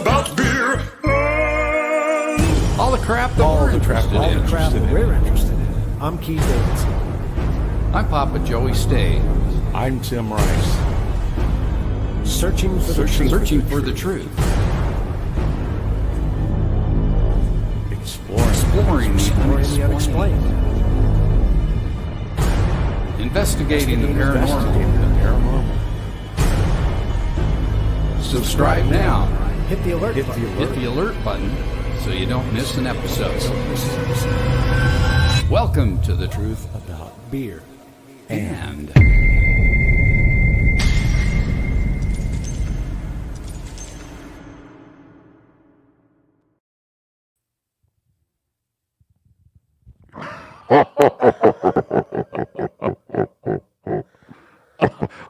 about beer. All the crap that we're interested in. I'm Keith Davidson. I'm Papa Joey Stay. I'm Tim Rice. Searching for the truth. Exploring the the unexplained. Investigating the paranormal. Subscribe now. Hit the alert button. Hit the alert button so you don't miss an episode. Welcome to The Truth About beer. and...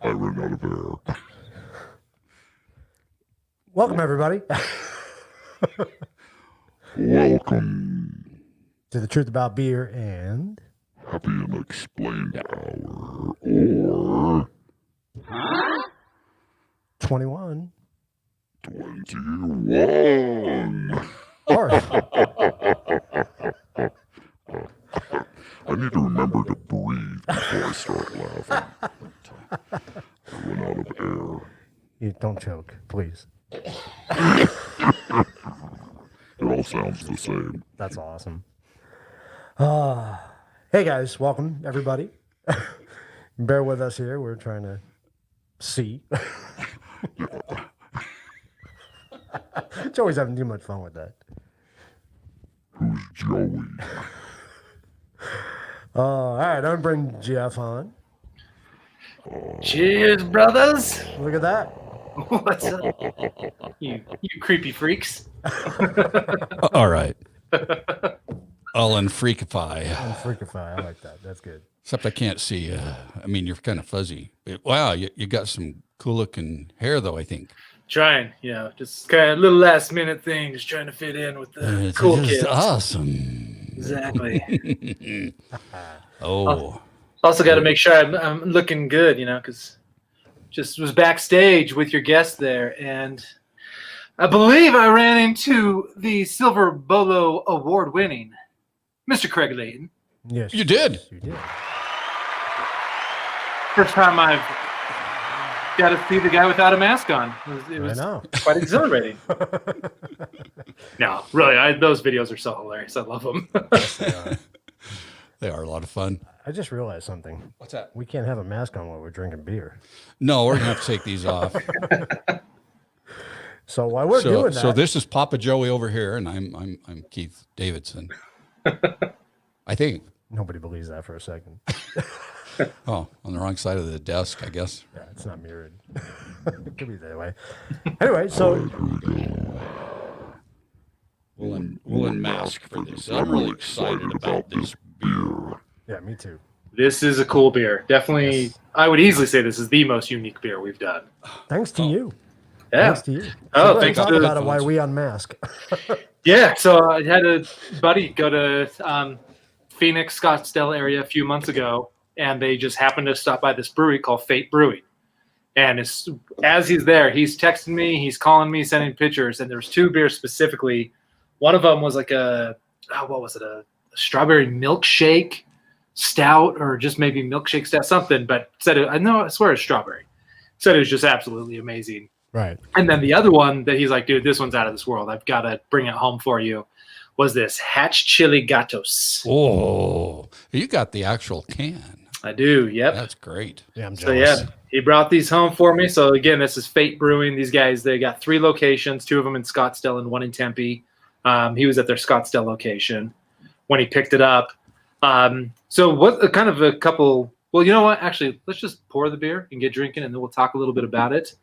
I ran out of air. Welcome, everybody, Welcome. to The Truth About Beer and... Happy Unexplained Hour. Or 21. 21. Or... I need to remember to breathe before I start laughing. I run out of air. You don't choke, please. It all sounds the same. That's awesome. Hey, guys. Welcome, everybody. Bear with us here. We're trying to see. Joey's having too much fun with that. Who's Joey? All right, I'm going to bring Jeff on. Cheers, brothers. Look at that. What's up? You creepy freaks. All right. I'll unfreakify. Freakify. I like that. That's good. Except I can't see. I mean, you're kind of fuzzy. Wow, you got some cool looking hair, though, I think. Trying, just kind of little last minute thing, just trying to fit in with the cool It's kids. awesome. Exactly. Oh. Also got to make sure I'm looking good, because just was backstage with your guest there, and I believe I ran into the Silver Bolo award-winning Mr. Craig Layton. Yes. You did. Yes, you did. First time I've got to see the guy without a mask on. It was I know. quite exhilarating. No, really, those videos are so hilarious. I love them. Yes, they are. They are a lot of fun. I just realized something. What's that? We can't have a mask on while we're drinking beer. No, we're going to have to take these off. So while we're doing that... So this is Papa Joey over here, and I'm Keith Davidson. I think. Nobody believes that for a second. Oh, on the wrong side of the desk, I guess. Yeah, it's not mirrored. It could be that way. Anyway, so... We'll unmask for this. I'm really excited about this beer. Yeah, me too. This is a cool beer. Definitely, Yes. I would easily say this is the most unique beer we've done. Thanks to you. Yeah. Thanks to you. Oh, So thanks talk to- about it while we unmask. Yeah, so I had a buddy go to Phoenix, Scottsdale area a few months ago, and they just happened to stop by this brewery called Fate Brewing. And as he's there, he's texting me, he's calling me, sending pictures, and there's two beers specifically. One of them was like a strawberry milkshake stout, or just maybe milkshake stout, something, but I swear it's strawberry. Said it was just absolutely amazing. Right. And then the other one that he's like, dude, this one's out of this world. I've got to bring it home for you. Was this Hatch Chili Gatos. Oh, you got the actual can. I do, yep. That's great. Yeah, I'm So jealous. yeah, he brought these home for me. So again, this is Fate Brewing. These guys, they got 3 locations, 2 of them in Scottsdale and 1 in Tempe. He was at their Scottsdale location when he picked it up. So what kind of a couple, well, you know what? Actually, let's just pour the beer and get drinking, and then we'll talk a little bit about it.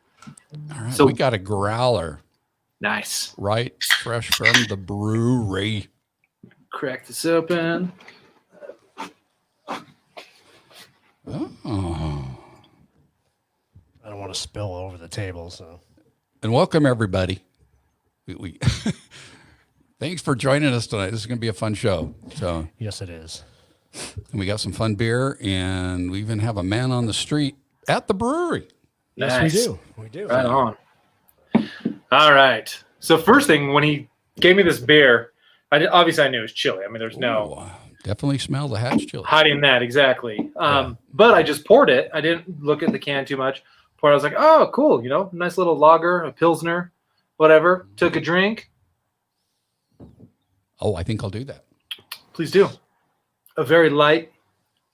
All right, So- we got a growler, Nice. right? Fresh from the brewery. Crack this open. Oh. I don't want to spill over the table, so... And welcome, everybody. We Thanks for joining us tonight. This is going to be a fun show. So Yes, it is. and we got some fun beer, and we even have a man on the street at the brewery. Yes, Nice. we do. We do. Right on. All right. So first thing, when he gave me this beer, obviously I knew it was chili. I mean, there's no Ooh, definitely smell the hatch chili. hiding that exactly. But I just poured it. I didn't look at the can too much. Poured. I was like, oh, cool. You know, nice little lager, a pilsner, whatever. Took a drink. Oh, I think I'll do that. Please do. A very light,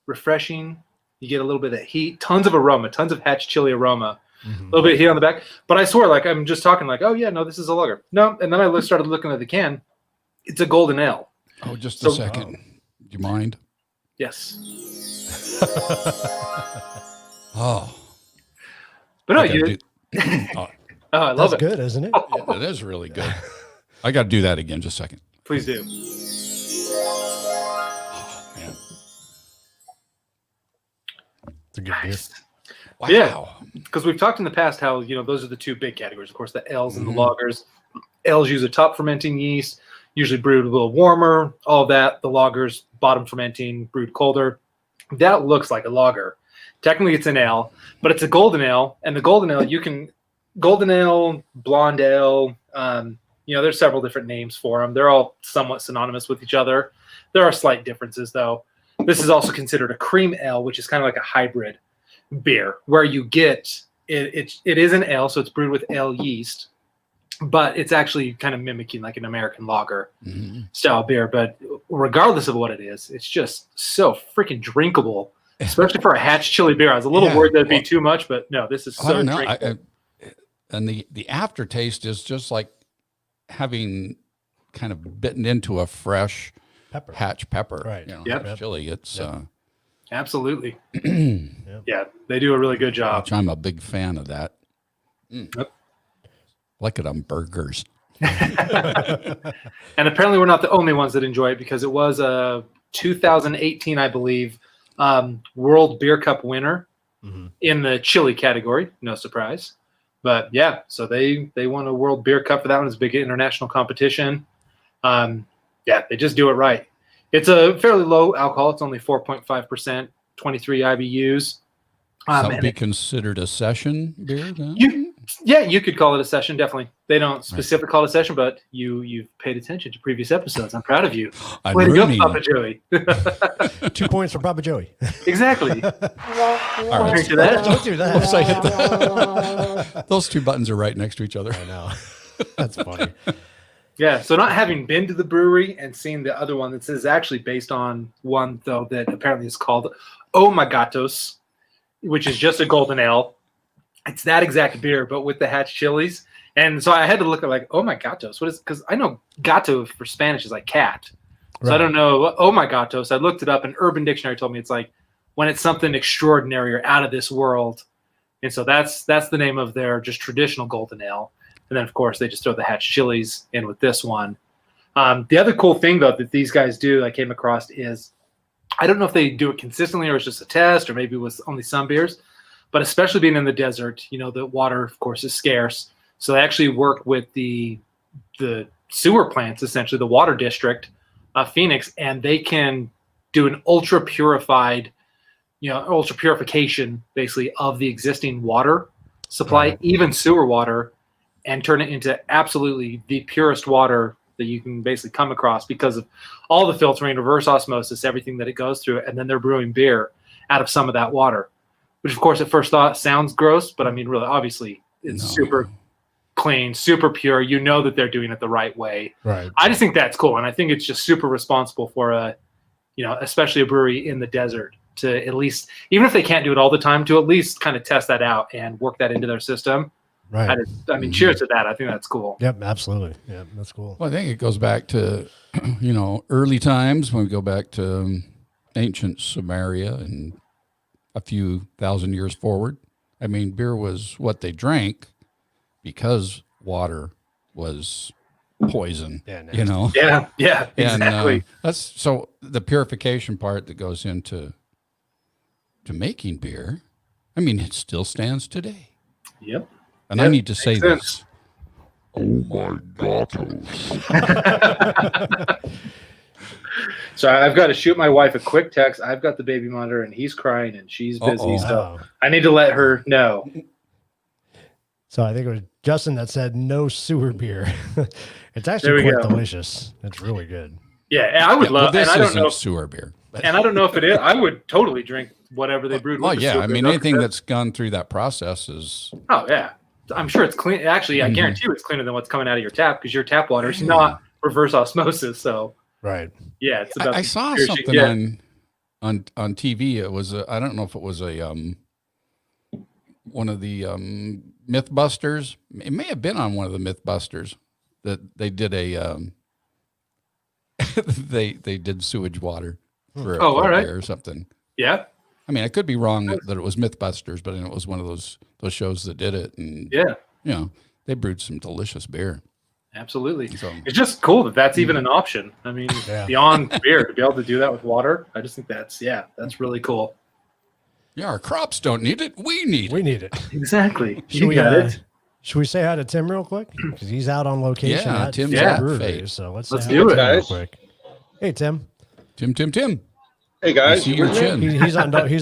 refreshing. You get a little bit of heat, tons of aroma, tons of hatch chili aroma. A little bit of heat on the back. But I swear, like, I'm just talking like, oh, yeah, no, this is a lager. No. And then I started looking at the can. It's a golden ale. Oh, just a second. Do you mind? Yes. Oh. But no, I gotta you. do- oh, I love That's it. good, isn't it? yeah, it is really good. I got to do that again. Just a second. Please do. Oh, man. It's a good beer. Wow. Yeah. Because we've talked in the past how, you know, those are the two big categories. Of course, the ales and the lagers. Ales use a top fermenting yeast, usually brewed a little warmer, all that. The lagers, bottom fermenting, brewed colder. That looks like a lager. Technically, it's an ale, but it's a golden ale. And the golden ale, golden ale, blonde ale, you know, there's several different names for them. They're all somewhat synonymous with each other. There are slight differences, though. This is also considered a cream ale, which is kind of like a hybrid beer, where you get it is an ale, so it's brewed with ale yeast, but it's actually kind of mimicking like an American lager style beer. But regardless of what it is, it's just so freaking drinkable, especially for a hatch chili beer. I was a little worried that'd be too much, but no, this is I so don't know. drinkable. And the aftertaste is just like having kind of bitten into a fresh Pepper. hatch pepper. Right. You know, Yep. hatch chili. It's Absolutely. Yeah, they do a really good job. which I'm a big fan of that. Yep. Like it on burgers. And apparently we're not the only ones that enjoy it, because it was a 2018, I believe, World Beer Cup winner in the chili category. No surprise. But yeah, so they won a World Beer Cup for that one. It's a big international competition. Yeah, they just do it right. It's a fairly low alcohol. It's only 4.5%, 23 IBUs. So that would and be considered a session beer then? you could call it a session, definitely. They don't specifically call it a session, but you've paid attention to previous episodes. I'm proud of you. I'm Way to go, learning. Papa Joey. 2 points for Papa Joey. Exactly. All right. Drink to that. Don't do that. Oops, I hit those two buttons are right next to each other. I know. That's funny. Yeah, so not having been to the brewery and seen the other one, this is actually based on one, though, that apparently is called Oh My Gatos, which is just a golden ale. It's that exact beer, but with the hatch chilies. And so I had to look at like, oh my gatos. What is, because I know gato for Spanish is like cat. So I don't know. Oh my gatos. I looked it up, and Urban Dictionary told me it's like when it's something extraordinary or out of this world. And so that's the name of their just traditional golden ale. And then, of course, they just throw the hatch chilies in with this one. The other cool thing, though, that these guys do I came across is, I don't know if they do it consistently or it's just a test, or maybe it was only some beers, but especially being in the desert, you know, the water, of course, is scarce. So they actually work with the sewer plants, essentially the water district of Phoenix, and they can do an ultra purification, basically, of the existing water supply, even sewer water, and turn it into absolutely the purest water that you can basically come across because of all the filtering, reverse osmosis, everything that it goes through. And then they're brewing beer out of some of that water, which of course at first thought sounds gross, but I mean, really, obviously it's super clean, super pure. You know that they're doing it the right way. Right. I just think that's cool. And I think it's just super responsible for especially a brewery in the desert to at least, even if they can't do it all the time, to at least kind of test that out and work that into their system. Right. I mean, cheers to that. I think that's cool. Yep, absolutely. Yeah, that's cool. Well, I think it goes back to, early times when we go back to ancient Samaria and a few thousand years forward. I mean, beer was what they drank because water was poison, Yeah, Yeah, exactly. And that's so the purification part that goes into making beer. I mean, it still stands today. Yep. And I need to say sense. this. Oh my gatos. So I've got to shoot my wife a quick text. I've got the baby monitor, and he's crying, and she's busy. Uh-oh. So I need to let her know. So I think it was Justin that said no sewer beer. It's There actually we quite go. delicious. It's really good. Yeah, and I would Well, love. this And I don't isn't know. sewer beer. But, And I don't know if it is. I would totally drink whatever they brewed. well, with the yeah. sewer I beer, mean, though, anything 'cause that's gone through that process is. Oh yeah, I'm sure it's clean. Actually, I guarantee you it's cleaner than what's coming out of your tap because your tap water is not reverse osmosis. So right. yeah, it's about. I the saw purest you something can get. on TV. It was I don't know if it was a one of the MythBusters. It may have been on one of the MythBusters that they did a they did sewage water for a all right. beer or something. Yeah, I mean, I could be wrong that it was MythBusters, but it was one of those shows that did it, and yeah, you know, they brewed some delicious beer. absolutely. So It's just cool that that's even an option. I mean, Yeah. beyond beer, to be able to do that with water, I just think that's really cool. yeah, our crops don't need it. We need We it. need it. Exactly. Should You we, got it. Should we say hi to Tim real quick? Because he's out on location Yeah, at Tim's Fate at Brewery. Fate. So let's Let's say do hi to it, Tim real guys. quick. Hey, Tim. Tim. Hey I guys, see your with me? chin. He's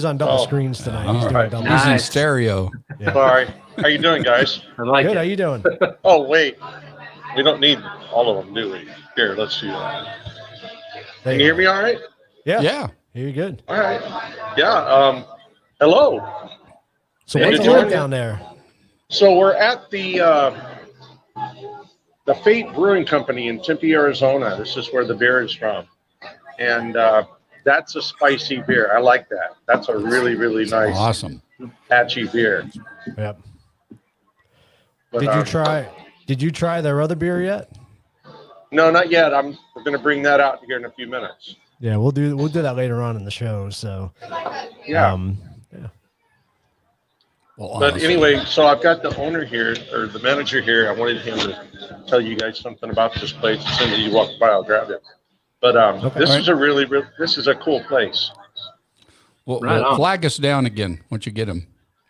on double Oh. screens tonight. He's Oh, doing right. double. He's in Nice. stereo. Yeah. Sorry. How you doing, guys? I like Good. How it. you doing? Oh wait, we don't need all of them, do we? Here, let's do that. There Can you hear me all right? Yeah. Yeah. Hear you good. All right. Yeah. Hello. So Hey, what's it Jordan. like down there? So we're at the Fate Brewing Company in Tempe, Arizona. This is where the beer is from, and that's a spicy beer. I like that. That's a really, really nice, Awesome. patchy beer. Yep. But, Did you try their other beer yet? No, not yet. We're going to bring that out here in a few minutes. Yeah, we'll do that later on in the show. So Yeah. Well, But awesome. anyway, so I've got the owner here, or the manager here. I wanted him to tell you guys something about this place. As soon as you walk by, I'll grab it. But this All is this is a cool place. Well, Right on. flag us down again once you get him,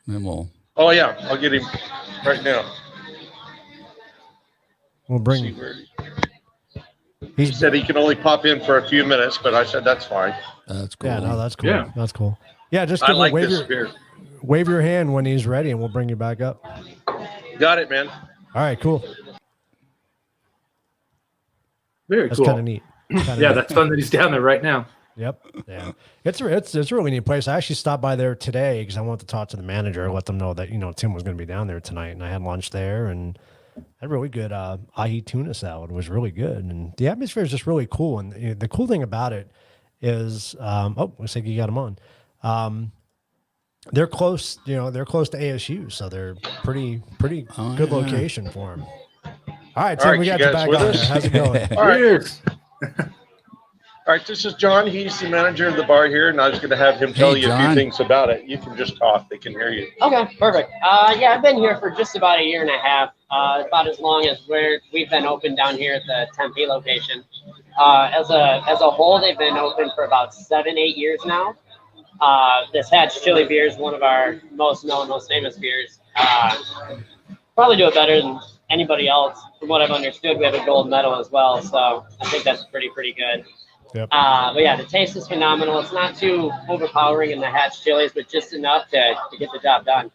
and we'll. Oh yeah, I'll get him right now. we'll See bring. where he He's said he can only pop in for a few minutes, but I said that's fine. That's cool. yeah. No, that's cool. Yeah. That's cool. Yeah, just I give him like wave this your beer. wave your hand when he's ready, and we'll bring you back up. Got it, man. All right, cool. Very That's cool. kind of neat. Kinda Yeah, neat. that's fun that he's down there right now. Yep. Yeah. It's a really neat place. I actually stopped by there today because I wanted to talk to the manager, let them know that, Tim was going to be down there tonight, and I had lunch there and had really good ahi tuna salad. It was really good. And the atmosphere is just really cool. And the cool thing about it is, looks like you got them on. They're close, they're close to ASU, so they're pretty good yeah. location for them. All right, Tim, All right, we got you you guys back with on us? there. How's it going? All right. Cheers. All right, this is John. He's the manager of the bar here, and I was going to have him tell Hey, you a few John. things about it. You can just talk; they can hear you. Okay, perfect. Yeah, I've been here for just about a year and a half, about as long as we've been open down here at the Tempe location. As a whole, they've been open for about 7-8 years now. This Hatch Chili beer is one of our most known, most famous beers. Probably do it better than anybody else. From what I've understood, we have a gold medal as well, so I think that's pretty good. Yep. But yeah, the taste is phenomenal. It's not too overpowering in the Hatch chilies, but just enough to get the job done.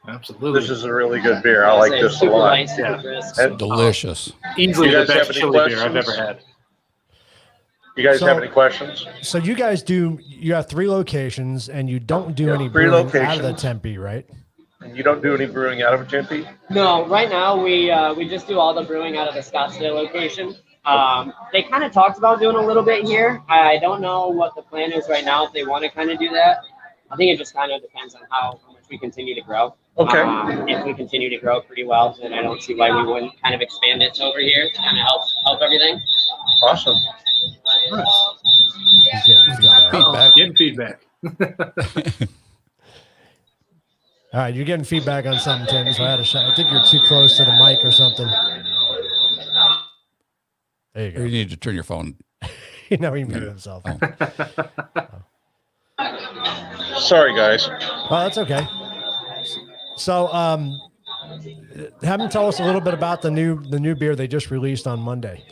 Absolutely. This is a really good beer. I like It's this a super lot. light, super Yeah. crisp. And Delicious. Easily You the guys have best any chili beer I've questions? ever had. You guys So- have any questions? So you guys you have 3 locations, and you don't do Yeah, any 3 brewing out of the locations. Tempe, right? And you don't do any brewing out of Tempe? No, right now we just do all the brewing out of the Scottsdale location. They kind of talked about doing a little bit here. I don't know what the plan is right now if they want to kind of do that. I think it just kind of depends on how much we continue to grow. Okay. If we continue to grow pretty well, then I don't see why we wouldn't kind of expand it over here to kind of help everything. Awesome. He's getting feedback. Feedback. Getting feedback. All right, you're getting feedback on something, Tim. So I had a shot. I think you're too close to the mic or something. There You you need to turn your phone. go. He muted himself. Sorry, guys. Oh, that's okay. So, have him tell us a little bit about the new beer they just released on Monday.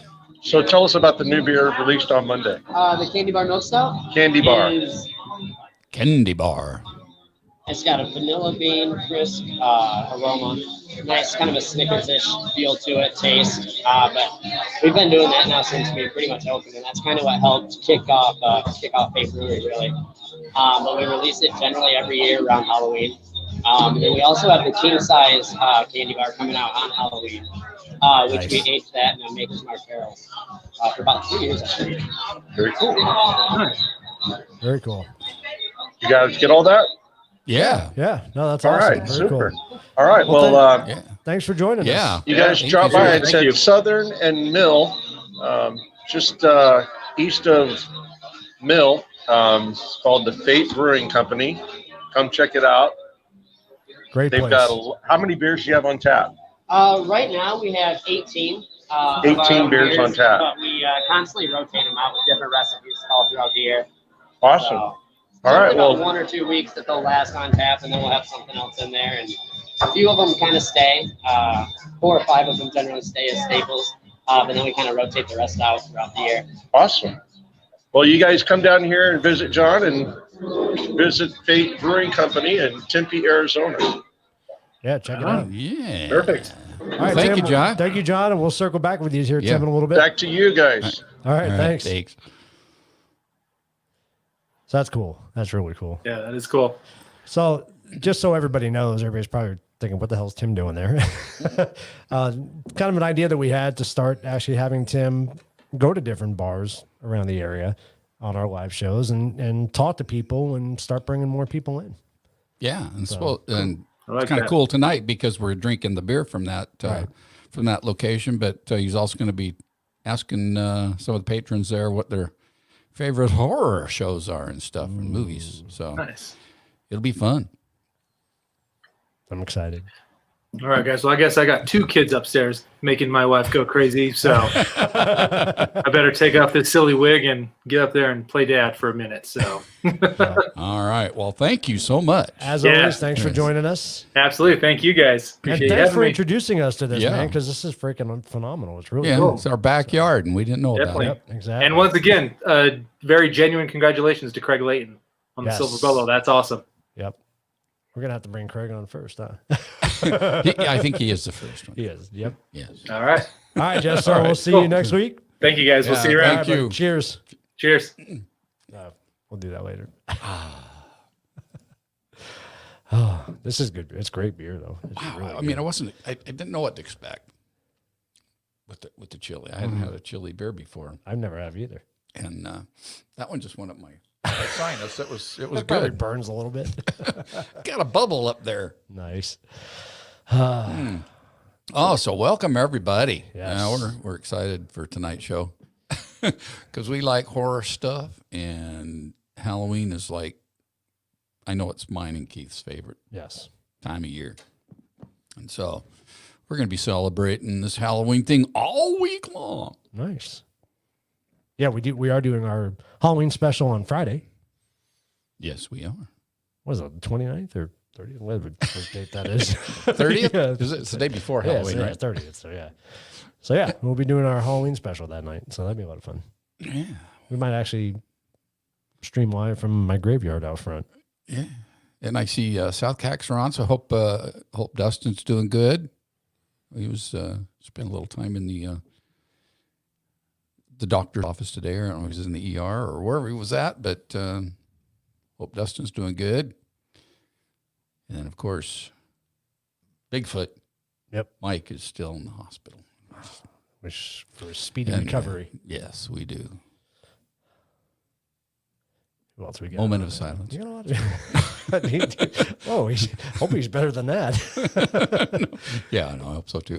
So tell us about the new beer released on Monday. The Candy Bar Milk Stout Candy Bar. is Candy bar. It's got a vanilla bean crisp aroma, nice kind of a Snickers-ish feel to it, taste. But we've been doing that now since we pretty much opened, and that's kind of what helped kick off Fate Brewery really. But we release it generally every year around Halloween. And then we also have the king size candy bar coming out on Halloween, which we aged that and make some barrels for about 3 years. Actually. Very cool. Very cool. You guys get all that? Yeah. Yeah. No, that's All awesome. right, Very super. cool. All right, well, Yeah. Thanks for joining Yeah. us. you guys thank drop you, by. sir. It's Thank at you. Southern and Mill, just east of Mill. It's called the Fate Brewing Company. Come check it out. Great They've place. got how many beers do you have on tap? Right now we have 18. 18 beers on tap. But we constantly rotate them out with different recipes all throughout the year. Awesome. So, All right, about well, 1 or 2 weeks that they'll last on tap, and then we'll have something else in there. And a few of them kind of stay. 4 or 5 of them generally stay as staples. But then we kind of rotate the rest out throughout the year. awesome. Well, you guys come down here and visit John and visit Fate Brewing Company in Tempe, Arizona. Yeah, check it out. Yeah. Perfect. All right, Thank Tim, you, John. Thank you, John, and we'll circle back with you here, Yeah. Tim, in a little bit. Back to you guys. All right, All right, thanks. thanks. So that's cool. That's really cool. Yeah, that is cool. So just so everybody knows, everybody's probably thinking, what the hell is Tim doing there? Kind of an idea that we had to start actually having Tim go to different bars around the area on our live shows and talk to people and start bringing more people in. Yeah, and I like it's kind of that. cool tonight because we're drinking the beer from that Right. from that location. But he's also going to be asking some of the patrons there what their favorite horror shows are and stuff and movies. So Nice. it'll be fun. I'm excited. All right, guys. Well, I guess I got 2 kids upstairs making my wife go crazy. So I better take off this silly wig and get up there and play dad for a minute. So All right. Well, thank you so much. As Yeah. always, thanks for joining us. absolutely. Thank you guys. And Appreciate you thanks having for me. introducing us to this, Yeah. man, because this is freaking phenomenal. It's really Yeah, cool. it's our backyard, and we didn't know Definitely. about it. Yep, exactly. And once again, very genuine congratulations to Craig Layton on the Yes. Silver Bolo. That's awesome. Yep. We're going to have to bring Craig on first, huh? I think he is the first one. He is. Yep. Yes. All right. All right, Jeff. So All right, we'll see cool. you next week. Thank you, guys. We'll Yeah, see you around. thank All right, you. bud. Cheers. Cheers. We'll do that later. Oh, this is good. It's great beer, though. It's Wow. really I mean, good. I didn't know what to expect with the chili. I hadn't had a chili beer before, I've never have either. and that one just went up my sinus. It was It probably good. burns a little bit. Got a bubble up there. Nice. Oh, so welcome everybody. Yes. We're excited for tonight's show because we like horror stuff, and Halloween is like, I know it's mine and Keith's favorite Yes. time of year, and so we're going to be celebrating this Halloween thing all week long. Nice. Yeah, we do. We are doing our Halloween special on Friday. Yes, we are. What is it, the 29th or 30th? Whatever date that is. 30th? Yeah. It's the day before Yeah, Halloween, so, right? 30th. So, yeah. So, yeah, we'll be doing our Halloween special that night. So, that'd be a lot of fun. Yeah. We might actually stream live from my graveyard out front. Yeah. And I see South Cax are on, so hope Dustin's doing good. He was spent a little time in the doctor's office today. I don't know if he's in the ER or wherever he was at, but hope Dustin's doing good. And then, of course, Bigfoot. Yep. Mike is still in the hospital. Wish for a speedy And, recovery. Yes, we do. Who else we got? Moment of silence. You know what? Oh, hope he's better than that. Yeah, I know. I hope so too.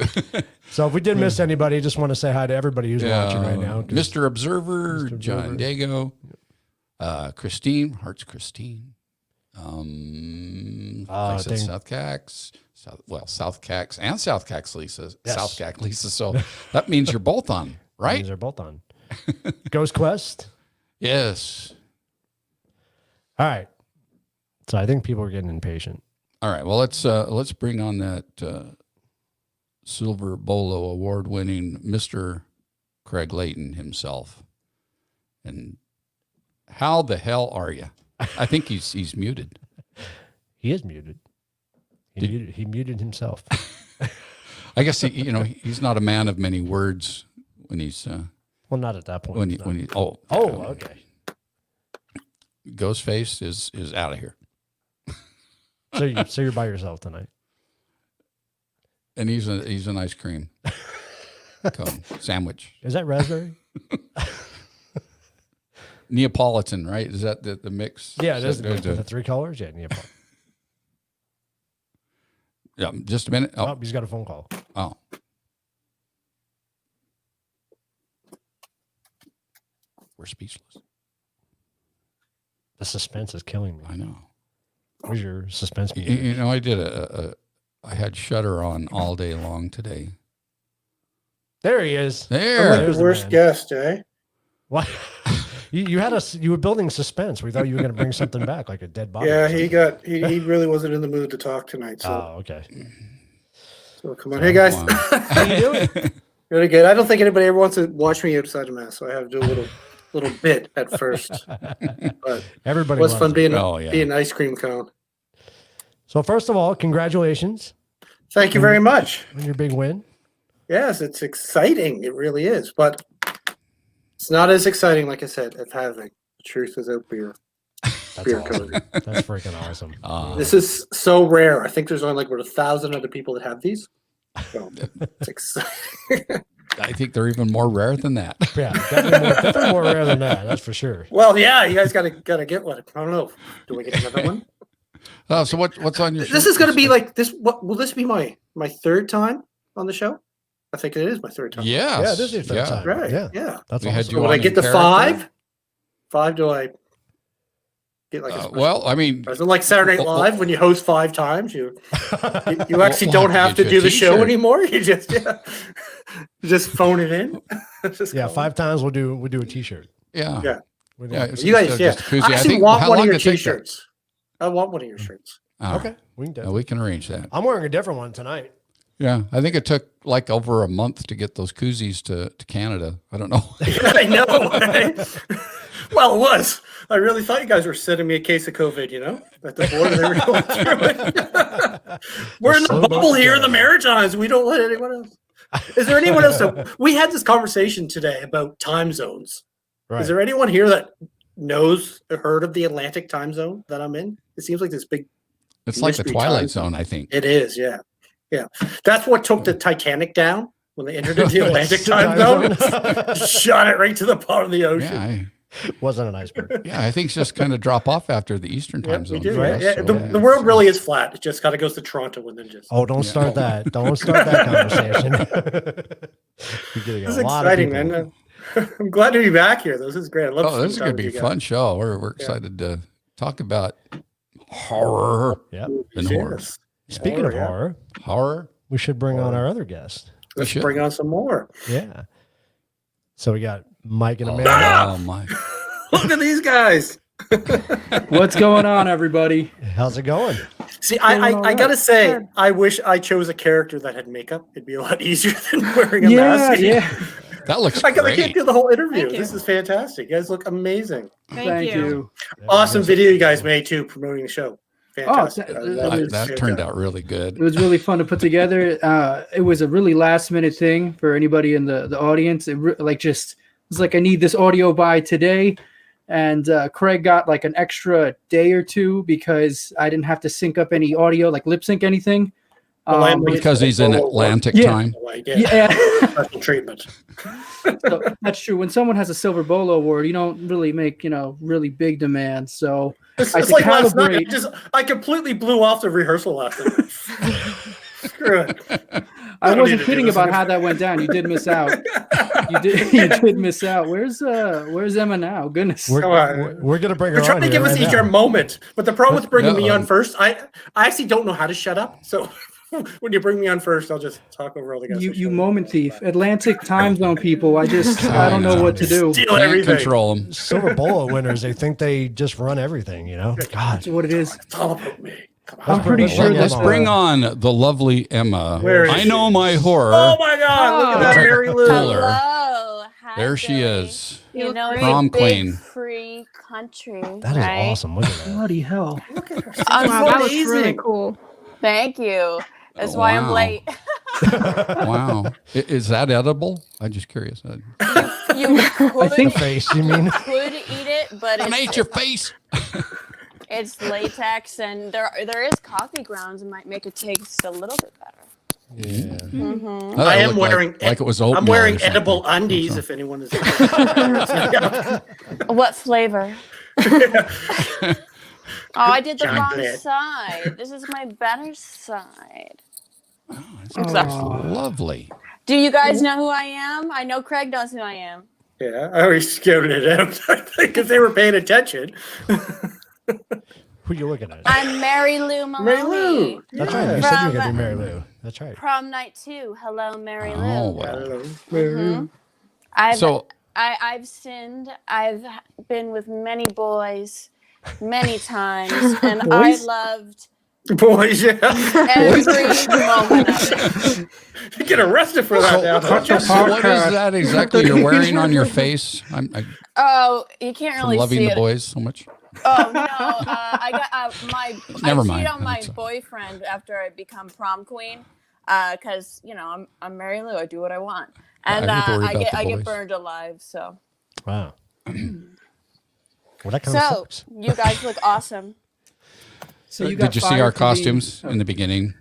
So if we did miss anybody, just want to say hi to everybody who's watching right now. 'cause- Mr. Observer, Mr. John Observer. Dago, Christine, Hearts Christine. Like I said, dang. South Cax, South Cax and South Cax Lisa, Yes. South Cax Lisa. So that means you're both on, right? These are both on. Ghost Quest. Yes. All right. So I think people are getting impatient. All right. Well, let's bring on that Silver Bolo award-winning Mr. Craig Layton himself. And how the hell are you? I think he's muted. He is muted. He muted himself. I guess he's not a man of many words when he's Well, not at that point. when he okay. Ghostface is out of here, So you're by yourself tonight. and he's an ice cream cone sandwich. Is that raspberry? Neapolitan, right? Is that the mix? Yeah, it is that the 3 colors. Yeah, Neapolitan. Yeah, just a minute. Oh, he's got a phone call. Oh. We're speechless. The suspense is killing me. I know. Where's your suspense You, music? you know, I did I had Shudder on all day long today. There he is. There. There's The the worst man. guest, eh? What? You were building suspense. We thought you were going to bring something back, like a dead body. Yeah, or he something. he really wasn't in the mood to talk tonight. So, Oh, okay. so come on, hey guys, Wow. How you doing? really good. I don't think anybody ever wants to watch me outside the mask, so I have to do a little bit at first. But Everybody it was loves fun it. being Oh, yeah. being an ice cream cone. So first of all, congratulations Thank you very much. on your big win. Yes, it's exciting. It really is, but it's not as exciting, like I said, of having the truth without beer. That's Beer awesome. code. That's freaking awesome. This is so rare. I think there's only like 1,000 other people that have these. So it's exciting. I think they're even more rare than that. Yeah, definitely more rare than that. That's for sure. Well, yeah, you guys gotta get one. I don't know. Do we get another one? Oh, so what's on your? This shirt? is gonna be like this. What will this be my third time on the show? I think it is my third time. Yes. Yeah, this is your third yeah. time. Right. Yeah. Yeah. That's We had awesome. you Would on I in get the character? 5? 5? Do I get like a special? Well, I mean, Is it like Saturday Night Live when you host 5 times? You actually We'll don't have have to to get you do a the show t-shirt. anymore. You just phone it in. Just Yeah, call 5 times we'll do a t-shirt. yeah. Yeah. We'll do Yeah, it. it's- it. You guys, instead yeah. of just a koozie. I I actually think- want how one of long your did it take that? t-shirts. I want one of your shirts. All right. Okay, we can do Yeah, it. we can arrange that. I'm wearing a different one tonight. Yeah, I think it took like over a month to get those koozies to Canada. I don't know. I know. Right? Well, it was. I really thought you guys were sending me a case of COVID, at the border. They were going through it. We're in the slow boat bubble here in the together. Maritimes. We don't let anyone else. Is there anyone else? We had this conversation today about time zones. Right. Is there anyone here that knows or heard of the Atlantic time zone that I'm in? It seems like this big. It's like the Mystery Twilight time. Zone, I think. It is, yeah. Yeah. That's what took the Titanic down when they entered the Atlantic Time time zone. zone. Shot it right to the bottom of the ocean. Yeah, Wasn't an iceberg. I think it's just kind of drop off after the Eastern Yeah, time we zone. do. for Yeah, us, yeah. so, The world really is flat. It just kind of goes to Toronto and then just. Oh, don't start that. Don't start that conversation. You're getting This a is lot exciting, of people. man. I'm glad to be back here. This is great. I love Oh, this is going to be a fun show. We're excited to talk about horror Yeah. and horror. Yes. Speaking Horror, of yeah. horror, Horror. we should bring on our other guest. Let's should. bring on some more. Yeah. So we got Mike and Amanda. Oh my! Look at these guys. What's going on, everybody? How's it going? See, I gotta say, I wish I chose a character that had makeup. It'd be a lot easier than wearing a mask. That looks I can't great. do the whole interview. Thank you. This is fantastic. You guys look amazing. Thank you. Awesome video you guys made too, promoting the show. Fantastic. that- I love it. That turned out really good. It was really fun to put together. It was a really last minute thing for anybody in the audience. It was like I need this audio by today, and Craig got like an extra day or two because I didn't have to sync up any audio, like lip sync anything. Because he's in Atlantic Yeah. time. Yeah, Special treatment. so that's true. When someone has a Silver Bolo award, you don't really make really big demands. So It's I like last night. calibrate. I completely blew off the rehearsal last night. Screw it. I don't need wasn't to do kidding this about again. how that went down. You did miss out. You did miss out. Where's Emma now? Goodness. We're, Come on. we're going to bring her We're trying on to here give us right each now. our moment, but the problem with bringing me No. on first, I actually don't know how to shut up. So when you bring me on first, I'll just talk over all the guys. You moment thief. Atlantic time zone people. I don't know what to do. Steal Can't everything. control him. Silver Bolo winners, they think they just run everything, God. That's what it is. It's all about me. Come on. I'm pretty sure Let's Let's that bring on the lovely Emma. Where is I she? know my horror. Oh my God! Look at that, Oh. Mary Lou. Pull her. Hello. Hi, There she Billy. is. You know, it's Prom a big queen. free country. That is right? awesome. Look at that. Bloody hell. Look at her. Wow, that was really cool. Thank you. That's why I'm Wow. late. Wow. Is that edible? I'm just curious. You could, The face, you mean? could eat it, but I made your face. it's latex, and there is coffee grounds. It might make it taste a little bit better. Yeah. Mm-hmm. That I am looked like- wearing like it was oatmeal I'm wearing or something. edible undies if anyone is. What flavor? Oh, I did the wrong Chocolate. side. This is my better side. That's lovely. Do you guys know who I am? I know Craig knows who I am. Yeah, I always scouted it out because they were paying attention. Who you looking at? I'm Mary Lou Maloney. Mary Lou. That's right. You said you were From going to be Mary Lou. That's right. Prom night 2. Hello, Mary Lou. Oh, well. Hello. Mhm. I've So- I've sinned. I've been with many boys, many times, and Boys? I loved Boys, yeah. every moment of it. You get arrested for that now. don't you? So what is that exactly you're wearing on your face? I'm Oh, you can't from really loving see the it. boys so much. Oh no, I got my. Never I mind. cheat on my That's- boyfriend after I become prom queen, because I'm Mary Lou. I do what I want, and I would worry about the I boys. get burned alive. So Wow. Well, that kind of so sucks. you guys look awesome. So you got Did you see fired our for being- costumes in the beginning?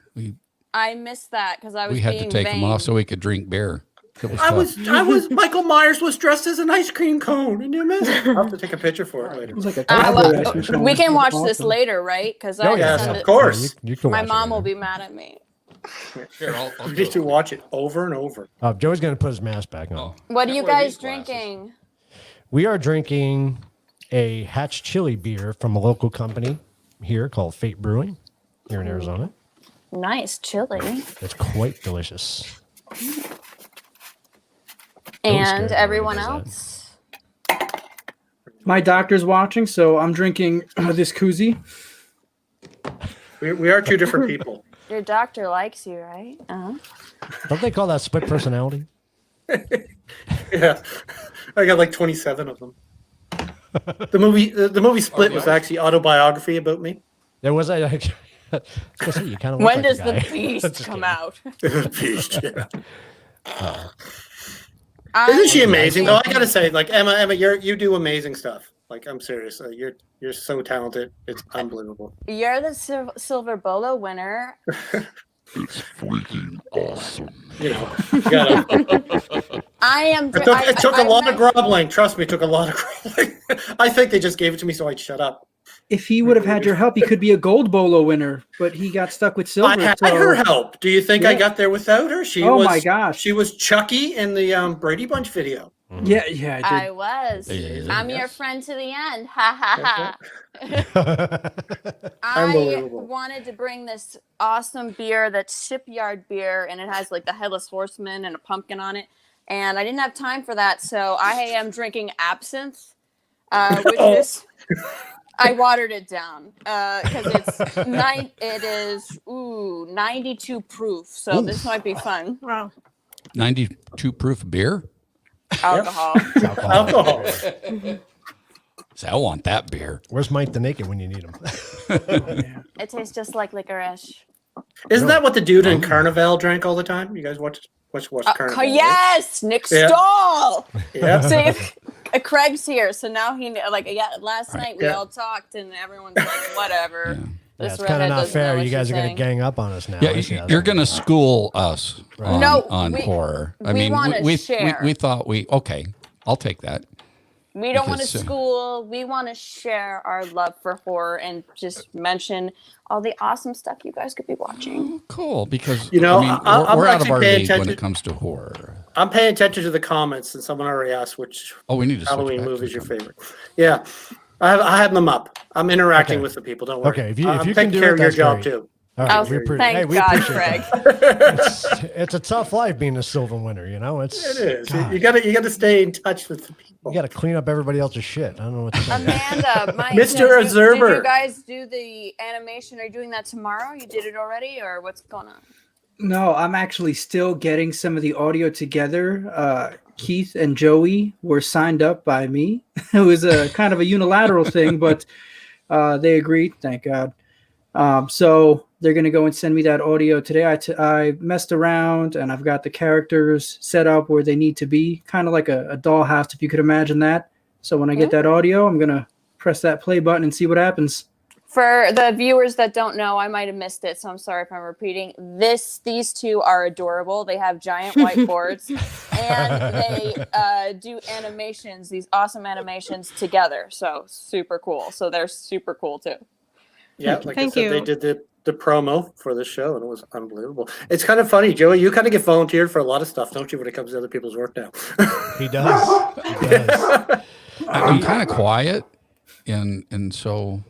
I missed that because I was We had to being take vain. them off so we could drink beer. It was I tough. was. Michael Myers was dressed as an ice cream cone. Did you miss it? I'll have to take a picture for it later. It was like a Well, cowboy ice cream we cone. can watch Awesome. this later, right? Because Oh, yeah, Yes, of course. You can my watch it mom will later. be mad at me. Here, I'll You need to watch it over and over. Joey's going to put his mask back on. What are you Can't wear guys these glasses. drinking? We are drinking a Hatch Chili beer from a local company here called Fate Brewing here in Arizona. Nice chili. It's quite delicious. And scared everyone when he else? My doctor's watching, so I'm drinking this koozie. We are two different people. Your doctor likes you, right? Uh-huh. Don't they call that split personality? Yeah, I got like 27 of them. The movie Split was actually autobiography about me. There was a. You kind of When does the beast come out? Beast, yeah. I- Isn't she amazing though? I gotta say, like Emma, you do amazing stuff. Like I'm serious, you're so talented. It's unbelievable. You're the Silver Bolo winner. It's freaking awesome. You know, you gotta, I am. it took a lot of read- groveling. Trust me, it took a lot of groveling. I think they just gave it to me so I'd shut up. If he would have had your help, he could be a gold bolo winner, but he got stuck with silver. I had so- her help. Do you think I Yeah. got there without her? She Oh was, my gosh. she was Chucky in the Brady Bunch video. Yeah, I was. Yeah. I'm your friend to the end. Ha ha ha. I Unbelievable. wanted to bring this awesome beer that's shipyard beer, and it has like the headless horseman and a pumpkin on it. And I didn't have time for that, so I am drinking absinthe, which Oh. is. I watered it down because it is 92 proof, so this might be fun. Wow. 92 proof beer. Alcohol. Alcohol. So I want that beer. Where's Mike the Naked when you need him? It tastes just like licorice. Isn't that what the dude in Carnival drank all the time? You guys watch Carnival? right? Yes, Nick Yeah. Stahl. Yeah. See, Craig's here, so now he last night we Yeah. all talked and everyone's like, whatever. Yeah, This it's kind redhead of not doesn't know fair. what You guys she's are going to saying. gang up on us now. Yeah, I see how you're that going to goes. school us on, No, on we- horror. I we mean, wanna share. we thought okay, I'll take that. We don't want to Because, school. We want to share our love for horror and just mention all the awesome stuff you guys could be watching. Cool, because You know, I mean, I'm we're out of actually our paying league when attention- it comes to horror. I'm paying attention to the comments, and someone already asked which Oh, we need to switch Halloween back to movie is the your favorite. Yeah, I have them up. I'm interacting Okay. with the people. Don't worry. Okay, if you I'm can taking do care it, of your that's job great. too. All Oh, we thank we God, appreciate Craig. that. It's a tough life being a silver winner, you know. It It is. God, You gotta stay in touch with the people. you got to clean up everybody else's shit. I don't know what to say. Amanda, Mike, Mr. did Observer. you guys do the animation? Are you doing that tomorrow? You did it already, or what's going on? No, I'm actually still getting some of the audio together. Keith and Joey were signed up by me. It was a kind of a unilateral thing, but they agreed. Thank God. So they're going to go and send me that audio today. I messed around and I've got the characters set up where they need to be, kind of like a dollhouse, if you could imagine that. So when I get that audio, I'm going to press that play button and see what happens. For the viewers that don't know, I might have missed it, so I'm sorry if I'm repeating. These two are adorable. They have giant whiteboards, and they do animations, these awesome animations together. So super cool. So they're super cool too. Yeah, like I said, they did the promo for the show, and it was unbelievable. It's kind of funny, Joey. You kind of get volunteered for a lot of stuff, don't you, when it comes to other people's work now? He does. He does. I'm kind of quiet, and so.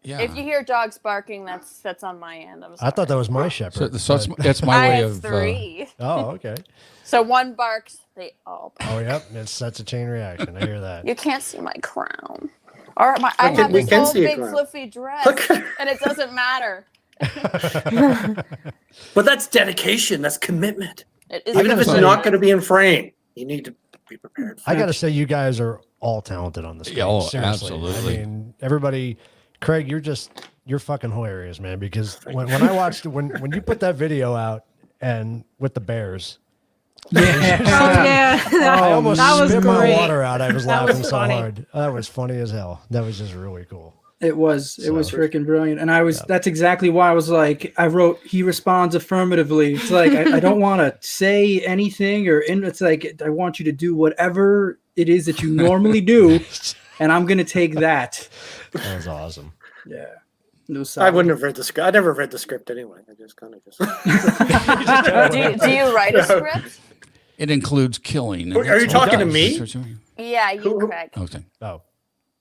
Yeah. If you hear dogs barking, that's on my end. I thought that was my shepherd. So it's my way of. Three. Oh, okay. So one barks, they all bark. Oh, yep. That's a chain reaction. I hear that. You can't see my crown. Or I have this whole big fluffy dress, and it doesn't matter. But that's dedication. That's commitment. Even if it's not going to be in frame, you need to be prepared. I got to say, you guys are all talented on the screen. Oh, seriously. absolutely. I mean, everybody. Craig, you're fucking hilarious, man. Because when I watched when you put that video out and with the bears, I almost spit my water out. I was laughing so hard. That was funny as hell. That was just really cool. It was freaking brilliant, and that's exactly why I was like, I wrote, he responds affirmatively. It's like I don't want to say anything it's like I want you to do whatever it is that you normally do, and I'm gonna take that. That was awesome. Yeah. I wouldn't have read the script. I never read the script anyway. I just kind of do you write a script? It includes killing. Are you talking to me? Yeah, you, Craig. Okay. Oh.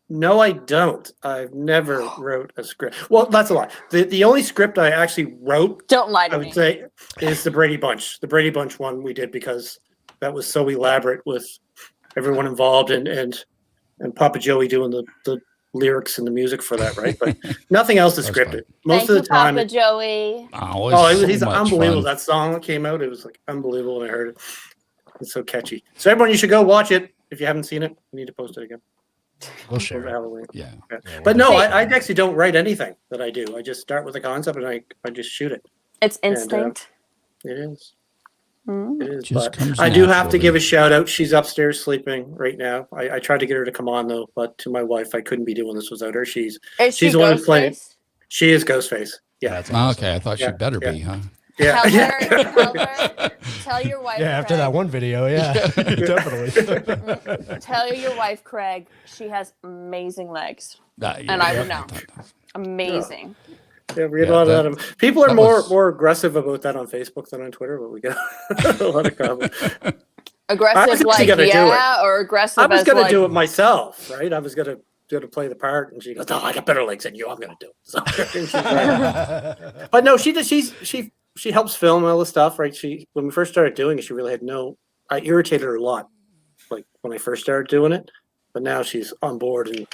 No, I don't. I've never wrote a script. Well, that's a lie. The only script I actually wrote, don't lie to I me, would say, is the Brady Bunch. The Brady Bunch one we did because that was so elaborate with everyone involved and Papa Joey doing the lyrics and the music for that, right? But nothing else is scripted. Most of the time, Papa Joey. He's unbelievable. That song that came out, it was like unbelievable when I heard it. It's so catchy. So everyone, you should go watch it if you haven't seen it. We need to post it again. We'll share Halloween. Yeah. But no, I actually don't write anything that I do. I just start with a concept and I just shoot it. It's instinct. It is. Mm. It is. Just But I do have to give a shout out. She's upstairs sleeping right now. I tried to get her to come on though, but to my wife, I couldn't be doing this without her. She's the one who's playing. She is Ghostface. Yeah. That's awesome. Okay, I thought she better be, huh? Yeah. Tell your wife. Yeah, after that one video, yeah, definitely. Tell your wife, Craig, she has amazing legs, and I would know. Amazing. Yeah, we get a lot of that. People are more aggressive about that on Facebook than on Twitter, but we get a lot of comments. Aggressive, or aggressive. I was going to do it myself, right? I was going to play the part, and she goes, "No, I got better legs than you. I'm going to do it." So, but no, she helps film all the stuff, right? When we first started doing it, she really had I irritated her a lot, like when I first started doing it, but now she's on board and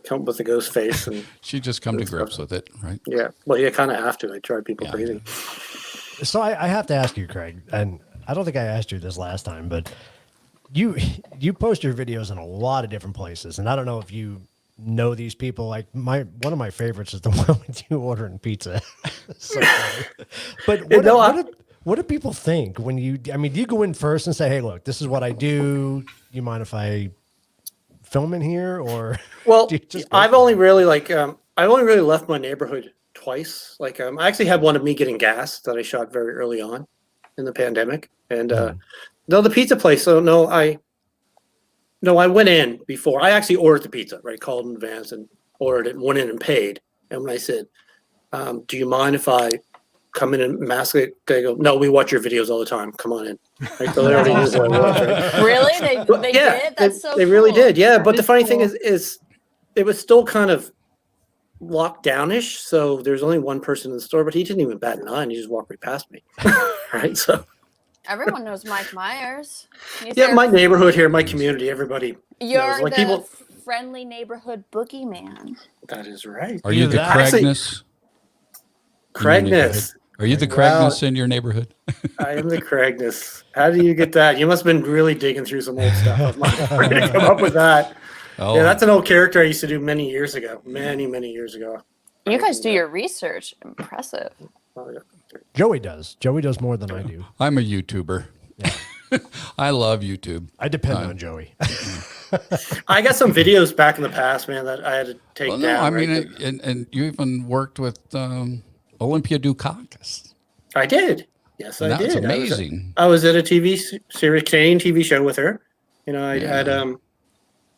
come up with the ghost face, and she just come to grips with it, right? Yeah, well, you kind of have to. I drive people crazy. So I have to ask you, Craig, and I don't think I asked you this last time, but you post your videos in a lot of different places, and I don't know if you know these people. Like one of my favorites is the one with you ordering pizza. So but what do people think when do you go in first and say, "Hey, look, this is what I do. You mind if I film in here?" Or well, I've only really left my neighborhood twice. Like I actually had one of me getting gas that I shot very early on in the pandemic, and no, the pizza place. So no, I went in before. I actually ordered the pizza, right? Called in advance and ordered it, went in and paid. And when I said, "Do you mind if I come in and mask it?" They go, "No, we watch your videos all the time. Come on in." Right? So they already knew what I watch, right? Really? They did? That's so they really did. Yeah, but the funny thing is it was still kind of locked downish. So there's only one person in the store, but he didn't even bat an eye. And he just walked right past me. Right? So. Everyone knows Mike Myers. My neighborhood here, my community, everybody. You're the friendly neighborhood boogeyman. That is right. Are you the Craigness? Craigness. Are you the Well- Craigness in your neighborhood? I am the Craigness. How do you get that? You must have been really digging through some old stuff of mine to come up with that. Oh, Yeah, that's an old character I used to do many years ago. Many years ago. You guys do your research. Impressive. Oh, yeah. Joey does. Joey does more than I do. I'm a YouTuber. I love YouTube. I depend on Joey. I got some videos back in the past, man, that I had to take Well, down. no, I right? mean, and you even worked with Olympia Dukakis. I did. Yes, I That's did. amazing. I was at a TV series, Canadian TV show with her. You know, I had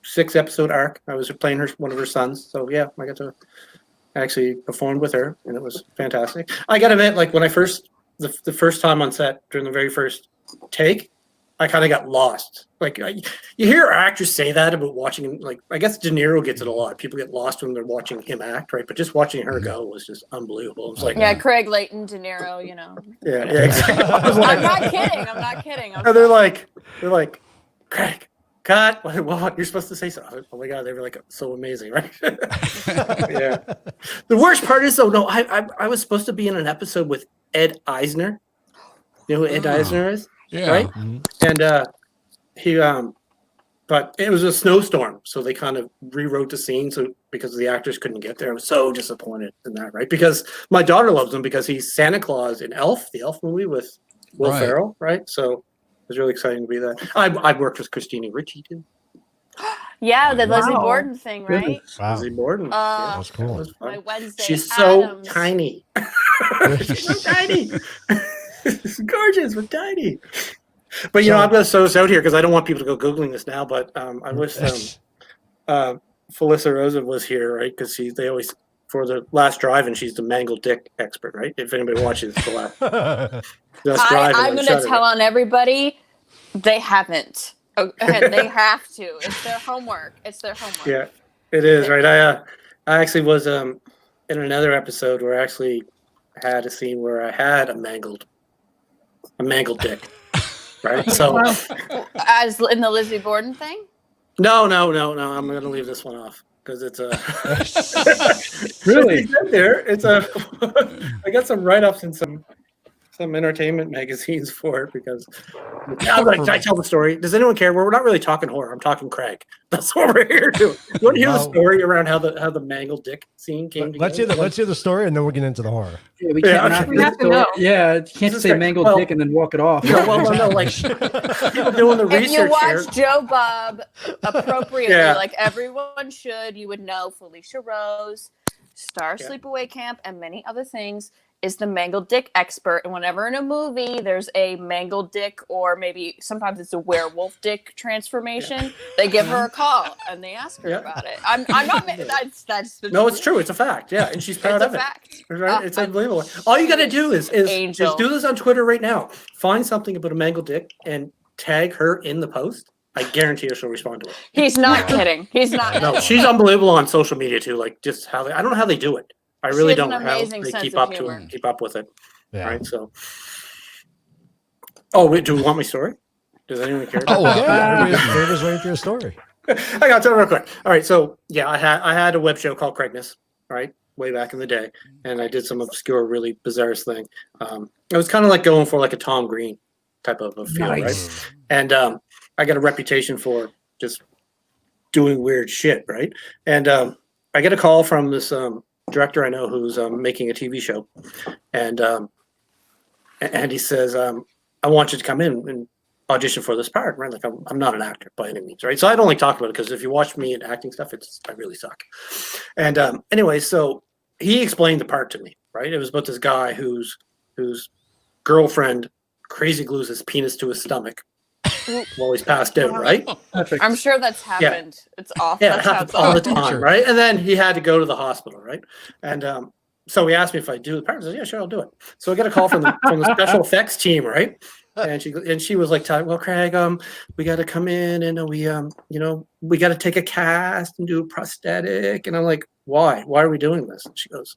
6-episode arc. I was playing one of her sons. So yeah, I got to actually perform with her, and it was fantastic. I got to admit, like when I the first time on set during the very first take, I kind of got lost. Like you hear actors say that about watching, like I guess De Niro gets it a lot. People get lost when they're watching him act, right? But just watching her go was just unbelievable. It was like, Yeah, Craig, Layton, De Niro, you know. yeah, exactly. I was like, I'm not kidding. I'm not kidding. and they're like, Craig, cut. What? You're supposed to say something. Oh my God, they were like so amazing, right? Yeah. The worst part is though, no, I was supposed to be in an episode with Ed Eisner. You know who Ed Eisner is? Yeah. Right? And he but it was a snowstorm, so they kind of rewrote the scene because the actors couldn't get there. I was so disappointed in that, right? Because my daughter loves him because he's Santa Claus in Elf, the Elf movie with Will Right. Ferrell, right? So it was really exciting to be that. I worked with Christina Ricci too. Yeah, the Leslie Wow. Borden thing, right? Wow. Lizzie Borden. Uh, That's cool. It was fun. My Wednesday. She's so Addams. tiny. She's so tiny. She's gorgeous, but tiny. But you know, I'm going to throw this out here because I don't want people to go googling this now. But I wish Felissa Rosa was here, right? Because they always for the last drive, and she's the mangled dick expert, right? If anybody watches the last drive, I'm going to tell on everybody. They haven't. Okay, they have to. It's their homework. It's their homework. Yeah, it is right. I actually was in another episode where I actually had a scene where I had a mangled dick, right? So As in the Lizzie Borden thing? no. I'm going to leave this one off because it's a Really? there. It's a I got some write-ups in some entertainment magazines for it because I'm like, can I tell the story? Does anyone care? We're not really talking horror. I'm talking Craig. That's what we're here to. You want to hear the Wow. story around how the mangled dick scene came together? Let's hear the story, and then we'll get into the horror. Yeah, we Yeah, can't okay. not We have to know. Yeah, you can't This just is say great. mangled Well- dick and then walk it off. No, like people doing the If you research here. watch Joe Bob appropriately, Yeah. like everyone should, you would know Felicia Rose, Star Yeah. Sleepaway Camp, and many other things, is the mangled dick expert. And whenever in a movie there's a mangled dick, or maybe sometimes it's a werewolf dick transformation, they give her a call and they ask her Yeah. about it. I'm not. That's No, it's true. It's a fact. Yeah, and she's proud It's a of it. fact. Right? It's I'm- unbelievable. All you got to do is Angel. do this on Twitter right now. Find something about a mangled dick and tag her in the post. I guarantee you she'll respond to it. He's not kidding. He's not. No, she's unbelievable on social media too. Like just how I don't know how they do it. I She really has an don't know how amazing they sense keep of up humor. keep up with it. Yeah. Right. So. Oh wait, do we want my story? Does anyone care? Oh, Yeah, everybody's waiting for your story. I got to tell you real quick. All right, so yeah, I had a web show called Craigness, right, way back in the day, and I did some obscure, really bizarre thing. It was kind of like going for like a Tom Green type of a feel, right? And I got a reputation for just doing weird shit, right? And I get a call from this director I know who's making a TV show, and he says, "I want you to come in and audition for this part," right? Like I'm not an actor by any means, right? So I don't like talking about it because if you watch me in acting stuff, I really suck. And anyway, so he explained the part to me, right? It was about this guy whose girlfriend crazy glues his penis to his stomach while he's passed out, right? I'm sure that's happened. It's awful. Yeah, it That's how happens it's all the awful. time, right? And then he had to go to the hospital, right? And so he asked me if I do the part. I said, "Yeah, sure, I'll do it." So I get a call from the special effects team, right? And she was like, "Well, Craig, we got to come in and we got to take a cast and do a prosthetic." And I'm like, "Why? Why are we doing this?" And she goes,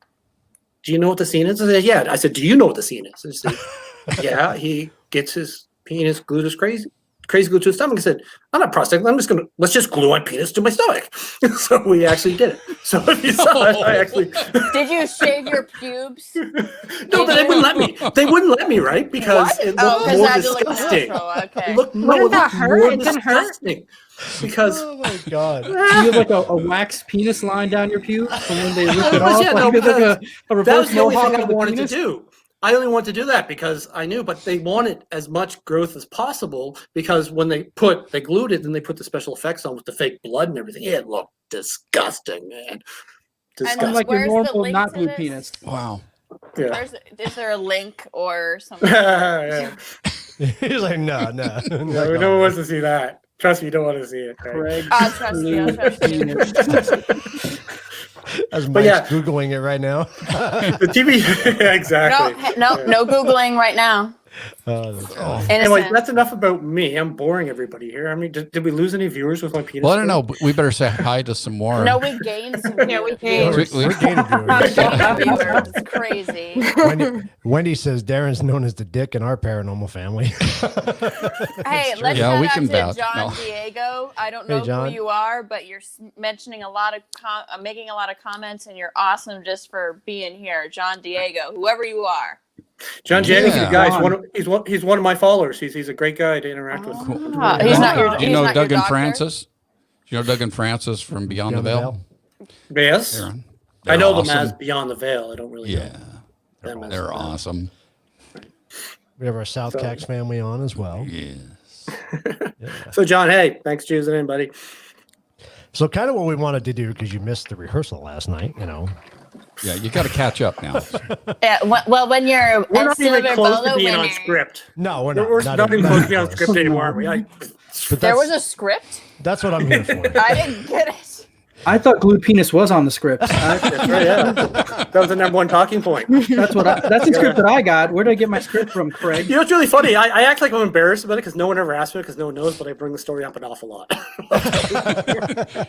"Do you know what the scene is?" I said, "Yeah." I said, "Do you know what the scene is?" And she said, "Yeah, he gets his penis glued crazy glue to his stomach. I said, I'm not prosthetic. Let's just glue my penis to my stomach. So we actually did it. So if you saw it, I actually. Did you shave your pubes? No, but they wouldn't let me. They wouldn't let me, right? Because it looked more disgusting. Okay. It looked Wouldn't that hurt? more It didn't hurt? disgusting. Because Oh my god. Do you have like a wax penis line down your pubes from when they rip it Well, off? yeah, Like no, you have like a that reverse was the only mohawk thing I of the wanted to penis? do. I only wanted to do that because I knew, but they wanted as much growth as possible because when they glued it, then they put the special effects on with the fake blood and everything. It looked disgusting, man. Disgusting. And Like your where's the normal link not to blue this? penis. Wow. Yeah. Is there a link or something? Yeah. He's like, no. No, no one wants to see that. Trust me, you don't want to see it. Right? Craig. I'll trust you. I'll trust you. As But Mike's yeah. Googling it right now. The TV, exactly. No Googling right now. Oh, that's awesome. Anyway, Innocent. that's enough about me. I'm boring everybody here. I mean, did we lose any viewers with my penis? Well, I don't know. But we better say hi to some more. No, we gained some. Yeah, we viewers. gained. We- We're gaining viewers. Viewers. It's crazy. Wendy says Darren's known as the dick in our paranormal family. Hey, let's Yeah, shout we out can to vouch. John No. Diego. I don't Hey, know John. who you are, but you're mentioning a lot of making a lot of comments, and you're awesome just for being here, John Diego. Whoever you are. John Jennings, Yeah. the guy. He's one of my followers. He's a great guy to interact with. He's not your. Do you he's know not your Doug and doctor? Francis? Do you know Doug and Francis from Beyond the Veil? Yes, They're I know awesome. them as Beyond the Veil. I don't really know Yeah, them as they're awesome. We have our South Cax family on as well. Yes. So John, hey, thanks for choosing in, buddy. So kind of what we wanted to do, because you missed the rehearsal last night, Yeah, you got to catch up now. Yeah, well, when you're We're a not even silver close to bolo being winner, on script. No, we're not. We're not even close to being on script anymore, are we? But there that's, was a script. that's what I'm here for. I didn't get it. I thought glued penis was on the script. That's right, yeah. That was the #1 talking point. That's the script that I got. Where did I get my script from, Craig? You know, it's really funny. I act like I'm embarrassed about it because no one ever asked me because no one knows, but I bring the story up an awful lot.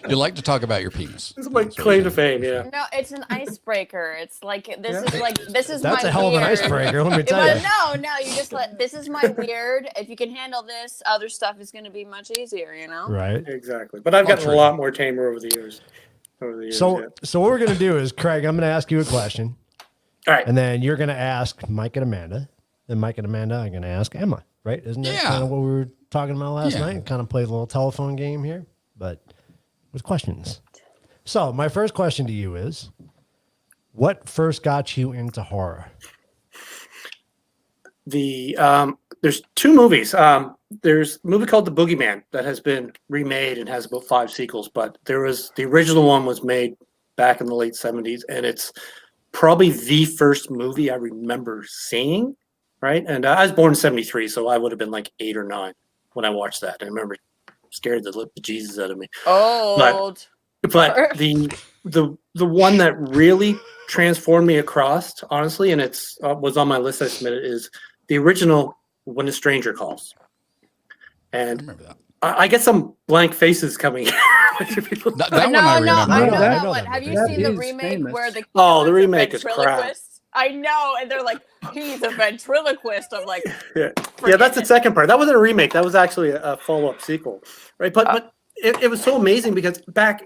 You like to talk about your penis. This is my claim to fame, yeah. No, it's an icebreaker. It's like this is That's my a hell of an weird. icebreaker, let me tell you. No, you just this is my weird. If you can handle this, other stuff is going to be much easier, you know? Right. Exactly. But I've gotten true. a lot more tamer over the years. So what we're going to do is, Craig, I'm going to ask you a question. All right. And then you're going to ask Mike and Amanda. Then Mike and Amanda are going to ask Emma, right? Isn't that Yeah. kind of what we were talking about last Yeah. night? Kind of play a little telephone game here, but with questions. So my first question to you is, what first got you into horror? There's two movies. There's a movie called The Boogeyman that has been remade and has about 5 sequels, but the original one was made back in the late 70s, and it's probably the first movie I remember seeing, right? And I was born in 73, so I would have been like 8 or 9 when I watched that. I remember scared the Jesus out of me. Old. But the one that really transformed me across, honestly, and it's was on my list I submitted, is the original When a Stranger Calls. And remember that. I get some blank faces coming. That No, one I no, remember. I know that- that I know one. that Have you movie. seen the That is remake famous. where the Oh, the killer's a remake is crap. ventriloquist? I know, and they're like, he's a ventriloquist. I'm like, Yeah, forget that's the it. second part. That wasn't a remake. That was actually a follow-up sequel, right? But it was so amazing because back,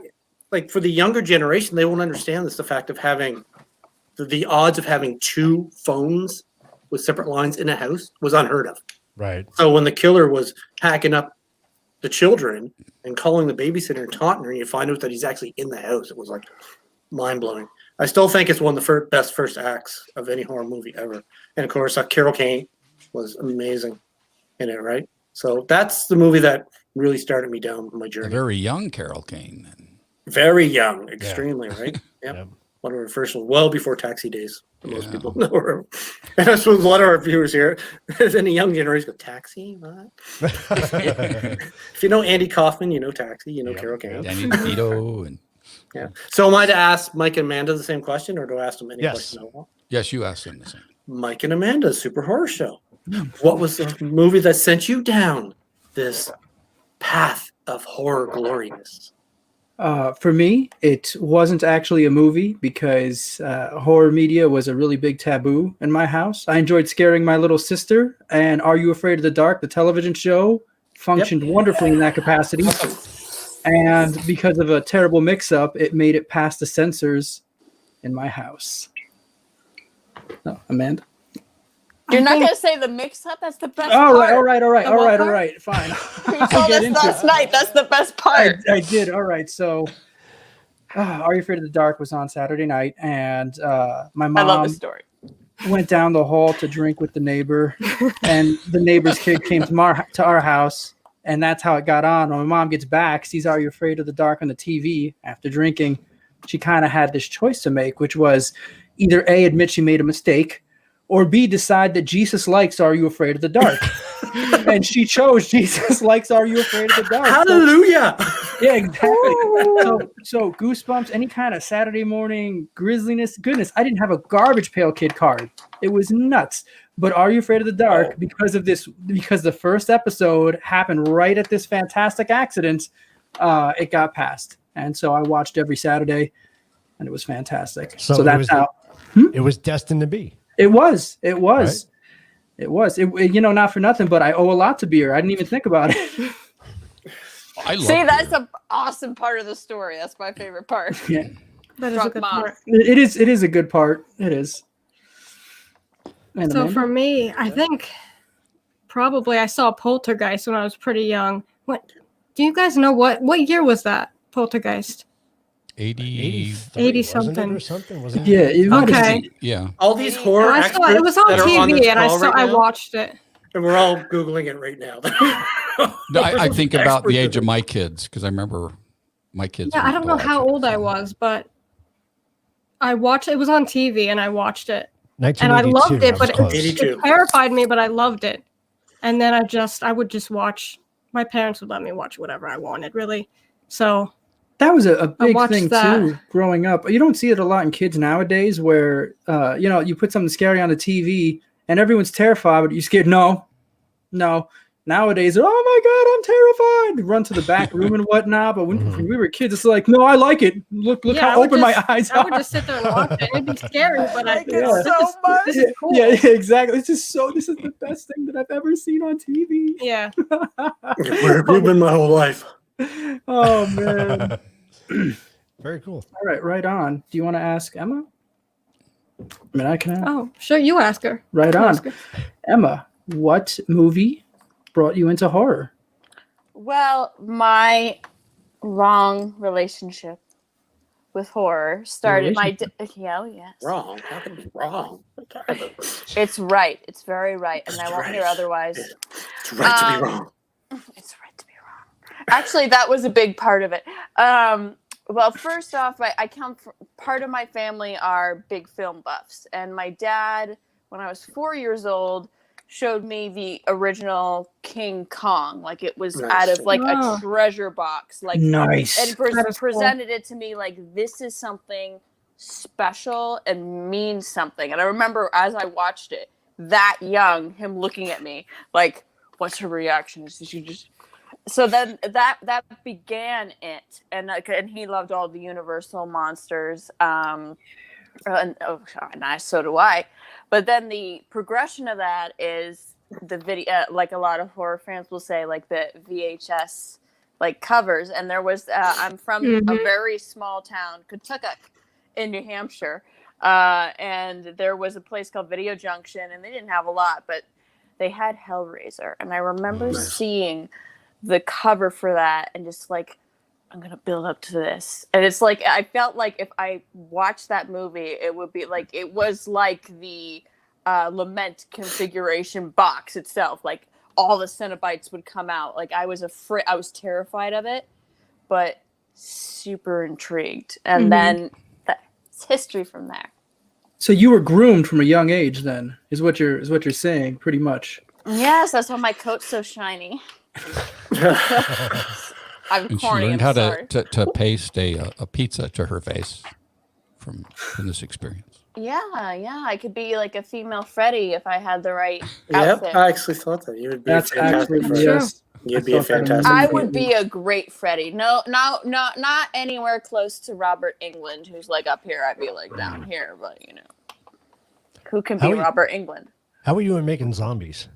like for the younger generation, they won't understand this. The fact of having the odds of having 2 phones with separate lines in a house was unheard of. Right. So when the killer was hacking up the children and calling the babysitter and taunting her, and you find out that he's actually in the house, it was like mind-blowing. I still think it's one of the best first acts of any horror movie ever. And of course, Carol Kane was amazing in it, right? So that's the movie that really started me down my A journey. very young Carol Kane. Very young, extremely, right? Yep. Yep. One of her first ones, well before Taxi Days. Most Yeah. people know her. And that's what a lot of our viewers here, in the young generation, go, Taxi? What? If you know Andy Kaufman, you know Taxi, you know Carol Kane. Danny DeVito. And Yeah. So am I to ask Mike and Amanda the same question, or do I ask them any Yes. question I want? yes, you asked him the same. Mike and Amanda, Super Horror Show. What was the movie that sent you down this path of horror gloriness? For me, it wasn't actually a movie because horror media was a really big taboo in my house. I enjoyed scaring my little sister, and Are You Afraid of the Dark, the television show, functioned wonderfully in that capacity. And because of a terrible mix-up, it made it past the sensors in my house. Oh, Amanda? You're not going to say the mix-up? That's the best All part. right, all right. Fine. You told us last night. That's the best part. I did. All right. So, Are You Afraid of the Dark was on Saturday night, and my mom I love this story. went down the hall to drink with the neighbor, and the neighbor's kid came to our house, and that's how it got on. When my mom gets back, sees Are You Afraid of the Dark on the TV after drinking, she kind of had this choice to make, which was either A, admit she made a mistake, or B, decide that Jesus likes Are You Afraid of the Dark? And she chose Jesus likes Are You Afraid of the Dark? Hallelujah! Yeah, exactly. So Goosebumps, any kind of Saturday morning grisliness. Goodness, I didn't have a Garbage Pail Kid card. It was nuts. But Are You Afraid of the Dark, because the first episode happened right at this fantastic accident, it got passed. And so I watched every Saturday, and it was fantastic. So that's how it was destined to be. It was. Right? It was. Not for nothing, but I owe a lot to beer. I didn't even think about it. That's an awesome part of the story. That's my favorite part. Yeah. That is a good part. It is a good part. It is. And So Amanda? for me, I think probably I saw Poltergeist when I was pretty young. What do you guys know what year was that? Poltergeist? 80 something. Or something, wasn't Yeah, it? Okay. Yeah. All these horror I saw it was on experts that are on TV this and call right I now, watched it. and we're all Googling it right now. I think about the age of my kids because I remember my kids. Yeah, I don't know how old I was, but I watched it was on TV and I watched it. And I loved it, but it terrified me, but I loved it. And then I would just watch. My parents would let me watch whatever I wanted, really. So that was a big watched thing that. too growing up. You don't see it a lot in kids nowadays where you put something scary on the TV and everyone's terrified, but you're scared. No. Nowadays, oh my God, I'm terrified. Run to the back room and whatnot. But when we were kids, it's like, no, I like it. Look how open my eyes are. I would just sit there and watch it. It'd be scary, but I it so much. This is cool. Yeah, exactly. This is the best thing that I've ever seen on TV. Yeah. Where have you been my whole life? Oh man. Very cool. All right on. Do you want to ask Emma? I mean, I can ask. Oh, sure. You ask her. Right You on. ask her. Emma, what movie brought you into horror? Well, my wrong relationship with horror started yes. Wrong? How can it be wrong? It's right. It's very right, and I won't hear otherwise. It's right to be wrong. It's right to be wrong. Actually, that was a big part of it. Well, first off, I come from part of my family are big film buffs, and my dad, when I was 4 years old, showed me the original King Kong, like it was out of like a treasure box, like nice, and presented it to me like this is something special and means something. And I remember as I watched it, that young, him looking at me like, "What's her reaction? Did you just?" So then that began it, and he loved all the Universal monsters, and so do I. But then the progression of that is the video, like a lot of horror fans will say, like the VHS like covers. And there was I'm from a very small town, Kentucky, in New Hampshire, and there was a place called Video Junction, and they didn't have a lot, but they had Hellraiser, and I remember seeing the cover for that and just like, I'm gonna build up to this. And it's like I felt like if I watched that movie, it would be like it was like the Lament configuration box itself. Like all the Cenobites would come out. Like I was terrified of it, but super intrigued. And then it's history from there. So you were groomed from a young age, then, is what you're saying, pretty much. Yes, that's why my coat's so shiny. I'm And she corny. learned I'm how sorry. to paste a pizza to her face from this experience. Yeah, I could be like a female Freddy if I had the right Yep, outfit. I actually thought that you would be That's a fantastic actually Freddy. yes. You'd be a fantastic I Freddy. would be a great Freddy. No, not anywhere close to Robert Englund, who's like up here. I'd be like down here, but you know, who can be Robert Englund? How are you in making zombies?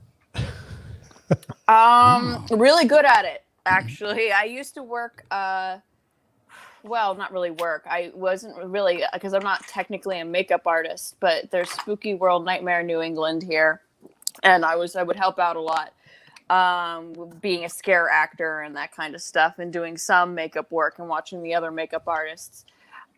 Really good at it, actually. I used to work, well, not really work. I wasn't really, because I'm not technically a makeup artist, but there's Spooky World Nightmare New England here. And I would help out a lot, being a scare actor and that kind of stuff, and doing some makeup work and watching the other makeup artists.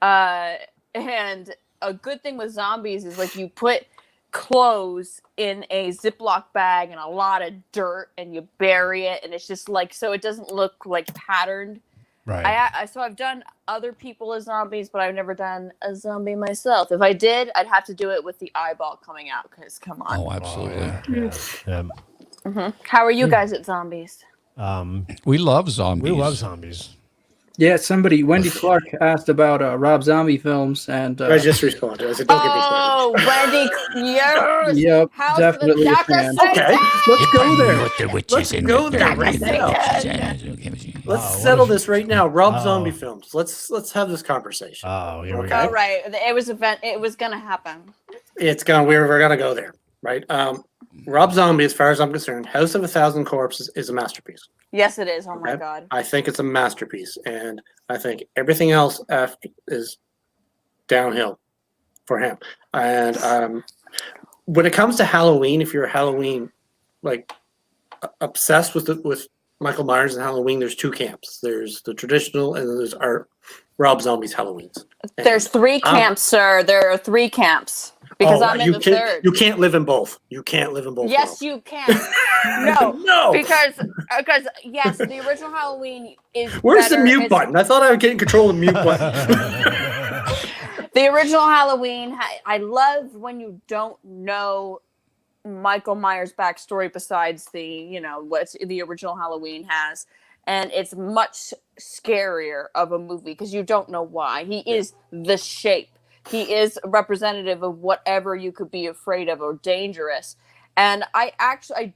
And a good thing with zombies is like you put clothes in a Ziploc bag and a lot of dirt and you bury it, and it's just like, so it doesn't look like patterned. Right. So I've done other people as zombies, but I've never done a zombie myself. If I did, I'd have to do it with the eyeball coming out, because come on. Oh, absolutely. How are you guys at zombies? We love zombies. We love zombies. Yeah, Wendy Clark asked about Rob Zombie films, and I just responded. I said, "Don't get me started." Wendy, yes. Yep, House definitely a fan. Okay, let's go there. Let's go there right now. Let's settle this right now. Rob Zombie films. Let's have this conversation. Oh, here we Oh, go. right. It was gonna happen. It's gonna. We're gonna go there, right? Rob Zombie, as far as I'm concerned, House of a Thousand Corpses is a masterpiece. Yes, it is. Oh my Okay? God. I think it's a masterpiece, and I think everything else after is downhill for him. And when it comes to Halloween, if you're a Halloween obsessed with Michael Myers and Halloween, there's two camps. There's the traditional, and then there's Rob Zombie's Halloweens. There's three camps, sir. There are three camps. Because I'm in the third. You can't live in both. You can't live in both. Yes, you can. No, because yes, the original Halloween is. Where's the mute button? I thought I was getting control of the mute button. The original Halloween. I love when you don't know Michael Myers' backstory besides what the original Halloween has, and it's much scarier of a movie because you don't know why. He is the Shape. He is a representative of whatever you could be afraid of or dangerous. And I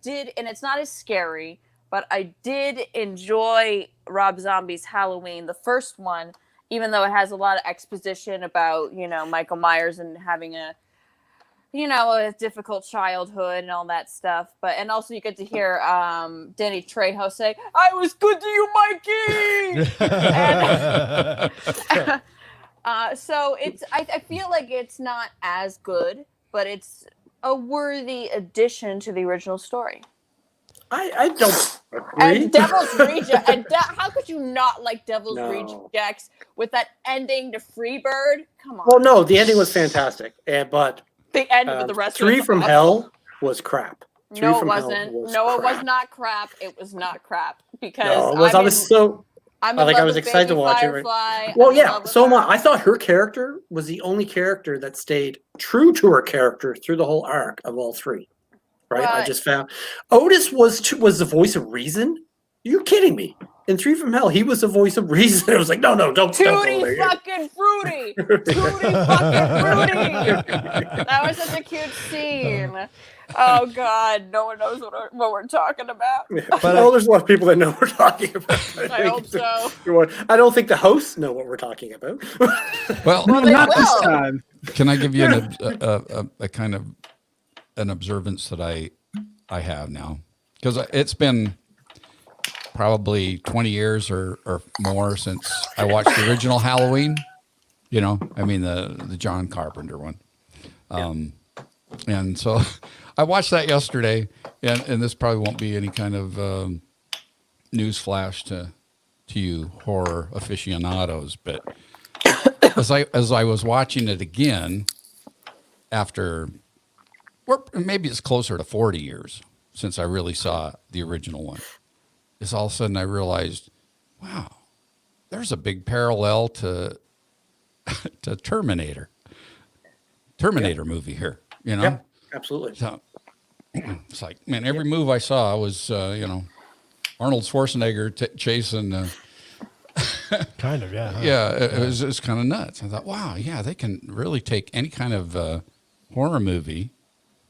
did, and it's not as scary, but I did enjoy Rob Zombie's Halloween, the first one, even though it has a lot of exposition about, Michael Myers and having a difficult childhood and all that stuff. And also you get to hear Danny Trejo say, "I was good to you, Mikey!" So I feel like it's not as good, but it's a worthy addition to the original story. I don't agree. And Devil's Rejects. How could you not like Devil's Rejects with that ending to Freebird? Come on. Well, no, the ending was fantastic, but the end of the rest. Three from Hell was crap. No, it wasn't. No, it was not crap. It was not crap because I was excited to watch it. Right? Well, yeah, so am I. I thought her character was the only character that stayed true to her character through the whole arc of all three. Right? I just found Otis was the voice of reason. Are you kidding me? In Three from Hell, he was the voice of reason. I was like, no, don't Tutti fucking fruity. Tutti fucking fruity. That was such a cute scene. Oh God, no one knows what we're talking about. But there's a lot of people that know what we're talking about. I hope so. I don't think the hosts know what we're talking about. Well, not this time. Can I give you a kind of an observance that I have now? Because it's been probably 20 years or more since I watched the original Halloween. The John Carpenter one. And so I watched that yesterday, and this probably won't be any kind of news flash to you horror aficionados, but as I was watching it again after, or maybe it's closer to 40 years since I really saw the original one, is all of a sudden I realized, wow, there's a big parallel to Terminator movie here. Yeah, absolutely. So it's like, man, every move I saw was, Arnold Schwarzenegger chasing. Kind of, yeah. Huh? Yeah, it was kind of nuts. I thought, wow, yeah, they can really take any kind of horror movie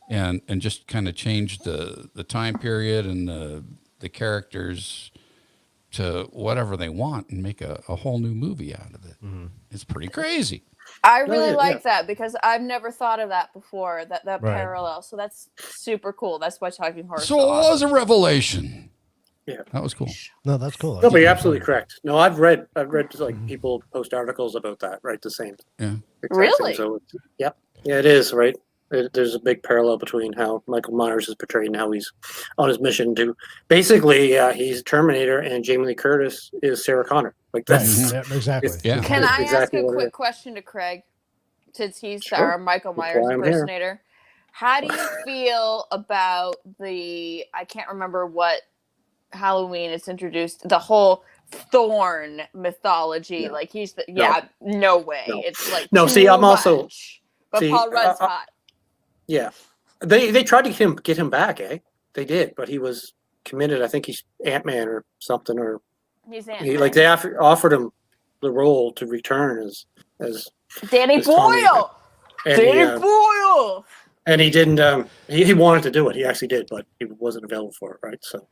and just kind of change the time period and the characters to whatever they want and make a whole new movie out of it. Mm-hmm. It's pretty crazy. I really like that because I've never thought of that before. That Right. parallel. So that's super cool. That's why Talking Horror. So it was a revelation. Yeah, that was cool. No, that's cool. No, but you're absolutely correct. No, I've read like people post articles about that, right? The same. Yeah. Really? So, yeah, it is right. There's a big parallel between how Michael Myers is portrayed and how he's on his mission to basically he's Terminator and Jamie Lee Curtis is Sarah Connor. Like that's exactly. Yeah. Can I exactly ask a what it quick is. question to Craig, since he's Sure. our Michael That's Myers why I'm here. impersonator? How do you feel about I can't remember what Halloween is introduced, the whole Thorn mythology. Yeah. Like he's no way. No. It's like No, see, too I'm also- much. But see, Paul Rudd's hot. Yeah, they tried to get him back, They did, but he was committed. I think he's Ant-Man or something, or He's they offered him the role to return as Danny as Tommy. Boyle. And Danny Boyle. And he didn't. He wanted to do it. He actually did, but he wasn't available for it, right? So,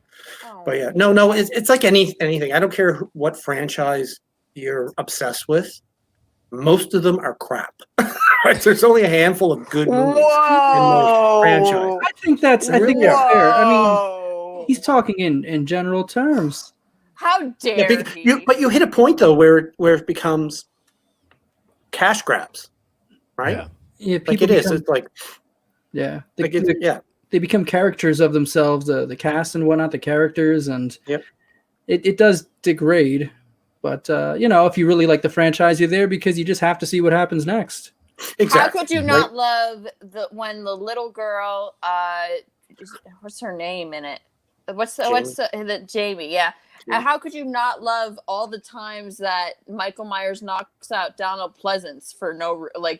but yeah, no, it's like anything. I don't care what franchise you're obsessed with. Most of them are crap. Right? There's only a handful of good movies in most franchises. I think that's fair. I mean, he's talking in general terms. How dare he? But you hit a point though where it becomes cash grabs, right? Yeah, like it is. It's like they become characters of themselves. The cast and whatnot, the characters, and it does degrade. But if you really like the franchise, you're there because you just have to see what happens next. Exactly. How could you not love when the little girl? What's her name in it? What's the Jamie? Yeah. And how could you not love all the times that Michael Myers knocks out Donald Pleasance for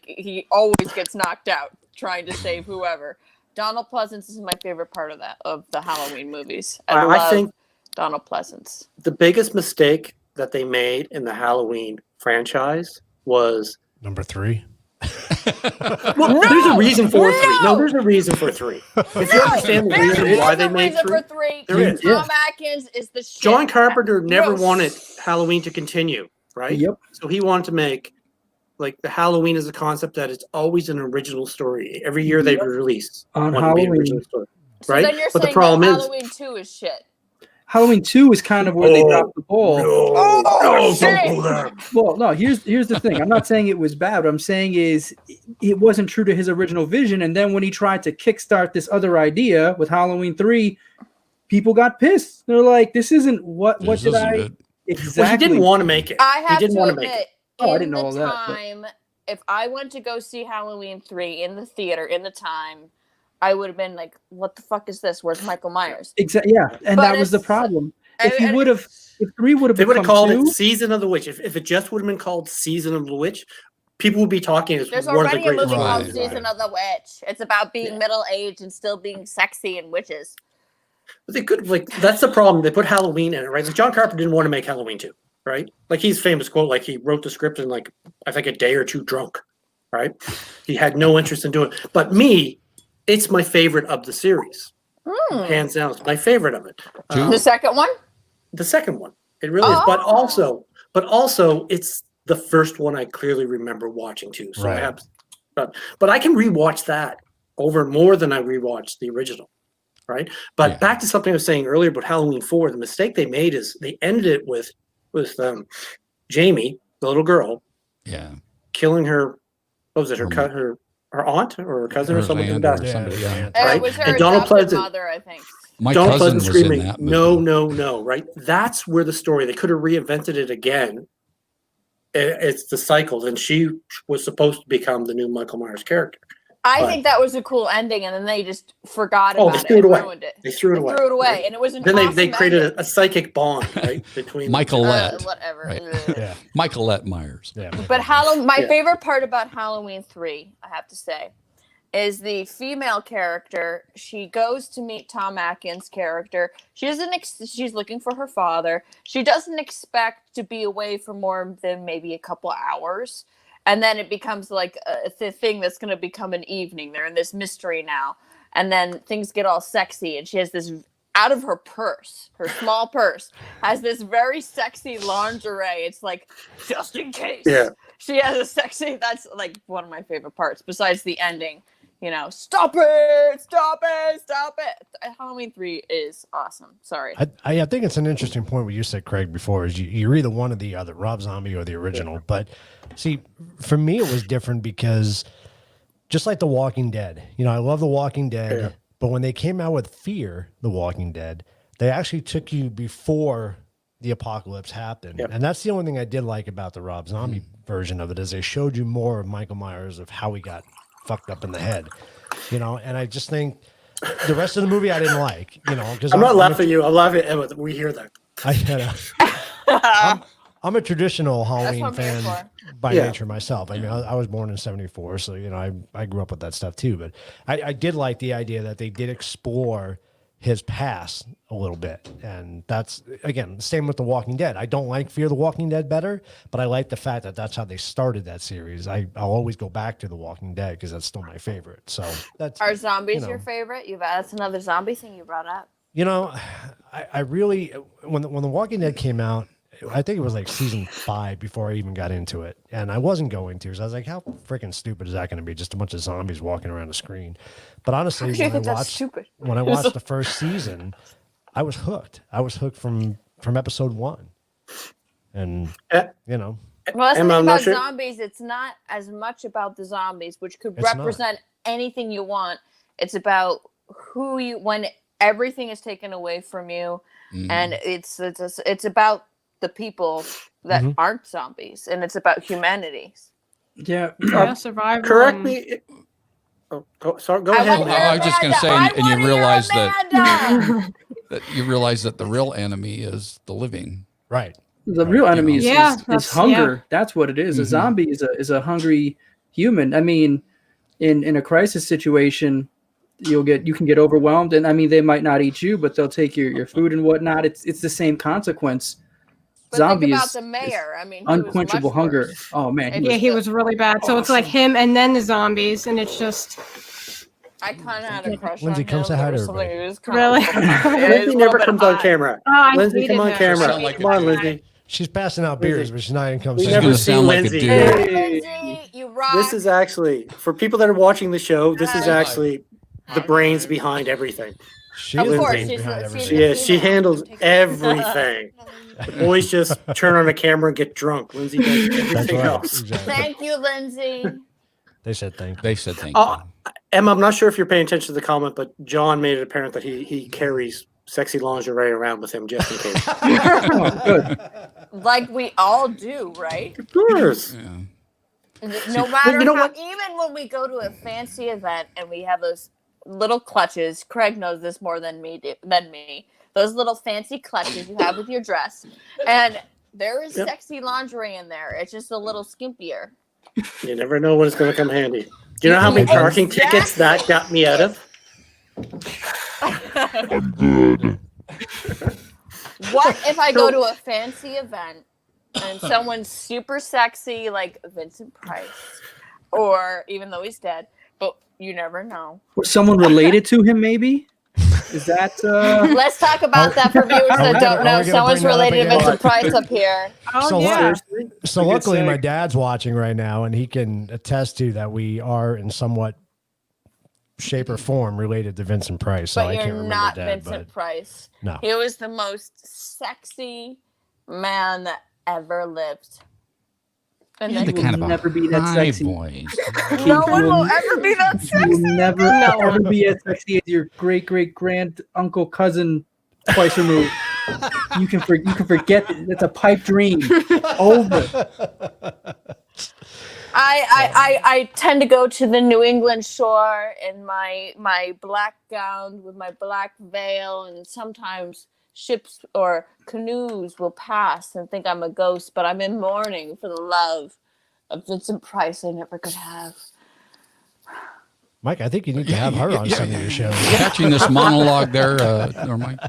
he always gets knocked out trying to save whoever. Donald Pleasance is my favorite part of the Halloween movies. I think Donald Pleasance. The biggest mistake that they made in the Halloween franchise was number 3. Well, there's a reason for 3. No, there's a reason for 3. If you understand the reason why they made 3, there is. Tom Atkins is the shit. John Carpenter never wanted Halloween to continue, right? Yep. So he wanted to make like the Halloween as a concept that it's always an original story. Every year they release on Halloween, story, right? So then you're but saying the problem that is Halloween 2 is shit. Halloween 2 is kind of where they dropped the ball. No, don't go there. Well, no, here's the thing. I'm not saying it was bad. What I'm saying is it wasn't true to his original vision. And then when he tried to kickstart this other idea with Halloween 3, people got pissed. They're like, this isn't what did I good. Exactly. Well, he didn't want to make it. I have he didn't to want admit, to make it. Oh, I didn't know all that. Time, if I went to go see Halloween 3 in the theater in the time, I would have been like, what the fuck is this? Where's Michael Myers? Exactly. Yeah. And that was the problem. If 3 would have they would have called 2, it Season of the Witch. If it just would have been called Season of the Witch, people would be talking as There's one of the already a greatest movie called movies. Season of the Witch. It's about being middle-aged and still being sexy and witches. But they could that's the problem. They put Halloween in it, right? Like John Carpenter didn't want to make Halloween 2, right? Like his famous quote, like he wrote the script in I think a day or two drunk, right? He had no interest in doing it. But it's my favorite of the series. Hands down, it's my favorite of it. The second one? The second one. It really is. But also it's the first one I clearly remember watching too. So Right. but I can rewatch that over more than I rewatched the original. Right. But back to something I was saying earlier about Halloween 4, the mistake they made is they ended it with Jamie, the little girl, killing her. What was it? Her aunt or her cousin or someone to the back. It was her and Donald adopted Pleasant, mother, I think. Donald Pleasant was screaming, in that movie. no, right? That's where the story, they could have reinvented it again. It's the cycles, and she was supposed to become the new Michael Myers character. I think that was a cool ending, and then they just forgot about they threw it away. Ruined it. They threw it away. Right? And it was an then awesome they created ending. a psychic bond, right, between Michaelette. Whatever. Right. Yeah. Michaelette Myers. Yeah. But my favorite part about Halloween 3, I have to say, is the female character. She goes to meet Tom Atkins' character. She's looking for her father. She doesn't expect to be away for more than maybe a couple hours. And then it becomes like a thing that's going to become an evening. They're in this mystery now. And then things get all sexy. And she has this out of her purse, her small purse, has this very sexy lingerie. It's like, just in case. Yeah. She has a sexy, that's like one of my favorite parts, besides the ending. You know, stop it, stop it, stop it. Halloween 3 is awesome. Sorry. I think it's an interesting point what you said, Craig, before is you're either one or the other, Rob Zombie or the original. But see, for me, it was different because just like The Walking Dead, you know, I love The Walking Dead, but when they came out with Fear, The Walking Dead, they actually took you before the apocalypse happened. And that's the only thing I did like about the Rob Zombie version of it is they showed you more of Michael Myers, of how he got fucked up in the head, you know. And I just think the rest of the movie I didn't like, you know, because I'm not laughing at you. I'm laughing at Emma. We hear that. I'm a traditional Halloween fan by nature myself. I mean, I was born in '74, so you know, I grew up with that stuff too. But I did like the idea that they did explore his past a little bit, and that's again same with The Walking Dead. I don't like Fear the Walking Dead better, but I like the fact that that's how they started that series. I'll always go back to The Walking Dead because that's still my favorite. So that's Are zombies your favorite? That's another zombie thing you brought up. You know, I really when The Walking Dead came out, I think it was like season 5 before I even got into it, and I wasn't going to. So I was like, how freaking stupid is that going to be? Just a bunch of zombies walking around the screen. But honestly, when I watched the first season, I was hooked. I was hooked from episode 1, and you know. Well, that's the thing about zombies. It's not as much about the zombies, which could represent anything you want. It's about when everything is taken away from you, and it's about the people that aren't zombies, and it's about humanity. Survival. Correct me. Go ahead. I was just going to say, and you realize that you realize that the real enemy is the living. Right. The real enemy is hunger. Yeah. That's what it is. A zombie is a hungry human. I mean, in a crisis situation, you can get overwhelmed, and I mean, they might not eat you, but they'll take your food and whatnot. It's the same consequence. But zombie think about the mayor. I mean, unquenchable hunger. Worse. Oh man, he was really bad. So it's like him and then the zombies, and it's just. I kind of had a crush Lindsay on comes him. to hide Really? Lindsay never comes on camera. Lindsay, come on camera. Come on, Lindsay. She's passing out beers, but she's not even coming. We've never seen Lindsay. Lindsay, you rock. This is actually, for people that are watching the show, this is actually the brains behind everything. She handles everything. The boys just turn on a camera and get drunk. Lindsay does everything else. Exactly. Thank you, Lindsay. They said thank you. They said thank you. Emma, I'm not sure if you're paying attention to the comment, but John made it apparent that he carries sexy lingerie around with him just in case. Good. Like we all do, right? Of course. Yeah. No matter even when we go to a fancy event and we have those little clutches, Craig knows this more than me. Those little fancy clutches you have with your dress, and there is sexy lingerie in there. It's just a little skimpier. You never know when it's going to come handy. Do you know how many parking tickets that got me out of? I'm good. What if I go to a fancy event and someone's super sexy, like Vincent Price, or even though he's dead, but you never know. Or someone related to him, maybe? Is that? Let's talk about that for viewers that don't know. Someone's related to Vincent Price up here. So luckily, my dad's watching right now, and he can attest to that we are in somewhat shape or form related to Vincent Price. So I can't remember not Dad, Vincent Price. No, he was the most sexy man that ever lived. And then the kind of never be that sexy. Boys. No one will ever be that sexy. You will never ever be as sexy as your great grand uncle cousin twice removed. You can forget that. It's a pipe dream. Over. I tend to go to the New England shore in my black gown with my black veil, and sometimes ships or canoes will pass and think I'm a ghost, but I'm in mourning for the love of Vincent Price I never could have. Mike, I think you need to have her on some of your shows. Catching this monologue there, or Mike.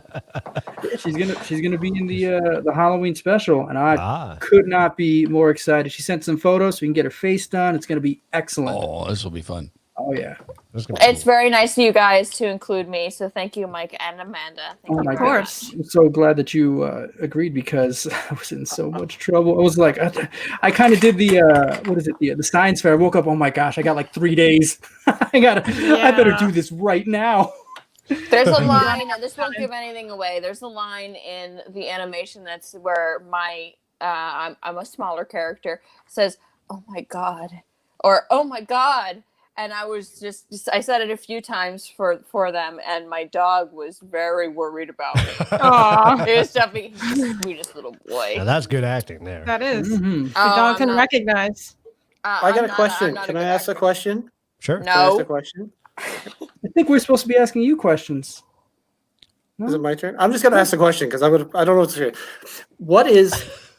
She's gonna be in the Halloween special, and I could not be more excited. She sent some photos so we can get her face done. It's gonna be excellent. Oh, this will be fun. Oh yeah. It's very nice of you guys to include me. So thank you, Mike and Amanda. Thank you my very course. much. I'm so glad that you agreed because I was in so much trouble. I was like, I kind of did the what is it? The science fair. I woke up. Oh my gosh, I got like 3 days. I better do this right now. There's a line. This won't give anything away. There's a line in the animation that's where my I'm a smaller character says, "Oh my god," or "Oh my god." And I was I said it a few times for them, and my dog was very worried about it. Aww. It was definitely the sweetest little boy. Now that's good acting there. That is. Mm-hmm. The dog can recognize. I got a question. Can I ask a question? Sure. Can I ask No. a question? I think we're supposed to be asking you questions. Is it my turn? I'm just gonna ask the question because I don't know what to say. What is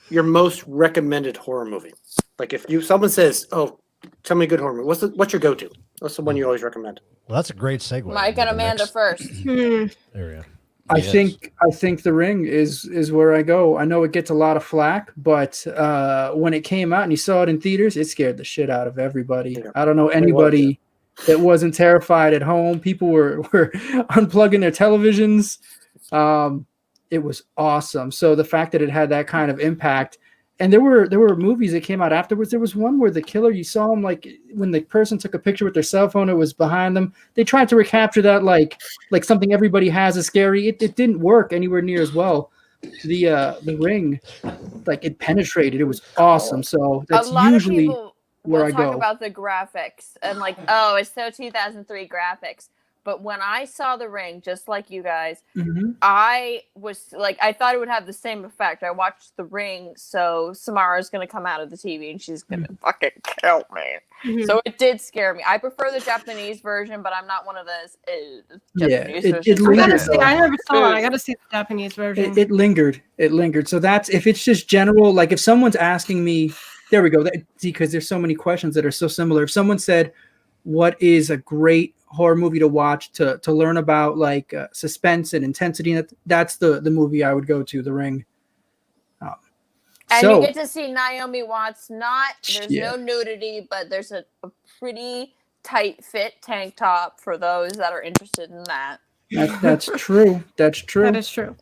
your most recommended horror movie? Like if someone says, "Oh, tell me a good horror movie," what's your go-to? What's the one you always recommend? Well, that's a great segue. Mike and Amanda first. Area. I think The Ring is where I go. I know it gets a lot of flack, but when it came out and you saw it in theaters, it scared the shit out of everybody. Yeah. I don't know anybody that wasn't terrified at home. People were unplugging their televisions. It was awesome. So the fact that it had that kind of impact, and there were movies that came out afterwards. There was one where the killer, you saw him like when the person took a picture with their cell phone, it was behind them. They tried to recapture that like something everybody has is scary. It didn't work anywhere near as well. The Ring, like it penetrated. It was awesome. So that's a lot usually of people where will I talk go. about the graphics and like, oh, it's so 2003 graphics. But when I saw The Ring, just like you guys, I was like, I thought it would have the same effect. I watched The Ring, so Samara's going to come out of the TV and she's going to fucking kill me. So it did scare me. I prefer the Japanese version, but I'm not one of those Japanese versions. I never saw it. I got to see the Japanese version. It lingered. It lingered. So that's if it's just general, like if someone's asking me, there we go. Because there's so many questions that are so similar. If someone said, what is a great horror movie to watch to learn about like suspense and intensity, that's the movie I would go to, The Ring. And you get to see Naomi Watts. There's no nudity, but there's a pretty tight fit tank top for those that are interested in that. That's true. That's true. That is true.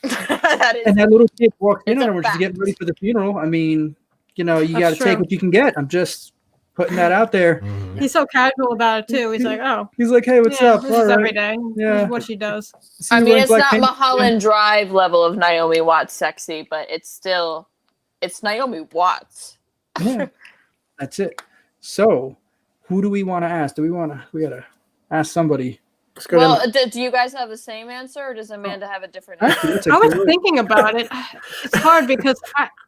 And that little kid walked in on her when she's getting ready for the funeral. I mean, you got to take what you can get. I'm just putting that out there. He's so casual about it too. He's like, oh. He's like, hey, what's up? This is every day. This is what she does. I mean, it's not Mulholland Drive level of Naomi Watts sexy, but it's Naomi Watts. Yeah, that's it. So, who do we want to ask? We got to ask somebody. Well, do you guys have the same answer, or does Amanda have a different answer? I was thinking about it. It's hard because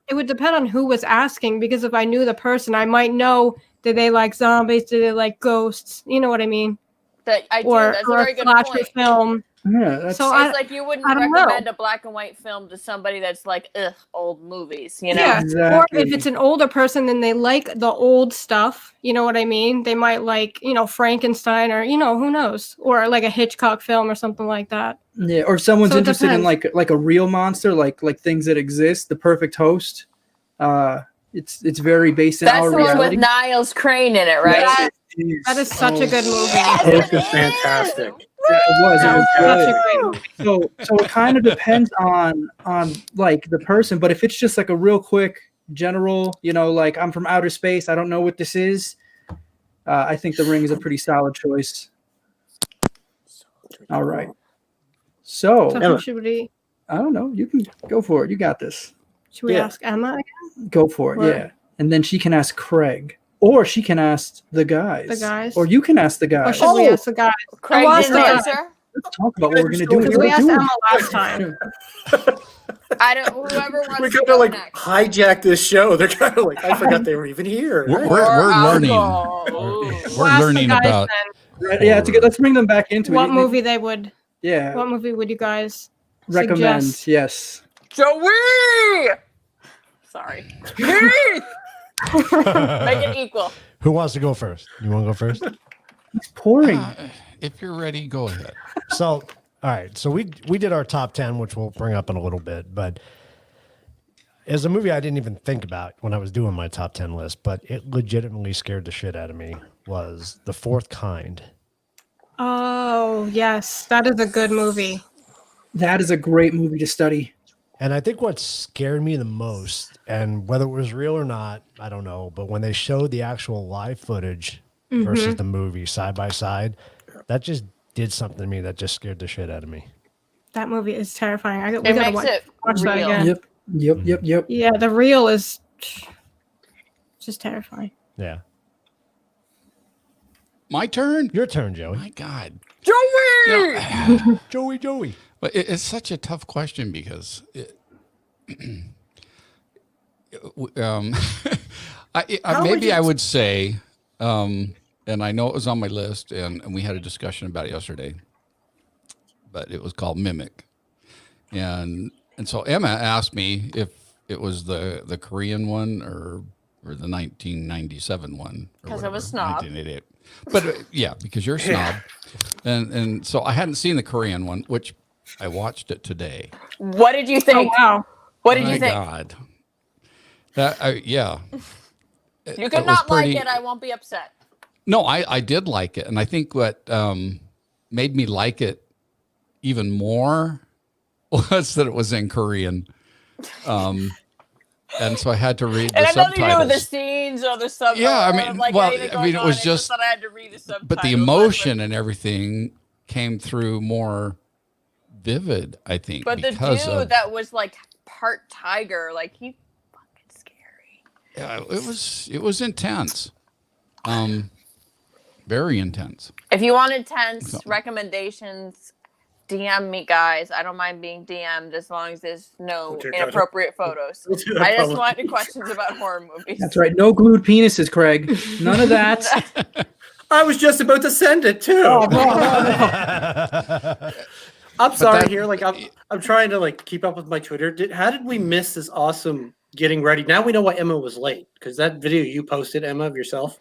it would depend on who was asking, because if I knew the person, I might know, do they like zombies? Do they like ghosts? You know what I mean? That's a very good slasher point. film. Yeah, so it's like you wouldn't recommend a black and white film to somebody that's like, ugh, old movies, you know? Yeah, exactly. Or if it's an older person, then they like the old stuff, you know what I mean? They might like, Frankenstein or, who knows? Or like a Hitchcock film or something like that. Yeah, or if someone's interested in like a real monster, like things that exist, The Perfect Host. It's very based in our reality. That's the one with Niles Crane in it, right? That is such a good movie. It was fantastic. Yeah, it was good. So it kind of depends on like the person, but if it's just like a real quick general, like I'm from outer space, I don't know what this is, I think The Ring is a pretty solid choice. All right. So who should we? I don't know. You can go for it. You got this. Should we ask Emma again? Go for it. Yeah. And then she can ask Craig. Or she can ask the guys. The guys. Or you can ask the guys. Or should we ask the guys? Craig didn't answer. Let's talk about what we're going to do. We asked Emma last time. Whoever wants We're to gonna go like next. hijack this show. They're kind of like, I forgot they were even here. We're learning. We're learning about. Yeah, it's good. Let's bring them back into what movie they would. Yeah. What movie would you guys recommend? Suggest? Yes. Joey. Sorry. Make it equal. Who wants to go first? You want to go first? It's pouring. If you're ready, go ahead. So, all right. So we did our top 10, which we'll bring up in a little bit, but it's a movie I didn't even think about when I was doing my top 10 list, but it legitimately scared the shit out of me was The Fourth Kind. Oh, yes. That is a good movie. That is a great movie to study. And I think what scared me the most, and whether it was real or not, I don't know, but when they showed the actual live footage versus the movie side by side, that just did something to me that just scared the shit out of me. That movie is terrifying. We It gotta makes it watch that real. again. Yep. Yeah, the real is just terrifying. Yeah. My turn? Your turn, Joey. My God. Joey! Joey. But it's such a tough question because I would say, and I know it was on my list, and we had a discussion about it yesterday, but it was called Mimic. And so Emma asked me if it was the Korean one or the 1997 one. Because I was snob. 1988. But yeah, because you're a snob. And so I hadn't seen the Korean one, which I watched it today. What did you think? Oh, wow. What did you think? God. Yeah. You could not like it. I won't be upset. No, I did like it. And I think what made me like it even more was that it was in Korean. And so I had to read the subtitles. And subtitles. I know the scenes or the subtitles. Yeah, I mean, it was just that I had to read the subtitles. But the emotion and everything came through more vivid, I think. But the dude that was like part tiger, like he fucking scary. Yeah, it was intense. Very intense. If you want intense recommendations, DM me, guys. I don't mind being DM'd as long as there's no inappropriate photos. I just wanted questions about horror movies. That's right. No glued penises, Craig. None of that. I was just about to send it too. Oh, no. I'm sorry here. Like I'm trying to like keep up with my Twitter. How did we miss this awesome getting ready? Now we know why Emma was late, because that video you posted, Emma, of yourself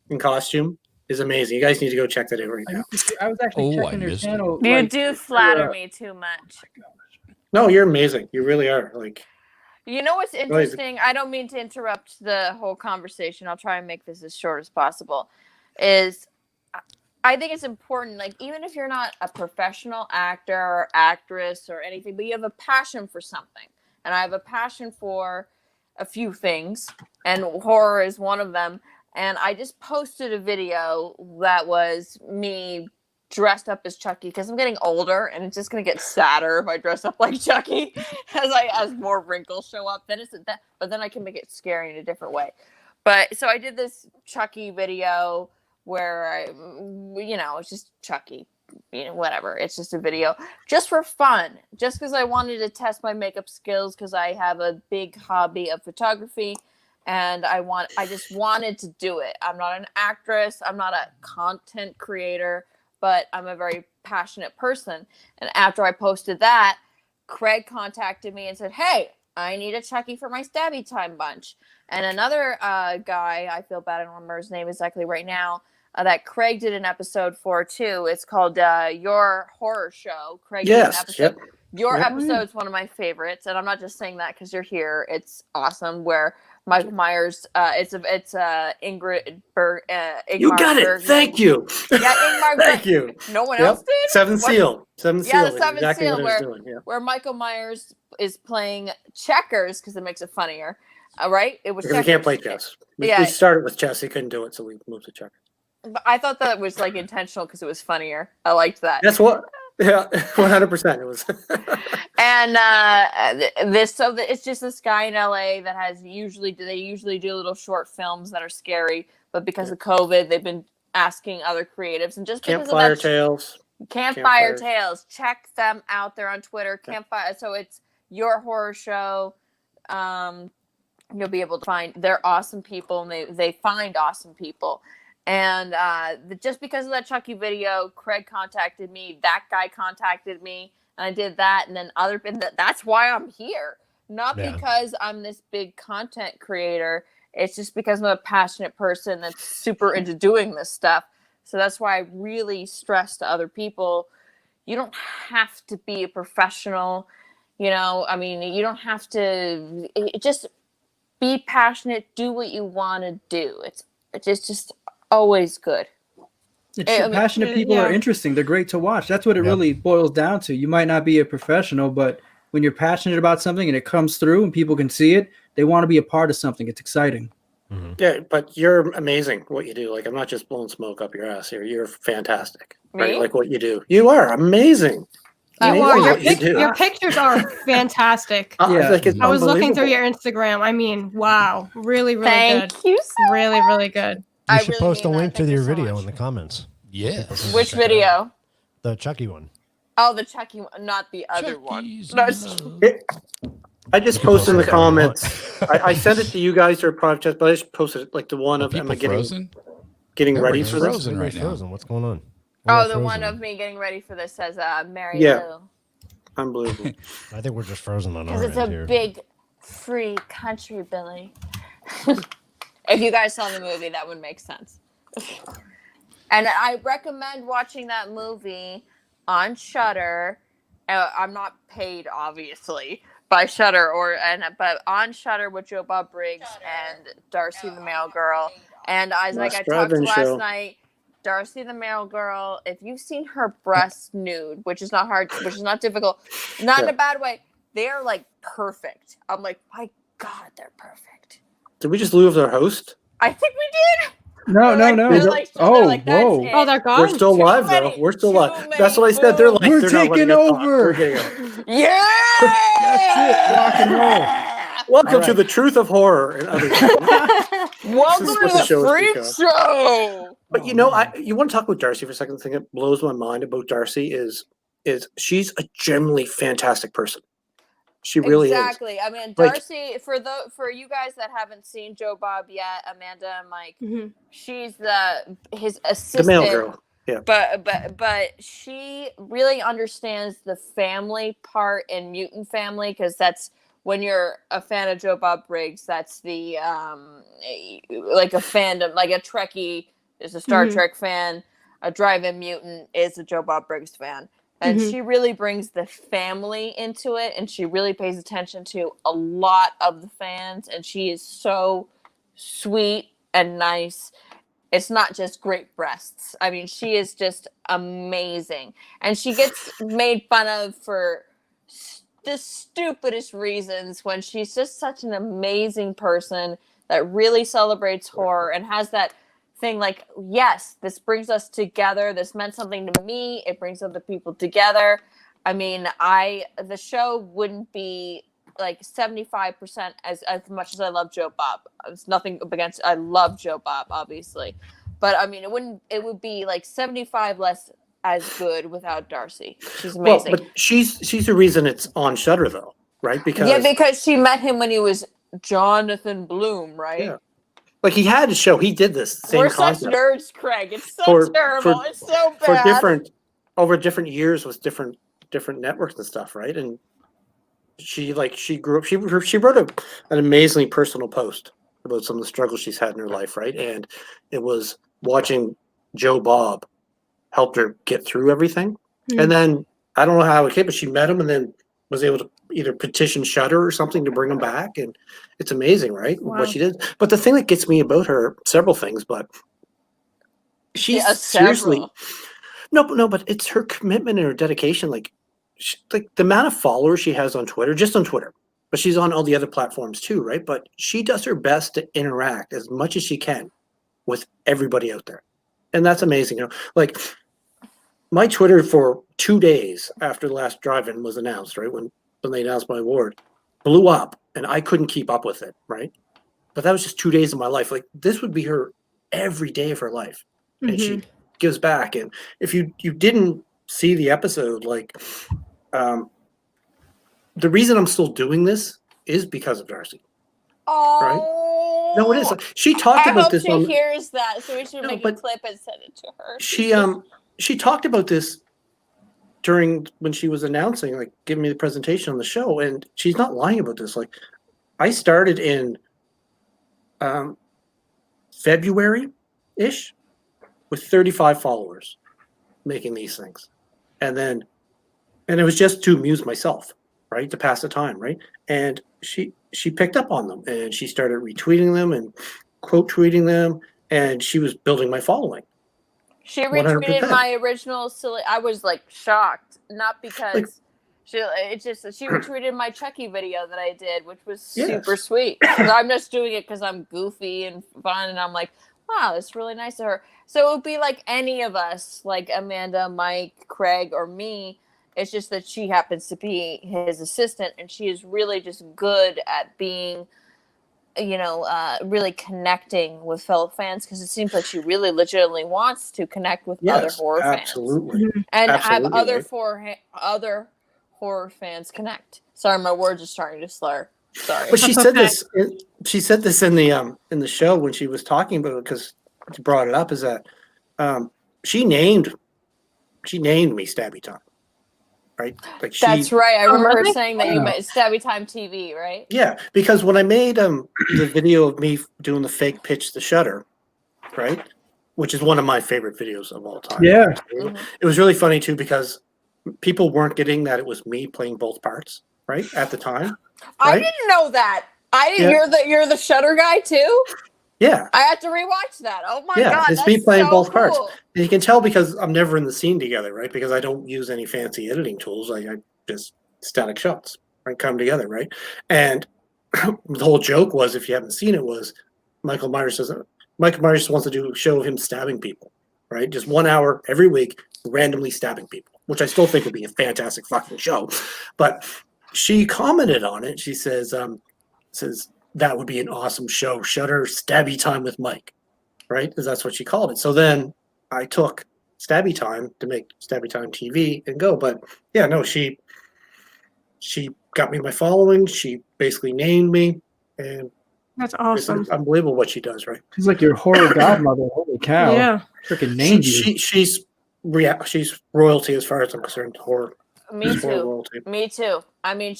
in costume is amazing. You guys need to go check that out right now. I was actually checking your channel. You do flatter me too much. No, you're amazing. You really are. Like, you know what's interesting? I don't mean to interrupt the whole conversation. I'll try and make this as short as possible. Is I think it's important, like, even if you're not a professional actor or actress or anything, but you have a passion for something. And I have a passion for a few things, and horror is one of them. And I just posted a video that was me dressed up as Chucky, because I'm getting older and it's just going to get sadder if I dress up like Chucky as more wrinkles show up. But then I can make it scary in a different way. But so I did this Chucky video where it's just Chucky, whatever. It's just a video just for fun, just because I wanted to test my makeup skills, because I have a big hobby of photography. And I just wanted to do it. I'm not an actress. I'm not a content creator, but I'm a very passionate person. And after I posted that, Craig contacted me and said, "Hey, I need a Chucky for my Stabby Time bunch." And another guy, I feel bad, I don't remember his name exactly right now, that Craig did an episode for too. It's called Your Horror Show. Craig did an episode. Yep. Your episode's one of my favorites, and I'm not just saying that because you're here. It's awesome. Where Michael Myers, it's Ingrid Berg. You got it. Bergman. Thank you. Yeah, Ingmar. Thank you. No one else did. Seventh Seal. The Seventh Seal, where Michael Myers is playing checkers because it makes it funnier. Right? It was because he can't play chess. We started with chess. He couldn't do it, so we moved to checkers. But I thought that was like intentional because it was funnier. I liked that. That's what. Yeah, 100%. It was. And it's just this guy in LA that they usually do little short films that are scary, but because of COVID, they've been asking other creatives, and just Campfire Tales. Campfire Tales. Check them out. They're on Twitter. Campfire. So it's Your Horror Show. You'll be able to find. They're awesome people, and they find awesome people. And just because of that Chucky video, Craig contacted me. That guy contacted me, and I did that. And then that's why I'm here. Not because I'm this big content creator. It's just because I'm a passionate person that's super into doing this stuff. So that's why I really stress to other people, you don't have to be a professional. You don't have to. Just be passionate. Do what you want to do. It's just always good. Passionate people are interesting. They're great to watch. That's what it really boils down to. You might not be a professional, but when you're passionate about something and it comes through and people can see it, they want to be a part of something. It's exciting. Mm-hmm. Yeah, but you're amazing what you do. Like, I'm not just blowing smoke up your ass here. You're fantastic. Me? Right? Like what you do. You are amazing. Your pictures are fantastic. I was looking through your Instagram. I mean, wow. Really, really good. Thank you so Really, really good. You should post a link to your video in the comments. Yes. Which video? The Chucky one. Oh, the Chucky one, not the other one. No, I just posted in the comments. I sent it to you guys or private chat, but I just posted it like the one of Emma getting ready for this. Right now. What's going on? The one of me getting ready for this says Mary Lou. Unbelievable. I think we're just frozen on our Because it's end a here. big, free country, Billy. If you guys saw the movie, that would make sense. And I recommend watching that movie on Shudder. I'm not paid, obviously, by Shudder, but on Shudder with Joe Bob Briggs and Darcy the Mail Girl. And I talked last night, Darcy the Mail Girl, if you've seen her breast nude, which is not hard, which is not difficult, not in a bad way, they are like perfect. I'm like, my God, they're perfect. Did we just lose our host? I think we did. No. Whoa. Oh, they're gone. We're still live, though. We're still live. That's what I said. They're like, we're taking over. Yeah. That's it. Rock and roll. Welcome to the truth of horror and other things. Welcome to the freak show. But you want to talk about Darcy for a second? The thing that blows my mind about Darcy is she's a genuinely fantastic person. She really is. Exactly. I mean, Darcy, for you guys that haven't seen Joe Bob yet, Amanda and Mike, she's his assistant. The mail girl. Yeah. But she really understands the family part in Mutant Family, because that's when you're a fan of Joe Bob Briggs, that's the like a fandom, like a Trekkie is a Star Trek fan, a drive-in mutant is a Joe Bob Briggs fan. And she really brings the family into it, and she really pays attention to a lot of the fans, and she is so sweet and nice. It's not just great breasts. I mean, she is just amazing. And she gets made fun of for the stupidest reasons when she's just such an amazing person that really celebrates horror and has that thing like, yes, this brings us together. This meant something to me. It brings other people together. I mean, the show wouldn't be like 75% as much as I love Joe Bob. It's nothing against, I love Joe Bob, obviously. But I mean, it would be like 75 less as good without Darcy. She's amazing. Well, but she's the reason it's on Shudder, though, right? Because she met him when he was Jonathan Bloom, right? Yeah. Like, he had a show. He did this same concept. Such nerds, Craig. It's so terrible. It's so bad. Over different years with different networks and stuff, right? And she grew up. She wrote an amazingly personal post about some of the struggles she's had in her life, right? And it was watching Joe Bob helped her get through everything. Mm-hmm. And then I don't know how it came, but she met him and then was able to either petition Shudder or something to bring him back. And it's amazing, right? Wow. What she did. But the thing that gets me about her, several things, but she's seriously, no, but it's her commitment and her dedication. Like the amount of followers she has on Twitter, just on Twitter, but she's on all the other platforms too, right? But she does her best to interact as much as she can with everybody out there. And that's amazing. You know, like my Twitter for 2 days after the last drive-in was announced, right? When they announced my award, blew up and I couldn't keep up with it, right? But that was just 2 days of my life. Like this would be her every day of her life. Mm-hmm. And she gives back. And if you didn't see the episode, like the reason I'm still doing this is because of Darcy. Oh, right? No, it is. She talked about this. I hope she hears that, so we should make a clip and send it to her. She talked about this during when she was announcing, like giving me the presentation on the show, and she's not lying about this. Like, I started in February-ish with 35 followers making these things, and it was just to amuse myself, right, to pass the time, right, and she picked up on them and she started retweeting them and quote tweeting them and she was building my following. She 100%. retweeted my original silly. I was like shocked, not because she retweeted my Chucky video that I did, which was super sweet. 'Cause I'm just doing it because I'm goofy and fun, and I'm like, wow, it's really nice of her. So it would be like any of us, like Amanda, Mike, Craig, or me. It's just that she happens to be his assistant, and she is really just good at being, really connecting with fellow fans, because it seems like she really legitimately wants to connect with other horror fans. And have other horror fans connect. Sorry, my words are starting to slur. Sorry. But she said this. She said this in the show when she was talking about it, because she brought it up. Is that she named me Stabby Tom, right? Like that's right. I remember her saying that you made Stabby Time TV, right? Yeah, because when I made the video of me doing the fake pitch the shutter, right, which is one of my favorite videos of all time. Yeah, it was really funny too, because people weren't getting that it was me playing both parts, right, at the time. I didn't know that. You're the shutter guy too? Yeah. I have to rewatch that. Oh my god. Yeah, it's me playing both parts. And you can tell because I'm never in the scene together, right? Because I don't use any fancy editing tools. I just static shots, right? Come together, right? And the whole joke was, if you haven't seen it, was Michael Myers wants to do a show of him stabbing people, right? Just 1 hour every week, randomly stabbing people, which I still think would be a fantastic fucking show. But she commented on it. She says that would be an awesome show, Shutter Stabby Time with Mike, right? Because that's what she called it. So then I took Stabby Time to make Stabby Time TV and go. But yeah, no, she got me my following. She basically named me, and that's awesome. It's unbelievable what she does, right? She's like your horror godmother. Holy cow! Yeah, freaking named you. She's royalty as far as I'm concerned. Horror. Me too. Me too. I mean,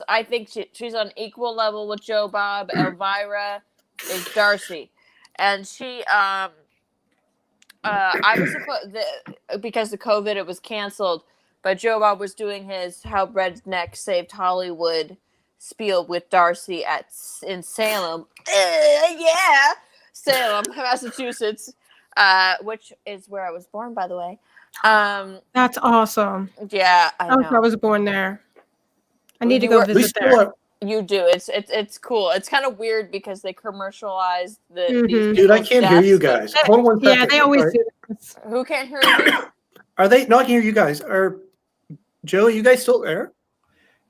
I think she's on equal level with Joe Bob. Elvira is Darcy, and she I was supposed because of COVID it was canceled, but Joe Bob was doing his How Redneck Saved Hollywood spiel with Darcy in Salem. Salem, Massachusetts, which is where I was born, by the way. That's awesome. Yeah, I know. I was born there. I need to go visit there. You do. It's cool. It's kind of weird because they commercialize these Dude, I can't hear you guys. Hold on 1 second. Yeah, they always do this. Who can't hear you? Are they not hear you guys? Joe, are you guys still there?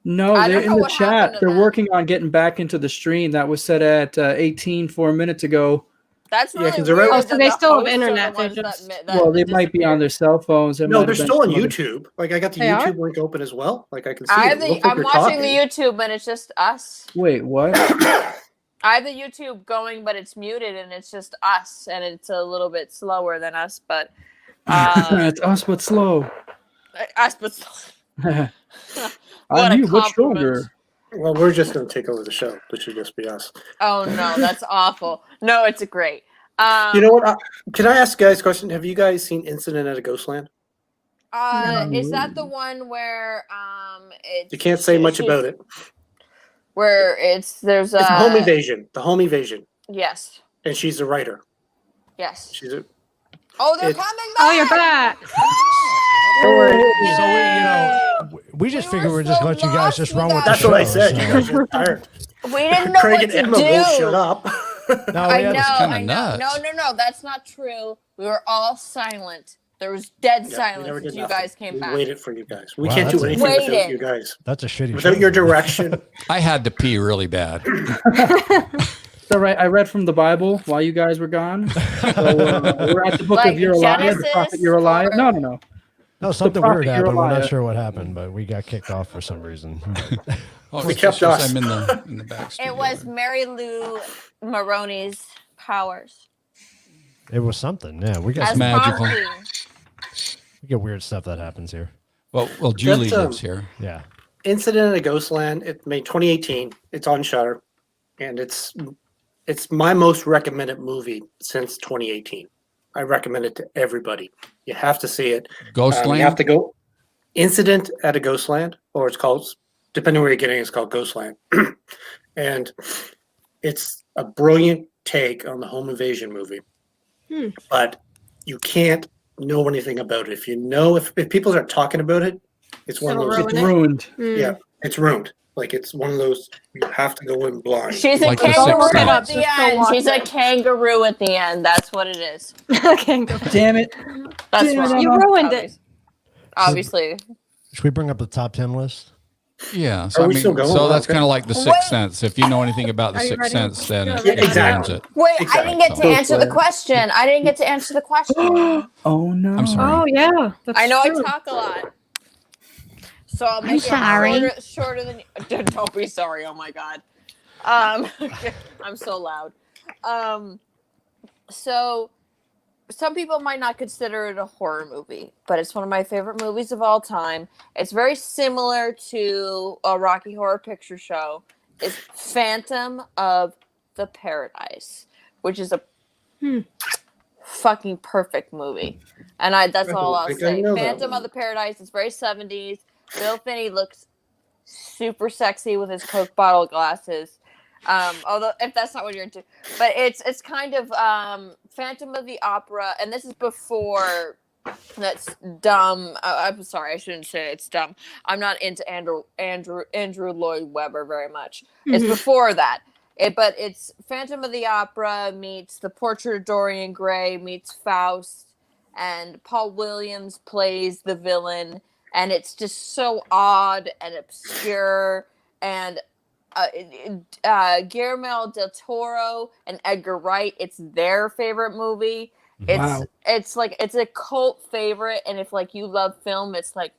No, they're in the chat. They're working on getting back into the stream. That was set at 18 4 minutes ago. That's really weird. Oh, so they still have internet. They might be on their cell phones. No, they're still on YouTube. Like I got the YouTube link open as well. Like I can see. I'm watching the YouTube, and it's just us. Wait, what? I have the YouTube going, but it's muted, and it's just us, and it's a little bit slower than us. But it's us, but slow. Us, but slow. On you, what's stronger? Well, we're just going to take over the show. This should just be us. Oh, no, that's awful. No, it's great. You know what? Can I ask you guys a question? Have you guys seen Incident at a Ghostland? Is that the one where you can't say much about it? Where there's a home invasion. The home invasion. Yes. And she's a writer. Yes. She's a. Oh, they're coming back! Oh, you're back! Don't worry. So we just figured we're just going to let you guys just run with the show. That's what I said. You guys are tired. We didn't know Craig what to and Emma do. won't shut up. I know. No, that's not true. We were all silent. There was dead silence as you guys came back. We waited for you guys. We can't do anything without you guys. That's a shitty without your direction. I had to pee really bad. All right, I read from the Bible while you guys were gone. So, we're at the book of Uriah, the prophet Uriah. No. No, something weird happened. We're not sure what happened, but we got kicked off for some reason. We kept us. I'm in the back studio. It was Mary Lou Maroney's powers. It was something, yeah. We got magical. We get weird stuff that happens here. Well, Julie lives here. Yeah. Incident at Ghostland. It made 2018. It's on Shudder, and it's my most recommended movie since 2018. I recommend it to everybody. You have to see it. Ghostland? You have to go. Incident at a Ghostland, or it's called, depending where you're getting it, it's called Ghostland. And it's a brilliant take on the home invasion movie. but you can't know anything about it. If you know, if people are talking about it, it's one of those. It's ruined. Yeah, it's ruined. Like it's one of those you have to go in blind. She's Like a the kangaroo Sixth at Sense. the end. She's a kangaroo at the end. That's what it is. Kangaroo. Damn it. That's Damn it, wrong. You ruined it. Obviously. Should we bring up the top 10 list? Yeah, so Are I we mean, still going? so that's Okay. kind of like the Wait. Sixth Sense. If you know anything about the Are you Sixth ready? Sense, then Yeah, it ready. Exactly. ruins it. Wait, I Exactly. didn't get to Go answer for the it. question. I didn't get to answer the question. Oh no. I'm sorry. Oh yeah, that's I know true. I talk a lot. So I'll make it shorter than don't be sorry. Oh my god. I'm so loud. So some people might not consider it a horror movie, but it's one of my favorite movies of all time. It's very similar to a Rocky Horror Picture Show. It's Phantom of the Paradise, which is a fucking perfect movie. And that's all I'll say. Phantom of the Paradise is very 70s. Bill Finney looks super sexy with his Coke bottle glasses. Although if that's not what you're into, but it's kind of Phantom of the Opera, and this is before. That's dumb. I'm sorry, I shouldn't say it's dumb. I'm not into Andrew Lloyd Webber very much. It's before that. But it's Phantom of the Opera meets The Portrait of Dorian Gray meets Faust, and Paul Williams plays the villain, and it's just so odd and obscure, and Guillermo del Toro and Edgar Wright, it's their favorite movie. Wow. It's like it's a cult favorite, and if like you love film, it's like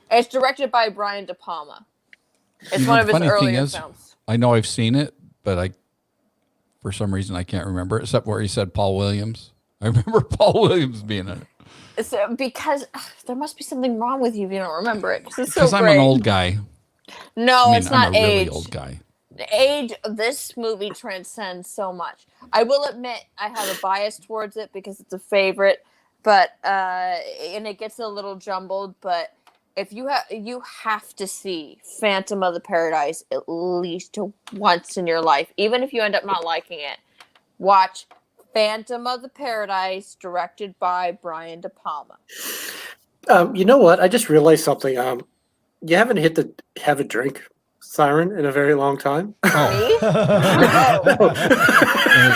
it's directed by Brian De Palma. It's one of his earlier films. I know I've seen it, but for some reason I can't remember, except where he said Paul Williams. I remember Paul Williams being in it. So, because there must be something wrong with you if you don't remember it, because it's so great. Because I'm an old guy. No, it's not I'm a really age. old guy. Age, this movie transcends so much. I will admit I have a bias towards it because it's a favorite, but and it gets a little jumbled. But if you have to see Phantom of the Paradise at least once in your life, even if you end up not liking it. Watch Phantom of the Paradise, directed by Brian De Palma. You know what? I just realized something. You haven't hit the have a drink siren in a very long time.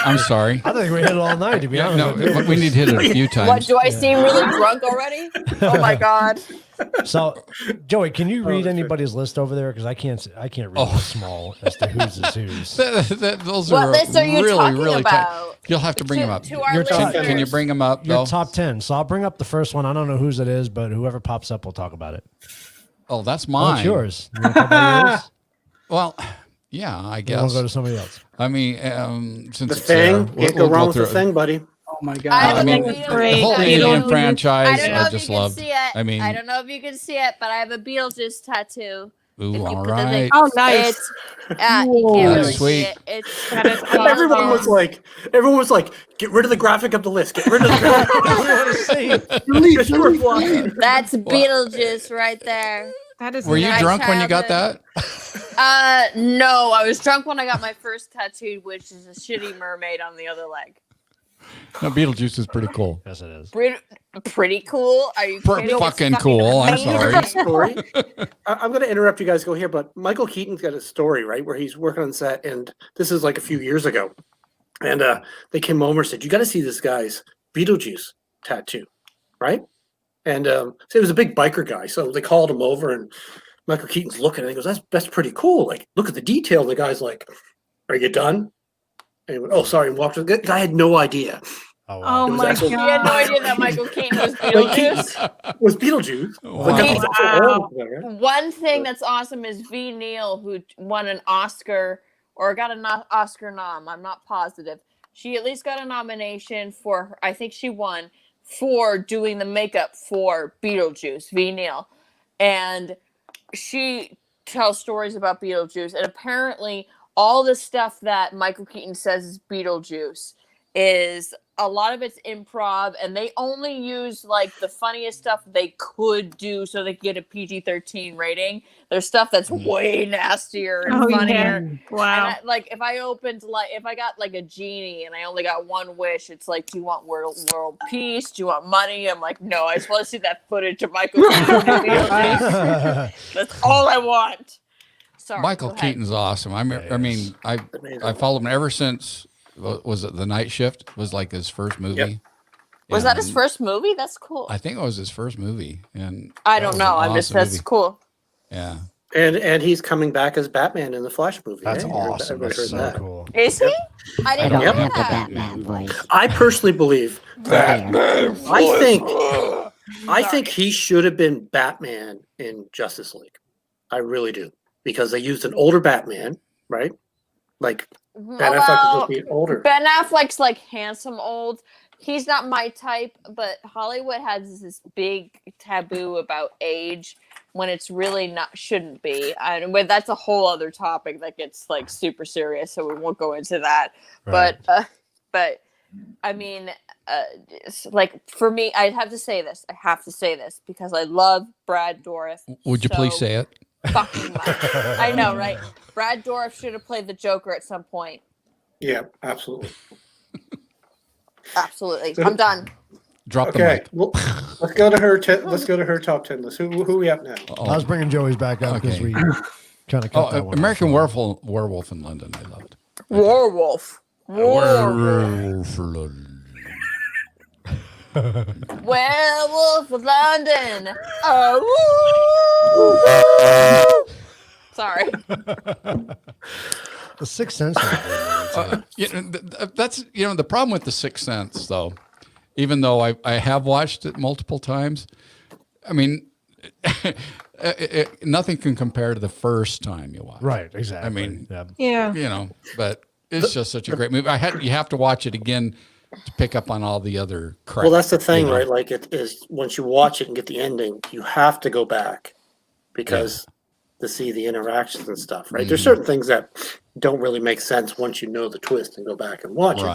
I'm sorry. I think we hit it all night, to be honest. No, we need to hit it a few times. What, do I seem really drunk already? Oh my god. So, Joey, can you read anybody's list over there? Because I can't read this small as to whose is whose. Those What are list are you really, talking really about? You'll have to bring them up. To our listeners. Can you bring them up, Your though? top 10. So I'll bring up the first one. I don't know whose it is, but whoever pops up, we'll talk about it. Oh, that's Oh, mine. it's yours. You wanna talk about yours? Well, yeah, I You guess. want to go to somebody else? I mean, since The it's Thing. there, Can't go wrong with the Thing, buddy. Oh my I god. have I a mean, Beatles great. the whole tattoo. Alien I franchise, don't know I if just you can love. see it. I mean, I don't know if you can see it, but I have a Beetlejuice tattoo. ooh, If you all put the thing- right. Oh, nice. It's you can't really That's sweet. see it. It's That is Everyone was like, get rid of the graphic of the list. Get rid of the graphic. Delete. that's Beetlejuice right there. That is Were you Nice drunk when you got childhood. that? No, I was drunk when I got my first tattoo, which is a shitty mermaid on the other leg. No, Beetlejuice is pretty cool. Yes, it is. Pretty cool. Are you kidding? Fucking It's cool. I'm amazing. sorry. Story. I'm going to interrupt you guys. Go here, but Michael Keaton's got a story, right, where he's working on set, and this is like a few years ago, and they came over and said, "You got to see this guy's Beetlejuice tattoo, right?" And so he was a big biker guy, so they called him over, and Michael Keaton's looking, and he goes, "That's pretty cool. Like, look at the detail." And the guy's like, "Are you done?" And he went, "Oh, sorry," and walked. The guy had no idea. Oh, wow. Oh my actually- You had no god. idea that Michael Keaton was Beetlejuice. Was Beetlejuice? Wow. But that was also old, right? One thing that's awesome is V. Neal, who won an Oscar or got an Oscar nom. I'm not positive. She at least got a nomination for, I think she won, for doing the makeup for Beetlejuice, V. Neal. And she tells stories about Beetlejuice. And apparently all the stuff that Michael Keaton says is Beetlejuice is a lot of it's improv, and they only use like the funniest stuff they could do so they could get a PG-13 rating. There's stuff that's way nastier and funnier. Yeah. Wow. And if I got like a genie and I only got one wish, it's like, do you want world peace? Do you want money? I'm like, no, I just want to see that footage of Michael Keaton. That's all I want. Sorry, Michael Keaton's awesome. I mean, I followed him ever since. Was it The Night Shift? Was like his first movie. Yep. Was that his first movie? That's cool. I think it was his first movie, and I don't know. That's cool. Yeah. And he's coming back as Batman in the Flash movie. That's awesome. That's so cool. Is he? I didn't know have that. the Batman voice. I personally believe Batman. I think he should have been Batman in Justice League. I really do, because they used an older Batman, right? Like Ben Affleck is supposed to be older. Ben Affleck's like handsome old. He's not my type, but Hollywood has this big taboo about age when it's really not, shouldn't be. And that's a whole other topic that gets like super serious, so we won't go into that. Right. But I mean, like for me, I have to say this because I love Brad Dourif. Would you please say it? Fucking much. I know, right? Brad Dourif should have played the Joker at some point. Yeah, absolutely. Absolutely. I'm done. Drop the mic. Well, let's go to her. Let's go to her top 10 list. Who we up now? I was bringing Joey's back up because we kind of cut that one. American Werewolf in London. I loved. Werewolf. Werewolf London. Werewolf of London. Oh. Sorry. The Sixth Sense. That's the problem with The Sixth Sense, though. Even though I have watched it multiple times, I mean, nothing can compare to the first time you watch. Right. Exactly. I mean, yeah. But it's just such a great movie. You have to watch it again to pick up on all the other crap. Well, that's the thing, right? Like it is once you watch it and get the ending, you have to go back because to see the interactions and stuff, right? There's certain things that don't really make sense once you know the twist and go back and watch it.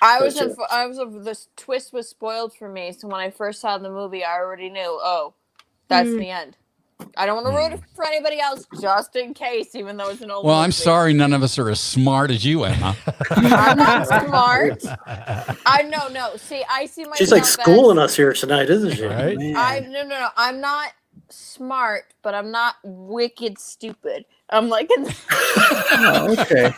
But, this twist was spoiled for me, so when I first saw the movie, I already knew. Oh, that's the end. I don't want to ruin it for anybody else, just in case, even though it's an old. Well, movie. I'm sorry, none of us are as smart as you, Emma. I'm not smart. No. See, I see myself. She's like schooling us here tonight, isn't she? Right? No. I'm not smart, but I'm not wicked stupid. I'm like, okay.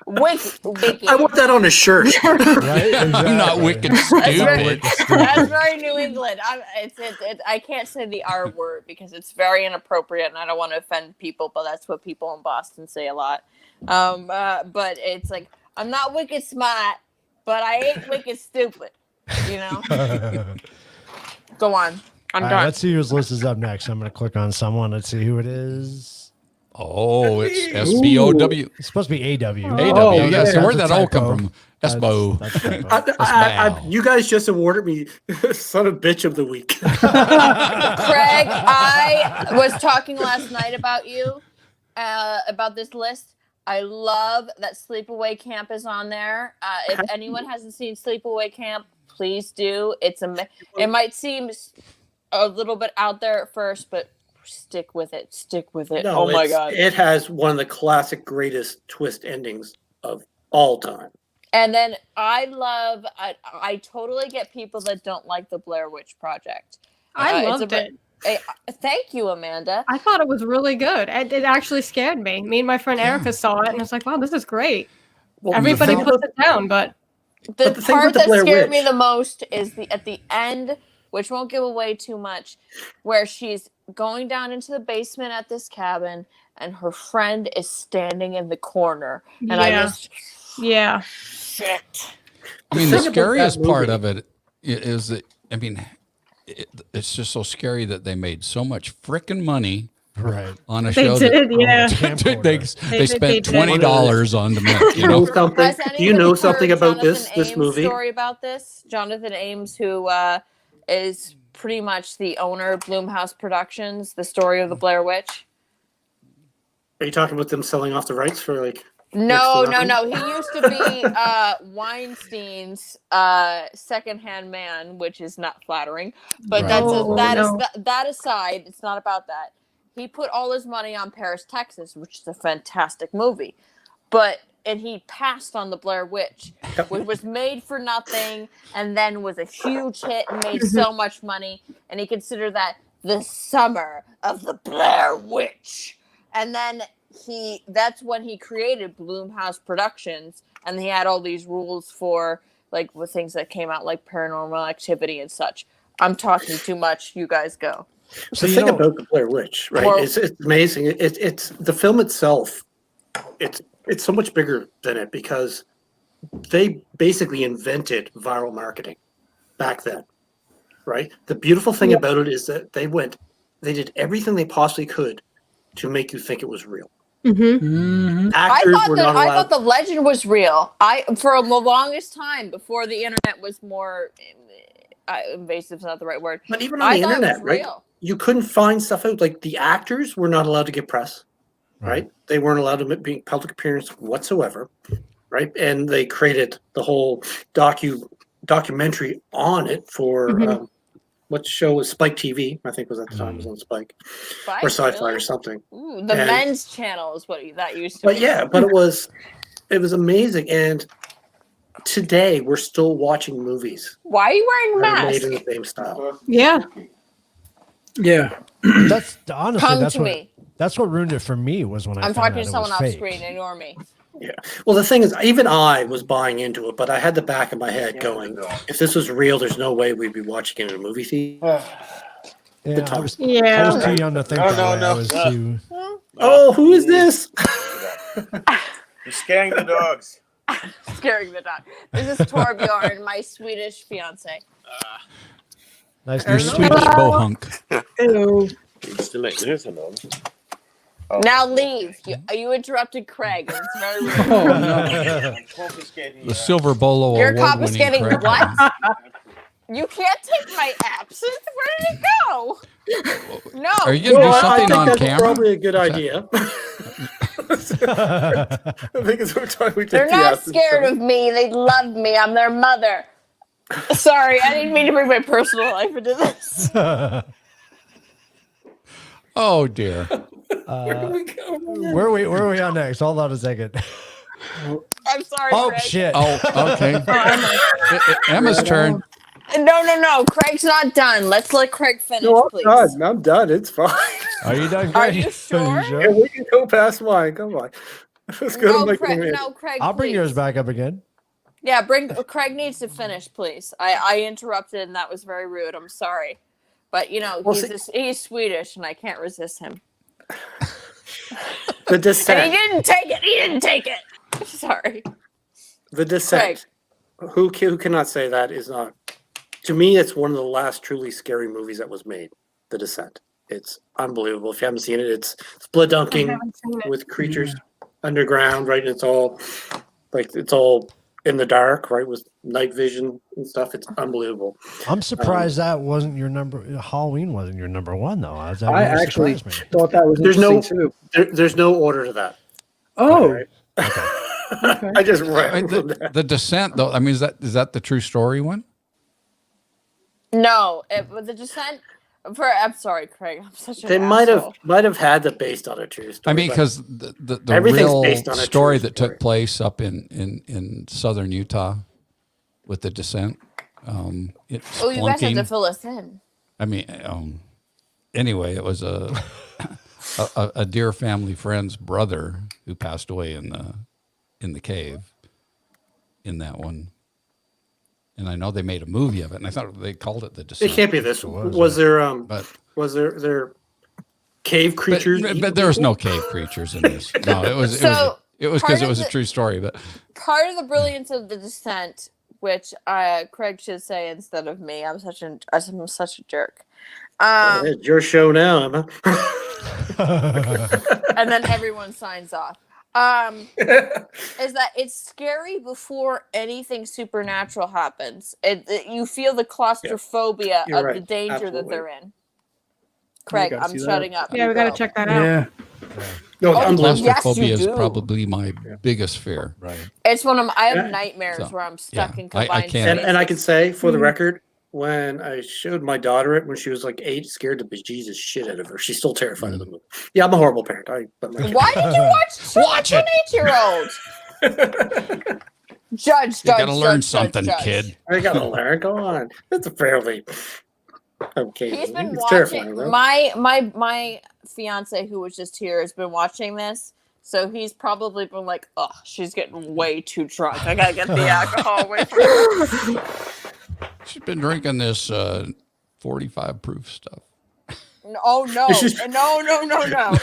Wicked. I want that on a shirt. Right? Exactly. I'm not wicked stupid. That's very New England. I can't say the R word because it's very inappropriate and I don't want to offend people, but that's what people in Boston say a lot. But it's like, I'm not wicked smart, but I ain't wicked stupid. Go on. I'm done. Let's see whose list is up next. I'm going to click on someone. Let's see who it is. Oh, it's SBOW. It's supposed to be AW. AW, yes. So where'd that all come from? SBO. You guys just awarded me son of bitch of the week. Craig, I was talking last night about you, about this list. I love that Sleepaway Camp is on there. If anyone hasn't seen Sleepaway Camp, please do. It might seem a little bit out there at first, but stick with it. No, oh my God. It has one of the classic greatest twist endings of all time. And then I totally get people that don't like the Blair Witch Project. I loved it. Thank you, Amanda. I thought it was really good. It actually scared me. Me and my friend Erica saw it and it's like, wow, this is great. Well, everybody puts it down, but the part that scared me the most is at the end, which won't give away too much, where she's going down into the basement at this cabin and her friend is standing in the corner. And shit. I mean, the scariest part of it is that, I mean, it's just so scary that they made so much freaking money on a show. They spent $20 on the mint. Do you know something about this movie? Story about this? Jonathan Ames, who is pretty much the owner of Blumhouse Productions, the story of the Blair Witch. Are you talking about them selling off the rights for like No. Next to nothing? He used to be Weinstein's secondhand man, which is not flattering. But Right. that aside, it's not about that. He put all his money on Paris, Texas, which is a fantastic movie. And he passed on The Blair Witch, which was made for nothing and then was a huge hit and made so much money. And he considered that the summer of The Blair Witch. And then that's when he created Blumhouse Productions, and he had all these rules for like with things that came out like Paranormal Activity and such. I'm talking too much. You guys go. So the thing about the Blair Witch, right? It's amazing. It's the film itself. It's so much bigger than it because they basically invented viral marketing back then, right? The beautiful thing about it is that they did everything they possibly could to make you think it was real. Actors were not allowed. I thought the legend was real. For the longest time before the internet was more invasive is not the right word. But even on the internet, right? You couldn't find stuff out. Like the actors were not allowed to get press, right? They weren't allowed to make public appearance whatsoever, right? And they created the whole documentary on it for what show was Spike TV? I think was at the time. It was on Spike or Sci-Fi or something. Ooh, the Men's Channel is what that used to be. But yeah, but it was amazing. And today we're still watching movies. Why are you wearing a mask? Made in the same style. Yeah. Yeah. That's honestly Come that's to what me. that's what ruined it for me was when I'm found talking out to it someone was off fake. screen. Ignore me. Yeah. Well, the thing is, even I was buying into it, but I had the back of my head going, if this was real, there's no way we'd be watching it in a movie theater. Yeah, I was too young to think that way. I was too... Oh, who is this? You're scaring the dogs. Scaring the dog. This is Torbjorn, my Swedish fiance. Nice Your Swedish bohunk. Hello. Now leave. You interrupted Craig. And it's very rude. Oh, no. The Silver Bolo You're award-winning confiscating Craig. what? You can't take my absinthe. Where did it go? No. Are you going to do something on that's camera? probably a good idea. I think it's over time we take They're the not absence scared from- of me. They love me. I'm their mother. Sorry, I didn't mean to bring my personal life into this. Oh dear. Where are we on next? Hold on a second. I'm sorry. Oh Craig. shit. Oh, okay. Emma's turn. No. Craig's not done. Let's let Craig finish, No, please. I'm done. It's fine. Are you done? Are Craig? you sure? Yeah, we can go past mine. Come on. Let's go to my Craig. I'll bring please. yours back up again. Yeah, Craig needs to finish, please. I interrupted, and that was very rude. I'm sorry, but he's Swedish, and I can't resist him. The Descent. And he didn't take it. Sorry. The Descent. Who cannot say that is not? To me, it's one of the last truly scary movies that was made. The Descent. It's unbelievable. If you haven't seen it, it's blood dunking with creatures underground, right? And it's all in the dark, right? With night vision and stuff. It's unbelievable. I'm surprised that wasn't your number. Halloween wasn't your number one though. I actually thought that was there's interesting no too. There's no order to that. Oh. Okay. I just read The Descent, though. I mean, is that the true story one? No, The Descent. I'm sorry, Craig. I'm such an They asshole. might have had that based on a true story. I mean, because the everything's real based on a story true that took place up in southern Utah with the Descent. You guys have to fill us in. I mean, anyway, it was a dear family friend's brother who passed away in the cave in that one. And I know they made a movie of it, and I thought they called it The Descent. It can't be this. Was there cave creatures? But there was no cave creatures in this. No, it was because it was a true story. But part of the brilliance of The Descent, which Craig should say instead of me, I'm such a jerk. It's your show now, Emma. And then everyone signs off. Is that it's scary before anything supernatural happens. You feel the claustrophobia of the danger that they're in. Craig, I'm shutting up. Yeah, we got to check that out. Yeah. No, Oh, unbelievable. yes, Claustrophobia you is do. probably my biggest fear. Right. It's one of I have Yeah. nightmares So, where I'm stuck yeah, in I confined can't. And I can say, for Hmm. the record, when I showed my daughter it when she was like 8, scared the bejesus shit out of her. She's still terrified of the movie. Yeah, I'm a horrible parent. Why did you watch an 8-year-old? Judge, You gotta learn something, kid. I gotta learn. Go on. It's a fairly okay. He's been it's watching. terrifying, right? My fiance, who was just here, has been watching this. So he's probably been like, "Oh, she's getting way too drunk. I gotta get the alcohol away from her." She's been drinking this 45 proof stuff. Oh no, no!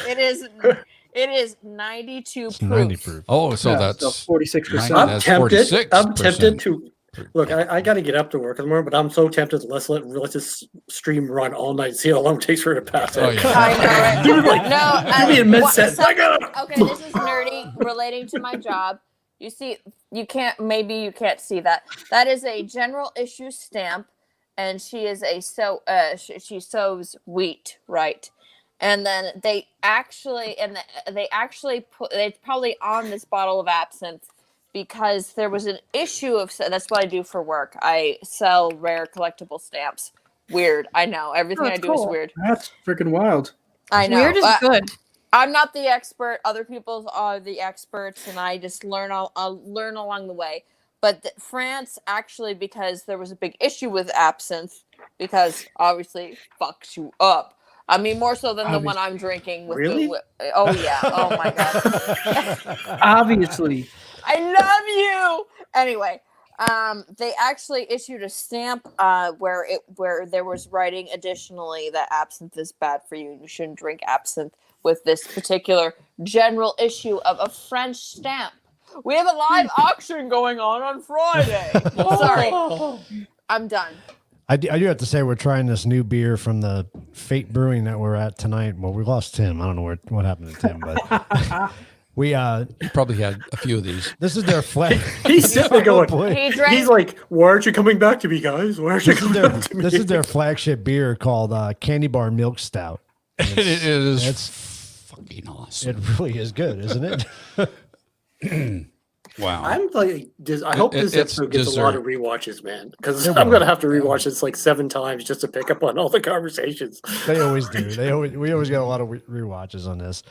It is 92 proof. 90 proof. Oh, so Yeah, that's so 46%. I'm tempted. 46%. I'm tempted to look. I got to get up to work tomorrow, but I'm so tempted to let this stream run all night. See how long it takes for her to pass out. Oh, yeah. I know, right? Give me a mid-set. Okay, this is nerdy relating to my job. You see, you can't see that. That is a general issue stamp, and she is she sows wheat, right? And then they actually put it's probably on this bottle of absinthe because there was an issue of that's what I do for work. I sell rare collectible stamps. Weird, I know. Everything I do is weird. That's freaking wild. I know. Weird is good. I'm not the expert. Other people are the experts, and I just learn. I'll learn along the way. But France actually, because there was a big issue with absinthe, because obviously fucks you up. I mean, more so than the one I'm drinking. Really? Oh yeah. Oh my god. Obviously. I love you. Anyway, they actually issued a stamp where there was writing additionally that absinthe is bad for you. You shouldn't drink absinthe with this particular general issue of a French stamp. We have a live auction going on Friday. Sorry, I'm done. I do have to say we're trying this new beer from the Fate Brewing that we're at tonight. Well, we lost Tim. I don't know what happened to Tim, but we You probably had a few of these. this is their flag. He's sitting there going. He drank. He's like, "Why aren't you coming back to me, guys? Why aren't you coming back to me?" This is their flagship beer called Candy Bar Milk Stout. It is It's fucking awesome. it really is good, isn't it? Wow. I'm like, I hope this it's episode gets a lot of rewatches, man. Because I'm gonna have to rewatch this like 7 times just to pick up on all the conversations. They always do. We always get a lot of rewatches on this.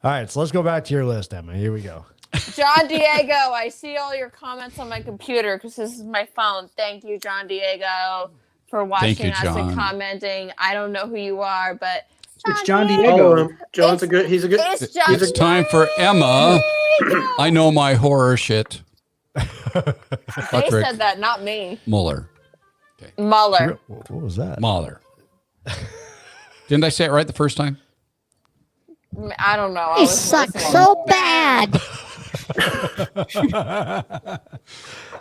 All right, so let's go back to your list, Emma. Here we go. John Diego, I see all your comments on my computer because this is my phone. Thank you, John Diego, for watching us and commenting. I don't know who you are, but It's John Diego. John's he's a good. It's time for Emma. I know my horror shit. They Patrick said that, not me. Muller. Muller. What was that? Muller. Didn't I say it right the first time? I don't know. You suck so bad. All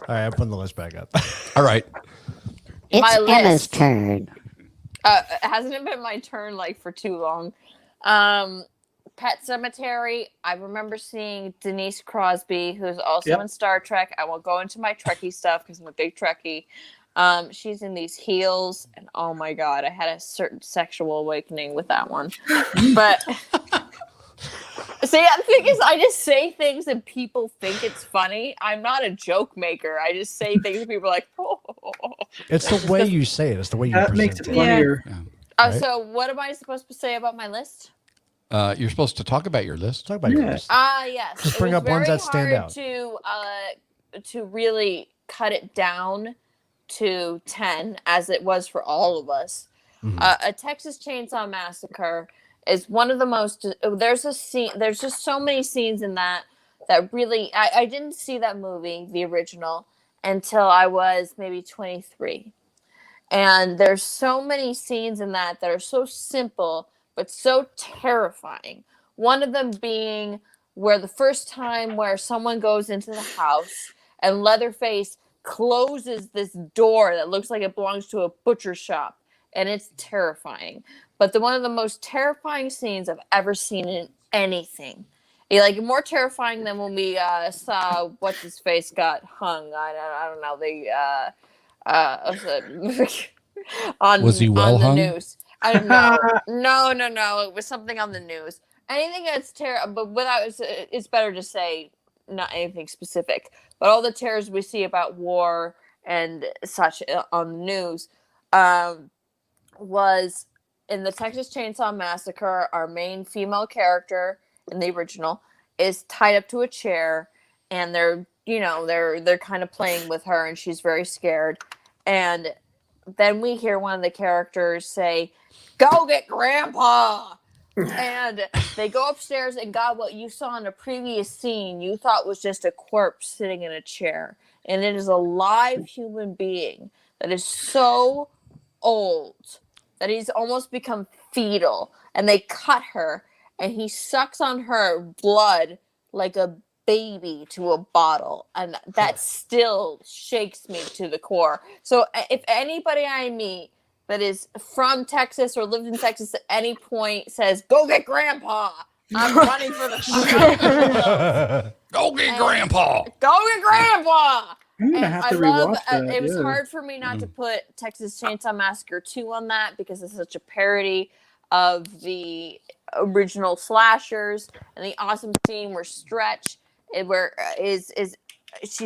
right, I'm putting the list back up. All right. It's My Emma's list. turn. Hasn't it been my turn like for too long? Pet Cemetery. I remember seeing Denise Crosby, who's also in Star Trek. I won't go into my Trekkie stuff because I'm a big Trekkie. She's in these heels, and oh my god, I had a certain sexual awakening with that one. But see, the thing is, I just say things and people think it's funny. I'm not a joke maker. I just say things and people are like, oh. It's the way you say it. It's the way you present makes it it. funnier. Yeah. Right. So what am I supposed to say about my list? You're supposed to talk about your list. Talk about your list. Yes. Just It bring was up ones very that stand hard out. to really cut it down to 10, as it was for all of us. A Texas Chainsaw Massacre is one of the most. There's a scene. There's just so many scenes in that really. I didn't see that movie, the original, until I was maybe 23, and there's so many scenes in that are so simple but so terrifying. One of them being where the first time where someone goes into the house and Leatherface closes this door that looks like it belongs to a butcher shop, and it's terrifying. But one of the most terrifying scenes I've ever seen in anything. Like more terrifying than when we saw what's his face got hung. I don't know. Was he well on the hung? news? I don't know. No. It was something on the news. anything that's terrible, but without it's better to say not anything specific. But all the terrors we see about war and such on the news was in the Texas Chainsaw Massacre. Our main female character in the original is tied up to a chair, and they're kind of playing with her, and she's very scared. And then we hear one of the characters say, "Go get Grandpa." And they go upstairs, and God, what you saw in a previous scene, you thought was just a corpse sitting in a chair. And it is a live human being that is so old that he's almost become fetal. And they cut her, and he sucks on her blood like a baby to a bottle. And that still shakes me to the core. So if anybody I meet that is from Texas or lived in Texas at any point says, "Go get Grandpa," I'm running for the front. Go get Grandpa. Go get Grandpa. I'm gonna have to rewatch that. It was yeah. hard for me not to put Texas Chainsaw Massacre 2 on that because it's such a parody of the original slashers. And the awesome scene where she's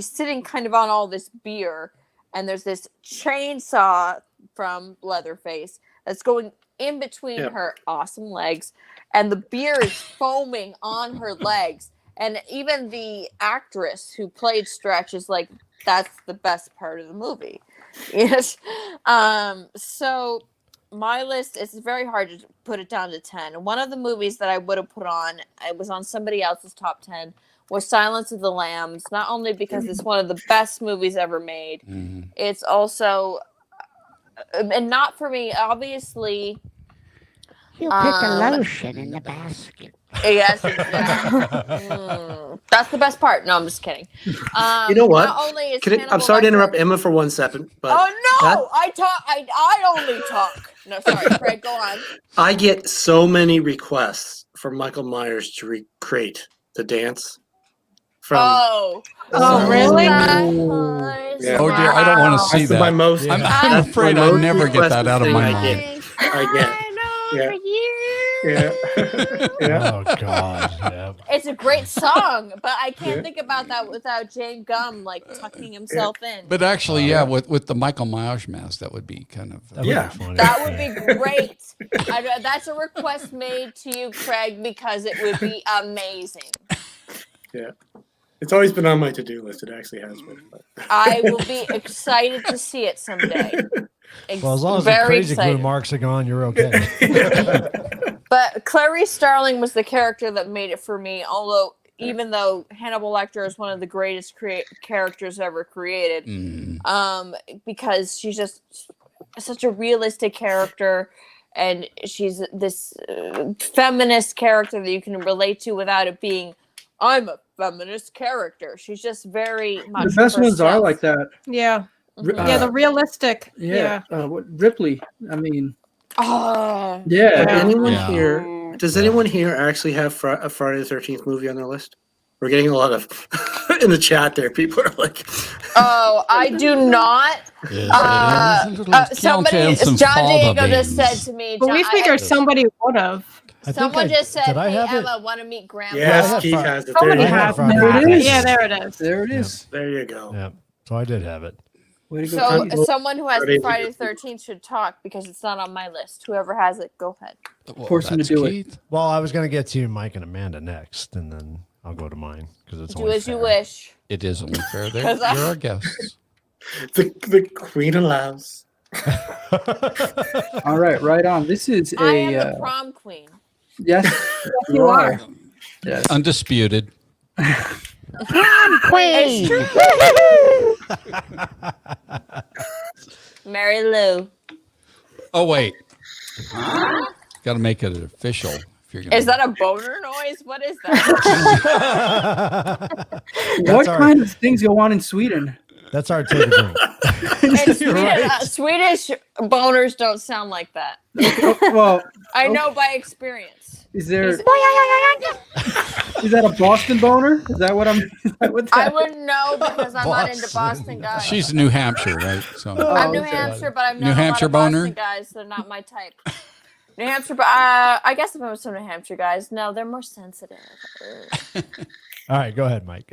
sitting kind of on all this beer, and there's this chainsaw from Leatherface that's going in between her awesome legs, and the beer is foaming on her legs. And even the actress who played Stretch is like, that's the best part of the movie. Yes. So my list, it's very hard to put it down to 10. One of the movies that I would have put on, it was on somebody else's top 10, was Silence of the Lambs. Not only because it's one of the best movies ever made, it's also, and not for me, obviously. You put the lotion in the basket. Yes, exactly. That's the best part. No, I'm just kidding. You know what? I'm sorry to interrupt Emma for 1 second, but I only talk. No, sorry, Craig, go on. I get so many requests for Michael Myers to recreate the dance. Oh, really? Yeah. Oh dear, I don't want to see that. My most. I'm afraid I'll never get that out of my mind. I get. Yeah. Oh God. Yeah. It's a great song, but I can't think about that without James Gum like tucking himself in. But actually, with the Michael Myers mask, that would be kind of that would be great. That's a request made to you, Craig, because it would be amazing. Yeah. It's always been on my to-do list. It actually has been. But. I will be excited to see it someday. Well, as long as the crazy glue marks are gone, you're okay. But Clarice Starling was the character that made it for me. Although, even though Hannibal Lecter is one of the greatest characters ever created, because she's just such a realistic character, and she's this feminist character that you can relate to without it being, I'm a feminist character. She's just very much. The best ones are like that. Yeah. The realistic. Ripley. I mean. Oh. Yeah. Does anyone here actually have a Friday the 13th movie on their list? We're getting a lot of in the chat there. People are like, "Oh, I do not." Somebody, John Diego just said to me. But we figured somebody would have. Someone just said, "Hey, Emma, want to meet Grandpa?" Yes, Keith has it. Somebody has it. There it is. Yeah, there it is. There it is. There you go. Yeah. So I did have it. So someone who has Friday the 13th should talk because it's not on my list. Whoever has it, go ahead. Force him to do it. Well, I was going to get to Mike and Amanda next, and then I'll go to mine because it's do as you wish. It is only fair. You're our guests. The Queen allows. All right on. This is I am the prom queen. Yes, you are. Yes. Undisputed. Prom queen. Mary Lou. Oh wait. Got to make it official. If you're gonna... Is that a boner noise? What is that? What kind of things go on in Sweden? That's our take. Swedish boners don't sound like that. Well, I know by experience. Is there? Is that a Boston boner? Is that what I'm? I wouldn't know because I'm not into Boston guys. She's New Hampshire, right? So I'm New Hampshire, but I'm not New Hampshire a lot of boner. Boston guys. They're not my type. New Hampshire, I guess if I was from New Hampshire, guys, no, they're more sensitive. All right, go ahead, Mike.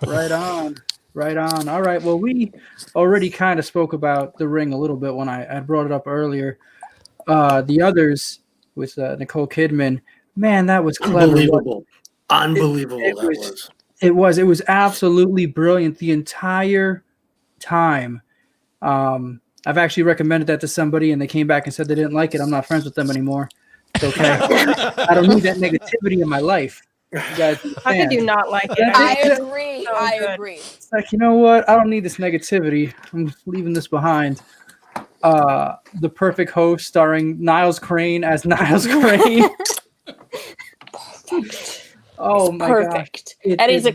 Right on. Right on. All right. Well, we already kind of spoke about The Ring a little bit when I brought it up earlier. The others with Nicole Kidman, man, that was clever. Unbelievable. Unbelievable. It was absolutely brilliant the entire time. I've actually recommended that to somebody, and they came back and said they didn't like it. I'm not friends with them anymore. It's okay. I don't need that negativity in my life. You guys, how could you not like it? I agree. So I good. agree. It's like, you know what? I don't need this negativity. I'm leaving this behind. The Perfect Host, starring Niles Crane as Niles Crane. Oh my perfect. gosh! Eddie's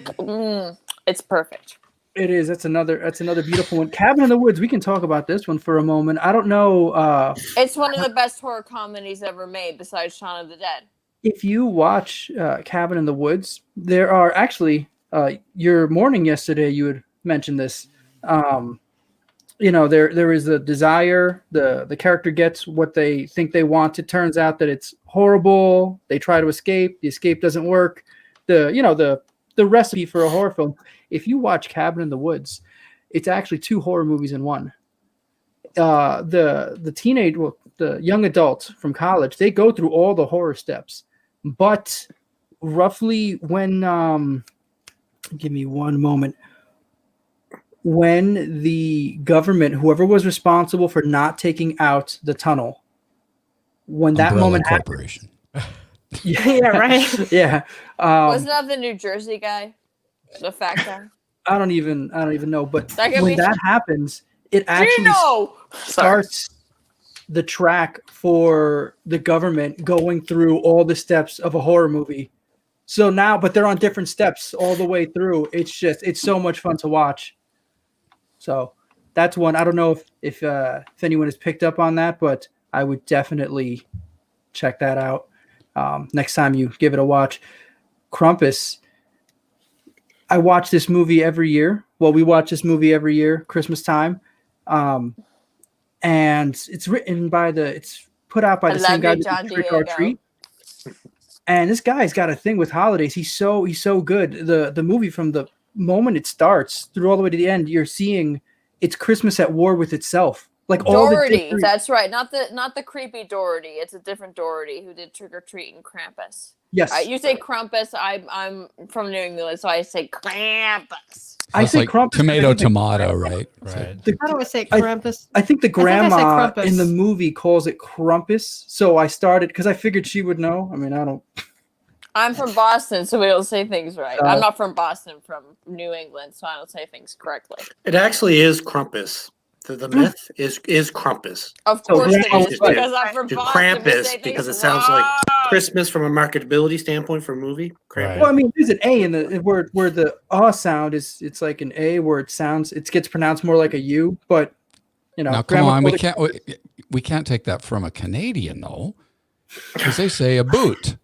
it's perfect. It is. That's another beautiful one. Cabin in the Woods. We can talk about this one for a moment. I don't know. It's one of the best horror comedies ever made, besides Shaun of the Dead. If you watch Cabin in the Woods, there are actually your morning yesterday. You had mentioned this. There is a desire. The character gets what they think they want. It turns out that it's horrible. They try to escape. The escape doesn't work. The recipe for a horror film. If you watch Cabin in the Woods, it's actually 2 horror movies in one. The young adults from college, they go through all the horror steps, but roughly when give me one moment. When the government, whoever was responsible for not taking out the tunnel, when that moment Corporation. Yeah, right. Yeah. Wasn't that the New Jersey guy? The fat guy? I don't even know. But That when that happens, it actually starts the track for the government going through all the steps of a horror movie. So now, but they're on different steps all the way through. It's so much fun to watch. So that's one. I don't know if anyone has picked up on that, but I would definitely check that out next time you give it a watch. Krampus. I watch this movie every year. Well, we watch this movie every year, Christmas time, and it's put out by the same guy that did Trick or Treat. And this guy's got a thing with holidays. He's so good. The movie, from the moment it starts through all the way to the end, you're seeing it's Christmas at war with itself. Like Doherty, that's right. Not the creepy Doherty. It's a different Doherty who did Trick or Treat and Krampus. Yes. You say Krampus. I'm from New England, so I say Krampus. I say like Krampus. tomato, right? Right. How do I say Krampus? I think the grandma Krampus. in the movie calls it Krampus. So I started because I figured she would know. I mean, I don't. I'm from Boston, so we don't say things right. I'm not from Boston, I'm from New England, so I don't say things correctly. It actually is Krampus. The myth is Krampus. Of course it is, because I'm from Boston. Krampus, because it sounds like Christmas from a marketability standpoint for a movie. Krampus. Well, I mean, there's an A in the word where the sound is. It's like an A where it gets pronounced more like a U. But now come on, we can't take that from a Canadian though, because they say a boot.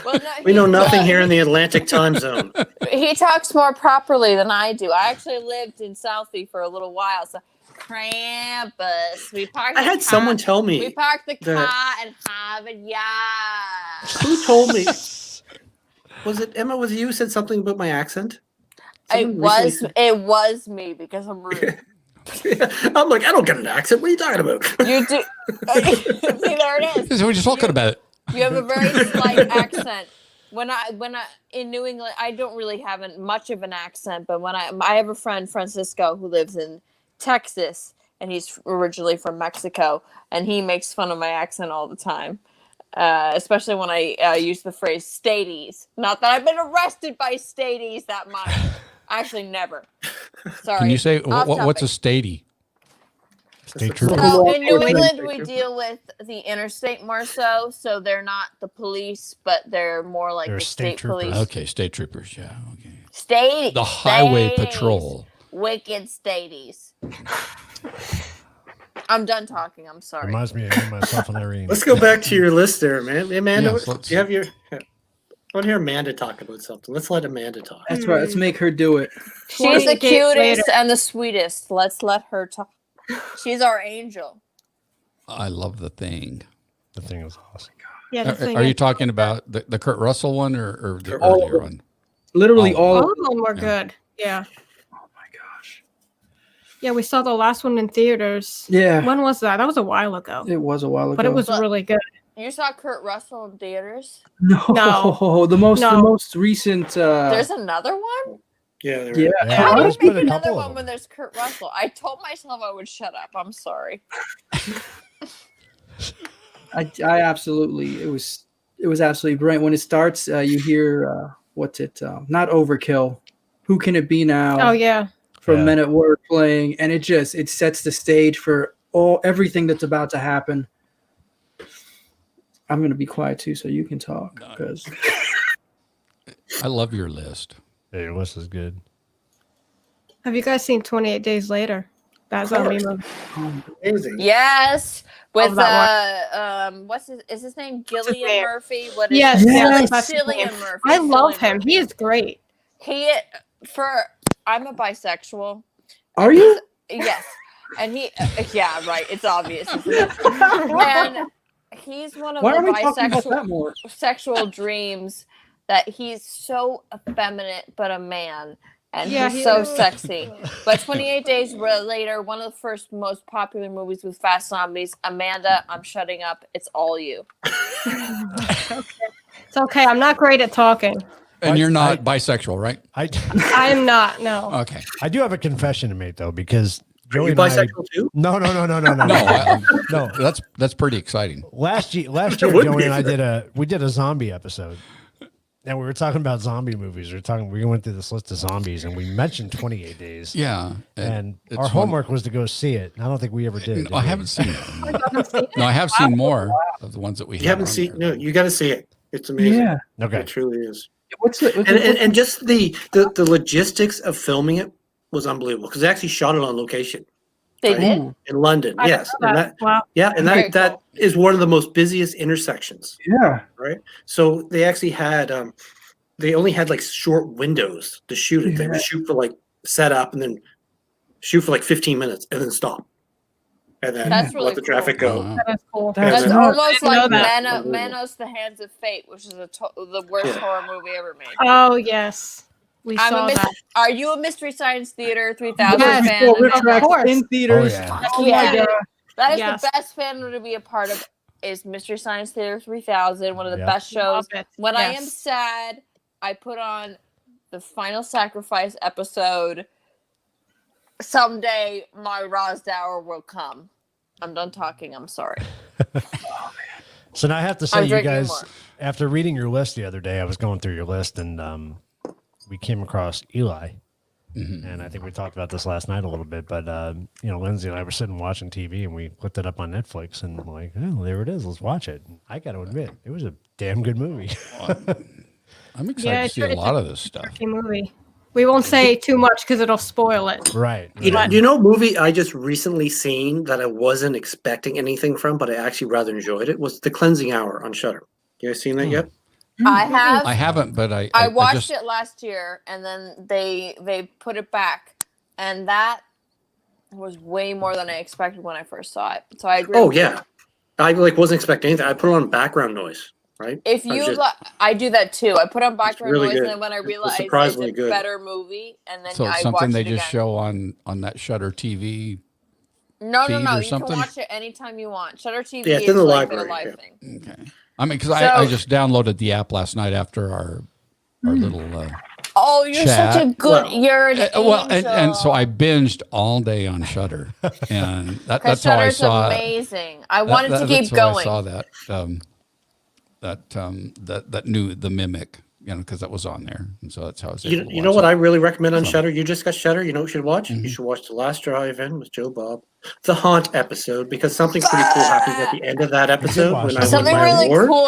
Well, we know nothing here in the Atlantic time zone. He talks more properly than I do. I actually lived in Southie for a little while, so Krampus. I had someone tell me. We parked the car and have a yard. Who told me? Was it Emma? Was it you said something about my accent? It was me because I'm rude. I'm like, I don't get an accent. What are you talking about? You do. See, there it is. We're just talking about it. You have a very slight accent. When I in New England, I don't really have much of an accent. But when I have a friend, Francisco, who lives in Texas, and he's originally from Mexico, and he makes fun of my accent all the time, especially when I use the phrase "stadies." Not that I've been arrested by stadies that much. Actually, never. Sorry. Can you say what's a stady? State trooper. So in New England, we deal with the interstate more so they're not the police, but they're more like the state police. Okay, state troopers. Yeah. Okay. State. The highway patrol. Wicked stadies. I'm done talking. I'm sorry. Reminds me of myself and Irene. Let's go back to your list there, man. Amanda, Yes, do you have your? I want to hear Amanda talk about something. Let's let Amanda talk. That's right. Let's make her do it. She's the cutest and the sweetest. Let's let her talk. She's our angel. I love the thing. The Thing is awesome. Yeah, the thing Are you is- talking about the Kurt Russell one or the All of earlier them. one? Literally All all All of them were good. Yeah. Oh my gosh. Yeah, we saw the last one in theaters. Yeah. When was that? That was a while ago. It was a while ago. But it was But- really good. You saw Kurt Russell in theaters? No. The most recent There's another one? Yeah, there Yeah. is. How do you there's been make a another couple of one them. when there's Kurt Russell? I told myself I would shut up. I'm sorry. I absolutely it was absolutely brilliant. When it starts, you hear what's it? Not Overkill. Who Can It Be Now? Oh yeah. From Yeah. Men at Work playing, and it sets the stage for everything that's about to happen. I'm gonna be quiet too, so you can talk because I love your list. Yeah, your list is good. Have you guys seen 28 Days Later? That zombie movie. Amazing. Yes. With that is his name his Gillian name? Murphy? What is Yes, his yes, that's his Cillian name. Murphy. I love Cillian him. Murphy. He is great. I'm a bisexual. are you? Yes. And he yeah, right. It's obvious, isn't it? And he's one of Why the are we talking about that bisexual more? sexual dreams that he's so effeminate but a man. And Yeah, he's he so is. sexy. But 28 Days Later, one of the first most popular movies with fast zombies. Amanda, I'm shutting up. It's all you. It's okay. I'm not great at talking. And you're not bisexual, right? I I am not. No. Okay. I do have a confession to make though, because Are Joey you and I, bisexual too? no. No, that's pretty exciting. Last year, would Joey be. and I did a zombie episode, and we were talking about zombie movies. We went through this list of zombies, and we mentioned 28 Days. Yeah. And it's our one- homework was to go see it. And I don't think we ever did. No, I we? haven't seen it. No, I have seen more of the ones that we You haven't on seen? there. No, you got to see it. It's amazing. Yeah. Okay. It truly is. What's the And just the logistics of filming it was unbelievable because they actually shot it on location They Right. did? in London. I Yes, know and that. Wow. yeah, and Very that is one of the most busiest intersections. yeah. Right. So they actually had they only had like short windows to shoot it. They Yeah. would shoot for like set up and then shoot for like 15 minutes and then stop. And then That's really let the traffic go. Wow. That is cool. That's That's Yeah. almost I didn't know like that. Unbelievable. Manos: The Hands of Fate, which is the worst Yeah. horror movie ever made. Oh yes. We saw that. Are you a Mystery Science Theater 3000 Yes. fan? Before Of Retroactive course. in theaters. Oh, yeah. Oh, Yeah. my God. That is Yes. the best fandom to be a part of. Is Mystery Science Theater 3000, one of the Yeah. best shows. Love it. When I am Yes. sad, I put on the Final Sacrifice episode. Someday my Rosdower will come. I'm done talking. I'm sorry. So now I have to say, I'm you drinking guys, more. after reading your list the other day, I was going through your list and we came across Eli. And I think we talked about this last night a little bit, but Lindsay and I were sitting watching TV and we looked it up on Netflix and like, oh, there it is. Let's watch it. And I got to admit, it was a damn good movie. I'm excited to see a lot of this stuff. Tricky movie. We won't say too much because it'll spoil it. Right. You know, a movie I just recently seen that I wasn't expecting anything from, but I actually rather enjoyed it was The Cleansing Hour on Shudder. You guys seen that yet? I have. I haven't, but I watched just, it last year, and then they put it back, and that was way more than I expected when I first saw it. So I agree. Oh with you. yeah, I wasn't expecting anything. I put on background noise, right? If I was you, just- I do that too. I put on background really noise, good. and then when I It's realized it's surprisingly a good. better movie, and then so I it's watched something they it just again. show on that Shutter TV. No, feed or you something? can watch it anytime you want. Shutter TV Yeah, it's is in the like library, their live yeah. thing. Okay. I mean, because I So- just downloaded the app last night after our little. Oh, you're such a Chat. good. Well, you're an Well, angel. and so I binged all day on Shutter, and Because that's how I Shutter's saw it. amazing. I wanted to keep that's how going. I saw that new The Mimic, because that was on there, and so that's how I was able to You know watch what it. I really recommend on So- Shudder? You just got Shudder. You know what you should watch? You should watch The Last Drive-In with Joe Bob, the Haunt episode, because something pretty cool happens at the end of that episode watch when that. I won Something my really award. cool.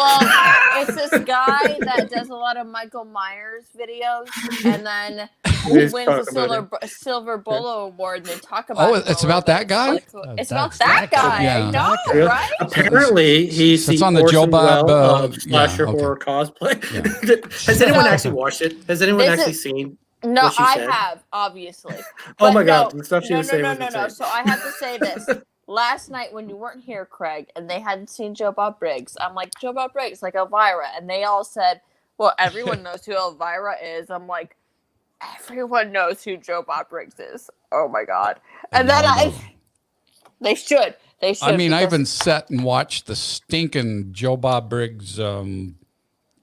It's this guy that does a lot of Michael Myers videos, and then he He's wins talking the about Silver Bolo Award, and they talk about. Oh, him it's a about little that bit. guy? It's really cool. It's That's about that guy. Yeah. I know, Yeah. right? Apparently, he's So it's the on the Joe Orson Bob, Welles of yeah, slasher okay. horror cosplay. Yeah. Has anyone So- actually watched it? Has anyone This actually is- seen? No, what she I said? have obviously. Oh But my God, no, the stuff she no, was no, saying no, was no, no. insane. So I have to say this. last night when you weren't here, Craig, and they hadn't seen Joe Bob Briggs, I'm like, Joe Bob Briggs, like Elvira. And they all said, well, everyone knows who Elvira is. I'm like, everyone knows who Joe Bob Briggs is. Oh, my God. And then they should. They should. I mean, I even sat and watched the stinking Joe Bob Briggs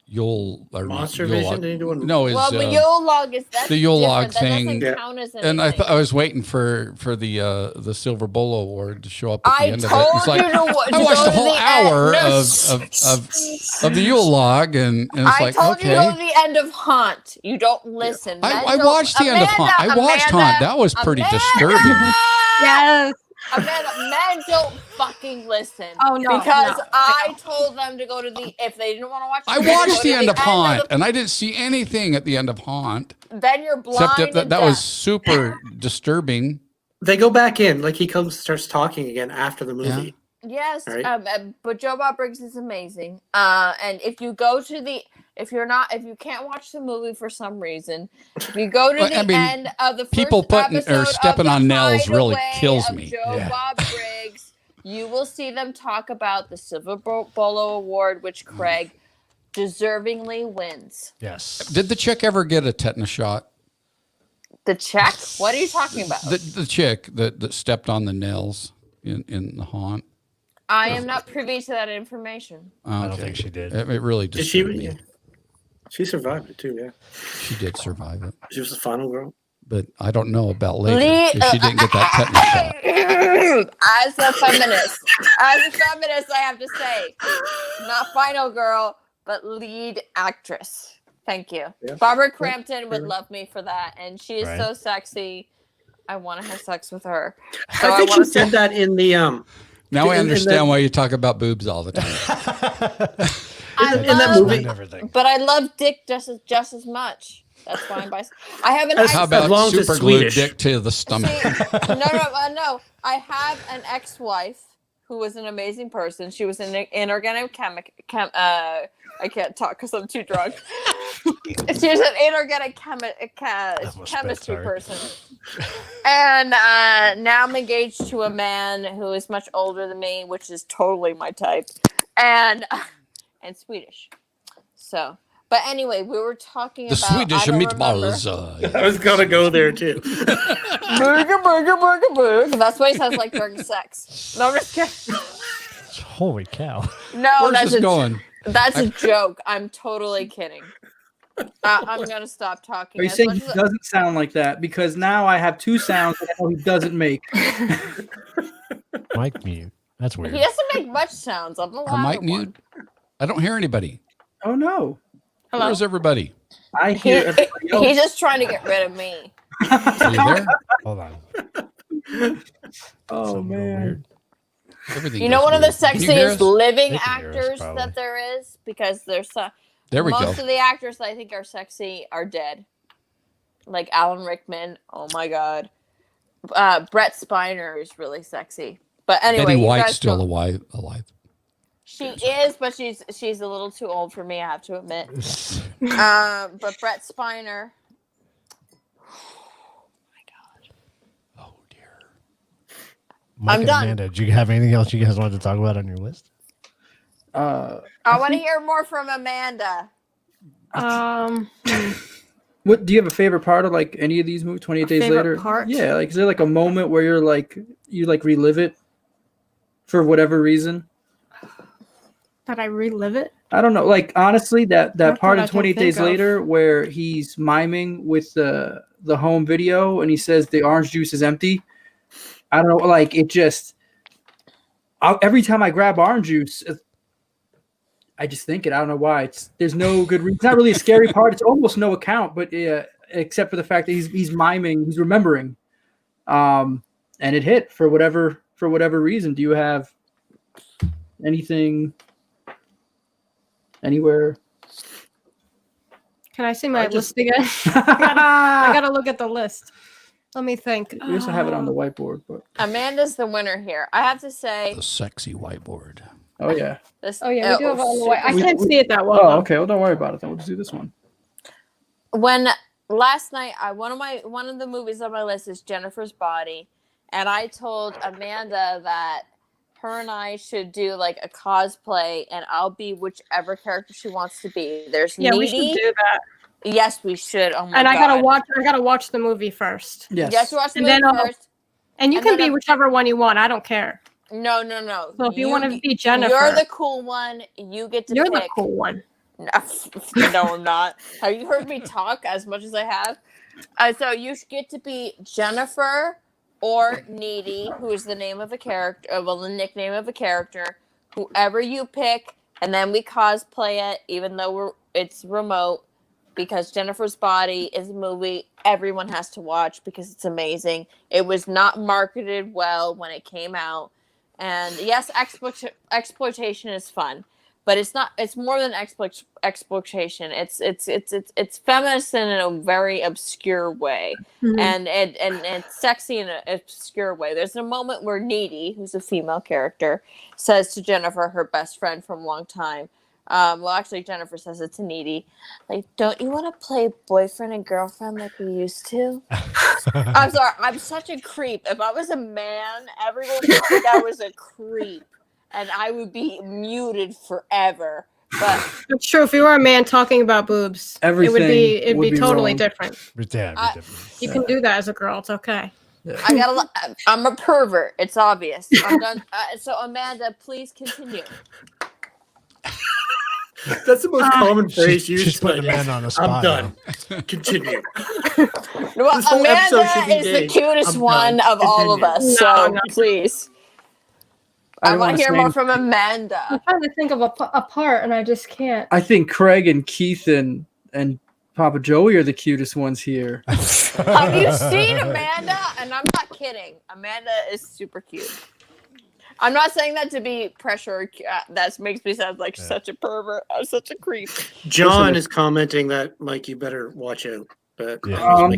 Monster Vision? Did he do one? No, the Yule log is the Yule log that thing. doesn't count as And anything. I was waiting for the Silver Bolo Award to show up at the I end of it. told It's like, you to I watched go the to whole the hour end. of the Yule log, and it's I like, told okay. you to go to the end of Haunt. You don't listen. I watched the end of Haunt. I watched Haunt. That was pretty disturbing. Yes. Amanda, men don't fucking listen. Oh, no. Because no. I told them to go to the, if they didn't want to watch I watched the end of Haunt, and I didn't see anything at the end of Haunt. Then you're blind. Except that was super disturbing. They go back in, like he starts talking again after the movie. Yes, Right. But Joe Bob Briggs is amazing. And if you go to the, if you can't watch the movie for some reason, if you go to the end of the first people putting or stepping on nails really kills me. Joe Bob Briggs, you will see them talk about the Silver Bolo Award, which Craig deservingly wins. Yes. Did the chick ever get a tetanus shot? The check? What are you talking about? The chick that stepped on the nails in the Haunt. I am not privy to that information. Okay. I don't think she did. It really Did she? disturbed me. She survived it too. Yeah. She did survive it, She was the final girl. but I don't know about later if she didn't get that tetanus shot. As a feminist, I have to say, not final girl, but lead actress. Thank you. Yeah. Barbara Crampton would love me for that, and she is Right. so sexy. I want to have sex with her. So I think she wanna said that in the Now I in understand the- why you talk about boobs all the time. in that movie. Everything. But I love dick just as much. That's why I'm I have an How ex. about long as it's super glued Swedish. dick to the stomach? No. I have an ex-wife who was an amazing person. She was an inorganic I can't talk because I'm too drunk. She was an inorganic chemistry person. And now I'm engaged to a man who is much older than me, which is totally my type, and Swedish. So, but anyway, we were talking The about Swedish I don't meatballs. I was gonna go there too. burger. That's what he sounds like during sex. No, I'm just kidding. Holy cow. No, Where's that's this going? That's a joke. I'm totally kidding. I'm gonna stop talking. Are you As saying much he as- doesn't sound like that? Because now I have two sounds that I know he doesn't make. Mic mute. That's weird. He doesn't make much sounds. I'm the Are mic loud one. mute? I don't hear anybody. Oh no. Hello. Where's everybody? I hear everybody else. He's just trying to get rid of me. Are you there? Hold on. Oh Something man. weird. Everything You know, goes one of the weird. Can you hear sexiest us? living They can hear us, actors probably. that there is, because there's some. There we go. Most of the actors that I think are sexy are dead. Like Alan Rickman. Oh my god. Brett Spiner is really sexy. But anyway, Betty you White's guys still go- alive. She is, but she's a little too old for me, I have to admit. But Brett Spiner. Oh dear. Mike I'm and done. Amanda, do you have anything else you guys wanted to talk about on your list? I want to hear more from Amanda. What do you have a favorite part of like any of these movies? 28 Days favorite Later. part? Yeah, like is there like a moment where you relive it for whatever reason? That I relive it? I don't know. Like honestly, that Not part that I in can 28 Days think of. Later where he's miming with the home video and he says the orange juice is empty. I don't know. Like it just every time I grab orange juice, I just think it. I don't know why. There's no good reason. It's not really a scary part. It's almost no account, but except for the fact that he's miming, he's remembering, and it hit for whatever reason. Do you have anything anywhere? Can I see my list again? I gotta look at the list. Let me think. We also have it on the whiteboard, but Amanda's the winner here. I have to say. The sexy whiteboard. oh yeah. This, Oh yeah, we do have it on the way. I We- can't see it that well. Oh okay. Well, don't worry about it. Then we'll just do this one. When last night, one of the movies on my list is Jennifer's Body, and I told Amanda that her and I should do like a cosplay, and I'll be whichever character she wants to be. There's Yeah, Needy. we should do that. Yes, we should. Oh my and god! I gotta watch the movie first. Yes, you have to watch the and movie then first. And you And can then be whichever one you want. I don't care. No. So if you want to be Jennifer, you're the cool one. You get to You're pick. the cool one. No, I'm not. Have you heard me talk as much as I have? So you get to be Jennifer or Needy, who is the name of a character, the nickname of a character. Whoever you pick, and then we cosplay it, even though it's remote, because Jennifer's Body is a movie everyone has to watch because it's amazing. It was not marketed well when it came out, and yes, exploitation is fun. But it's not. It's more than exploitation. It's feminist in a very obscure way, and it's sexy in an obscure way. There's a moment where Needy, who's a female character, says to Jennifer, her best friend from a long time. Well, actually, Jennifer says it to Needy, like, "Don't you want to play boyfriend and girlfriend like we used to?" I'm sorry. I'm such a creep. If I was a man, everyone would think I was a creep. And I would be muted forever. But it's true. If you were a man talking about boobs, it'd be totally wrong. different. You can do that as a girl. It's okay. I'm a pervert. It's obvious. I'm done. So Amanda, please continue. That's the most common phrase used. She's putting a man on the spot. I'm done. Continue. Well, This whole episode should Amanda be is the gay. cutest I'm one done. of all of Continue. us. So please. I want wanna to hear say more from Amanda. I'm trying to think of a part, and I just can't. I think Craig and Keith and Papa Joey are the cutest ones here. Have you seen Amanda? And I'm not kidding. Amanda is super cute. I'm not saying that to be pressure. That makes me sound like such a pervert. I'm such a creep. John is commenting that, Mike, you better watch out. But I'll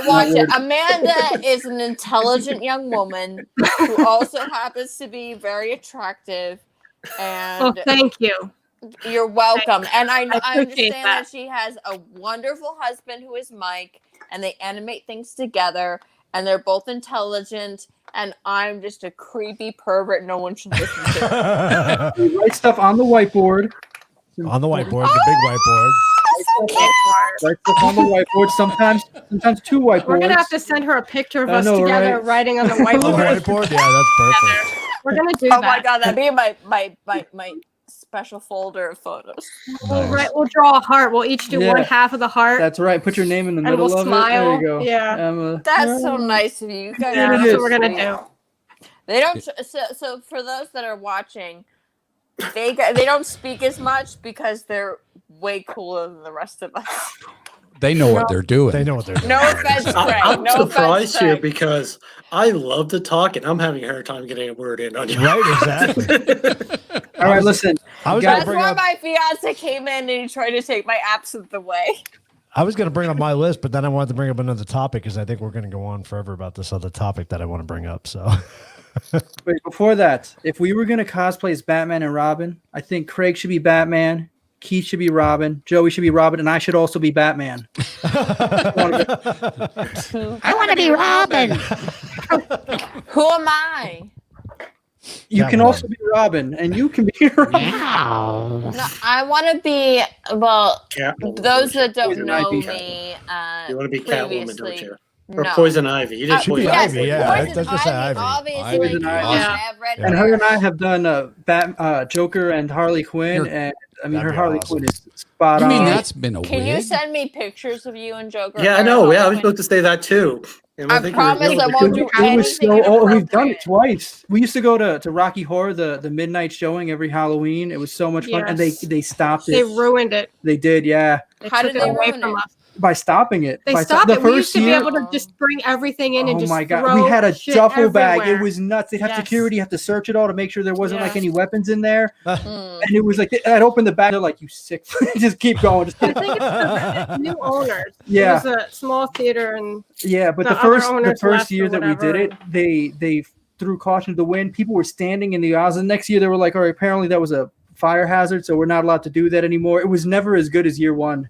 watch it. Amanda is an intelligent young woman who also happens to be very attractive. And Oh, thank you. You're welcome. And I appreciate understand that. that she has a wonderful husband who is Mike, and they animate things together, and they're both intelligent. And I'm just a creepy pervert no one should listen to. We write stuff on the whiteboard. On the whiteboard, the big whiteboard. Write stuff on the whiteboard. Sometimes two whiteboards. We're gonna have to send her a picture of I us know, together right? writing on the On the whiteboard. whiteboard? Yeah, that's perfect. We're gonna do Oh that. my god, that'd be my special folder of photos. We'll draw a heart. We'll each do one half of the heart. That's right. Put your name in the And middle we'll of smile. it. There you go. Yeah. Emma. That's so nice of you. You guys Yeah, are that's so what we're gonna sweet. do. They don't. So for those that are watching, they don't speak as much because they're way cooler than the rest of us. They know what they're doing. They know what they're doing. No offense, Craig. I'm No offense, surprised here Craig. because I love to talk and I'm having a hard time getting a word in on you. Right, exactly. All right, listen. I was gonna That's bring why up. my fiance came in and he tried to take my absinthe away. I was going to bring up my list, but then I wanted to bring up another topic because I think we're going to go on forever about this other topic that I want to bring up. So, Wait, before that, if we were going to cosplay as Batman and Robin, I think Craig should be Batman, Keith should be Robin, Joey should be Robin, and I should also be Batman. I want to be Robin. Who am I? You can also be Robin, and you can be Robin. No, I want to be, well, Catwoman, those that don't Poison know Ivy. me, You want to be Catwoman, previously, don't you? Or no. Poison Ivy. You did Should be Poison Ivy, Ivy. yeah. Poison That's just Ivy. Obviously, Poison like, Ivy. I have red And her hair. and I have done Joker and Harley Quinn, and I mean That'd her be Harley awesome. Quinn is spot You on. mean that's been a Can you wig? send me pictures of you and Joker? Yeah, I know. Yeah, I was about to say that too. And I think promise we I won't do It was anything so we've done inappropriate. it twice. We used to go to Rocky Horror, the midnight showing every Halloween. It was so much fun, and Yes. they stopped They it. ruined it. They did, yeah, They How took did it they away ruin from it? us. by stopping it. They By stopped it. We used to be year- able to just bring everything in and Oh just my god, throw we had a shit duffel bag. It everywhere. was nuts. They'd have Yes. security, have to search it all to make sure there wasn't like Yeah. any weapons in there. Mm. And it was like I'd open the bag. They're like, "You sick? Just keep going." Just I think it's new owners. Yeah. It was a small theater and Yeah, but The the other first owners left year or that we did it, whatever. they threw caution to the wind. People were standing in the aisles. The next year they were like, "All right, apparently that was a fire hazard, so we're not allowed to do that anymore." It was never as good as year one.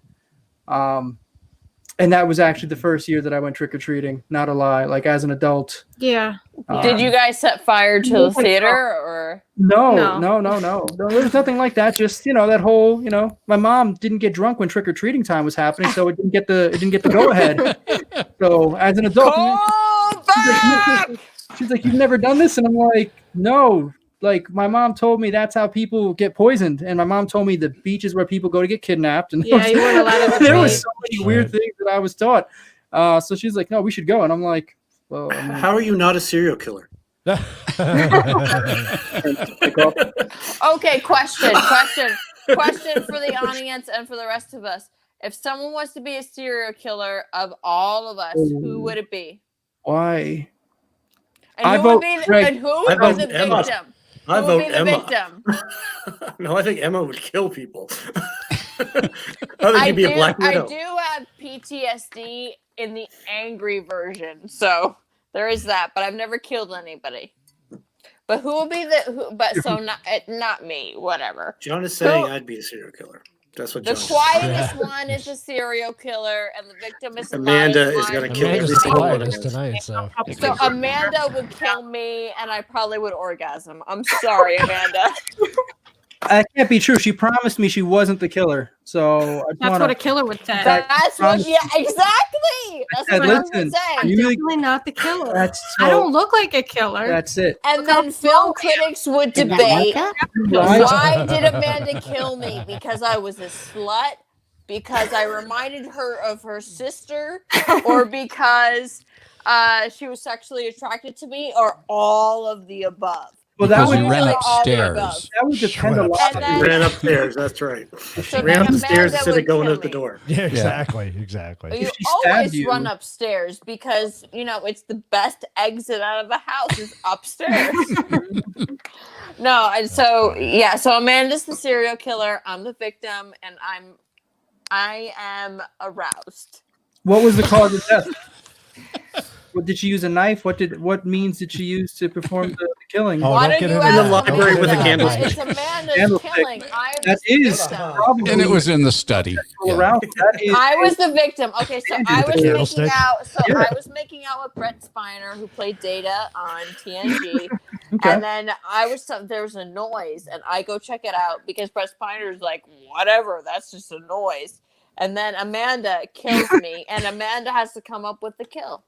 And that was actually the first year that I went trick or treating. Not a lie. Like as an adult. Yeah. Did you guys set fire to the theater or? No. There was nothing like that. Just that whole. My mom didn't get drunk when trick or treating time was happening, so it didn't get the go ahead. So as an adult, she's like, "You've never done this," and I'm like, "No." Like my mom told me that's how people get poisoned, and my mom told me the beach is where people go to get kidnapped, and you weren't allowed to there was so many weird things that I was taught. So she's like, "No, we should go," and I'm like, "Well, how are you not a serial killer?" Okay, question for the audience and for the rest of us. If someone was to be a serial killer of all of us, who would it be? Why? And who would be the victim? I vote Emma. Victim? No, I think Emma would kill people. I think you'd be a Black Widow. I do have PTSD in the angry version, so there is that. But I've never killed anybody. But who will be not me. Whatever. John is saying I'd be a serial killer. That's what the John quietest one is a serial killer, and the victim is Amanda is going to kill every single one of us tonight. So Amanda would kill me, and I probably would orgasm. I'm sorry, Amanda. That can't be true. She promised me she wasn't the killer. So that's what a killer would say. That's what. Yeah, exactly. That's what I was saying. I'm definitely not the killer. I don't look like a killer. That's it. And then film critics would debate why did Amanda kill me? Because I was a slut? Because I reminded her of her sister? Or because she was sexually attracted to me? Or all of the above? Well, that would ran upstairs. That would depend a lot. She ran upstairs. That's right. She ran up the stairs instead of going out the door. Yeah, exactly. You always run upstairs because it's the best exit out of the house is upstairs. No, and so Amanda's the serial killer. I'm the victim, and I am aroused. What was the cause of death? What did she use a knife? What means did she use to perform the killing? Why don't you in the library with a candlestick? It's Amanda's killing. That is probably, and it was in the study. Yeah. I was the victim. Okay, so I was making out with Brett Spiner, who played Data on TNG, and then there was a noise, and I go check it out because Brett Spiner's like, whatever, that's just a noise, and then Amanda kills me, and Amanda has to come up with the kill.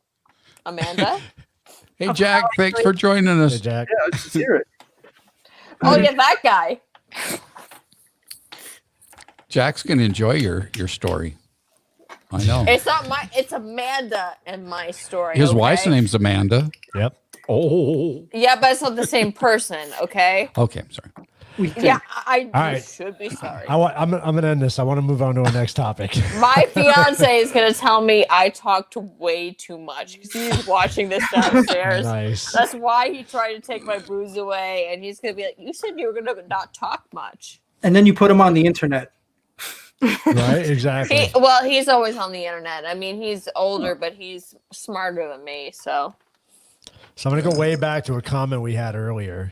Amanda? Hey, Jack, thanks for joining us. Hey, Jack. Yeah, let's just hear it. Oh, yeah, that guy. Jack's going to enjoy your story. I know. It's Amanda and my story. His wife's name's Amanda. Yep. Oh. Yeah, but it's not the same person, okay? Okay, I'm sorry. Yeah, I right. should be sorry. I'm going to end this. I want to move on to our next topic. My fiance is going to tell me I talked way too much because he's watching this downstairs. Nice. That's why he tried to take my booze away, and he's going to be like, you said you were going to not talk much. And then you put him on the internet. Right, exactly. He's always on the internet. I mean, he's older, but he's smarter than me, so... So I'm going to go way back to a comment we had earlier.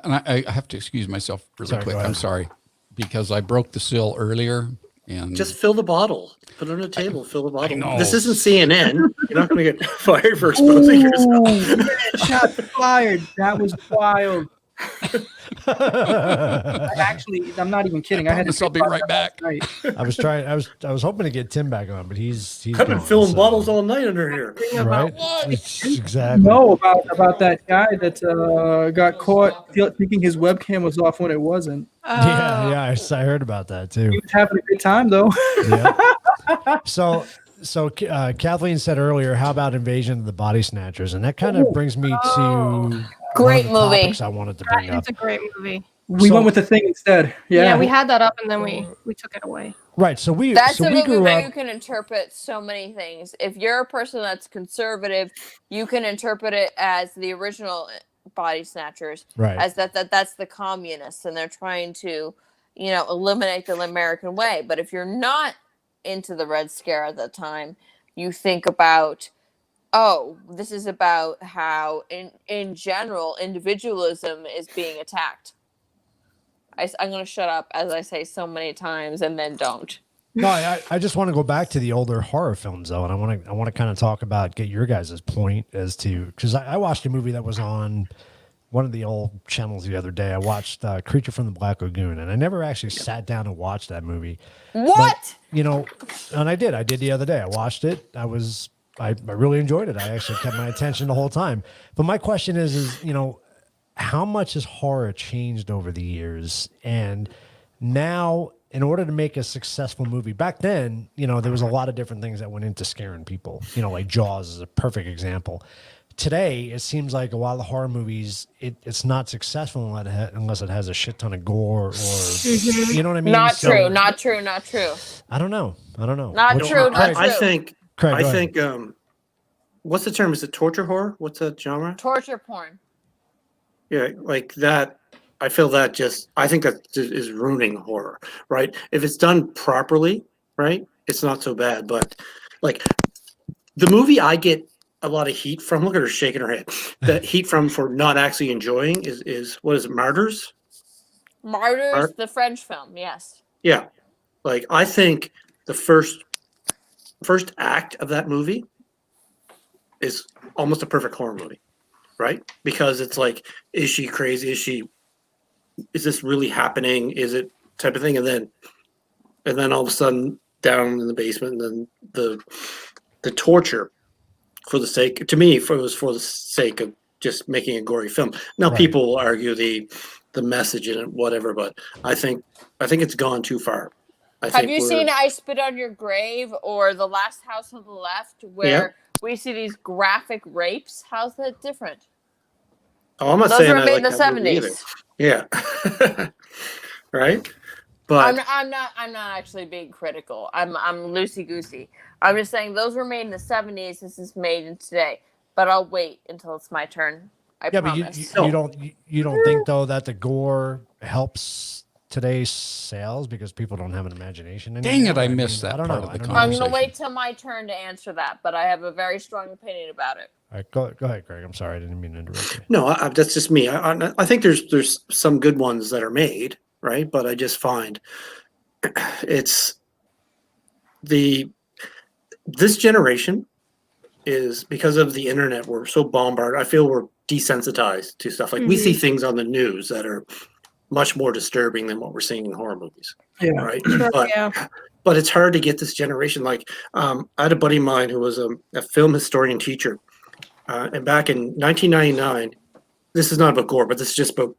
And I have to excuse myself really quick. I'm sorry. Because I broke the seal earlier. And just fill the bottle. Put it on the table. Fill the bottle. This isn't CNN. You're not going to get fired for exposing yourself. Shots fired. That was wild. Actually, I'm not even kidding. I'll be right back. I was hoping to get Tim back on, but he's I've been filling bottles all night under here. Right? Exactly. No, about that guy that got caught thinking his webcam was off when it wasn't. Yeah, I heard about that too. He was having a good time though. Yeah. So Kathleen said earlier, how about Invasion of the Body Snatchers? And that kind of brings me to great movie. I wanted to bring up. It's a great movie. We went with the Thing instead. Yeah, we had that up and then we took it away. Right. So that's a movie where up. you can interpret so many things. If you're a person that's conservative, you can interpret it as the original Body Snatchers, right? As that's the communists, and they're trying to, eliminate the American way. But if you're not into the Red Scare at that time, you think about, oh, this is about how in general individualism is being attacked. I'm going to shut up as I say so many times and then don't. No, I just want to go back to the older horror films though, and I want to kind of talk about, get your guys' point as to, because I watched a movie that was on one of the old channels the other day. I watched Creature from the Black Lagoon, and I never actually sat down and watched that movie. What? But, and I did the other day. I watched it. I really enjoyed it. I actually kept my attention the whole time. But my question is how much has horror changed over the years? And now, in order to make a successful movie, back then, there was a lot of different things that went into scaring people. Like Jaws is a perfect example. Today, it seems like a lot of the horror movies, it's not successful unless it has a shit ton of gore or, you know what I mean? Not true. Not true. I don't know. Not true. I think, Craig, what's the term? Is it torture horror? What's that genre? Torture porn. Yeah, like that. I think that is ruining horror, right? If it's done properly, right, it's not so bad. But like the movie I get a lot of heat from, look at her shaking her head. The heat from for not actually enjoying is what is it, Martyrs? Martyrs, the French film, yes. Yeah. Like I think the first act of that movie is almost a perfect horror movie, right? Because it's like, is she crazy? Is this really happening? Is it type of thing? And then all of a sudden down in the basement, and then the torture for the sake, to me, it was for the sake of just making a gory film. Now people will argue the message in it, whatever, but I think it's gone too far. Have you seen I Spit on Your Grave or The Last House on the Left, where we see these graphic rapes? How's that different? Oh, I'm not Those saying were I made like in the that movie 70s. either. Yeah. Right? But I'm not actually being critical. I'm loosey goosey. I'm just saying those were made in the 70s. This is made in today. But I'll wait until it's my turn. I promise. But you don't think though that the gore helps today's sales because people don't have an imagination anymore? Dang it, I missed that part of the conversation. I'm going to wait till my turn to answer that, but I have a very strong opinion about it. All right, go ahead, Greg. I'm sorry, I didn't mean to interrupt you. No, that's just me. I think there's some good ones that are made, right? But I just find it's this generation is, because of the internet, we're so bombarded. I feel we're desensitized to stuff. Like we see things on the news that are much more disturbing than what we're seeing in horror movies. Yeah. Right. But it's hard to get this generation. Like I had a buddy of mine who was a film historian teacher. And back in 1999, this is not about gore, but this is just about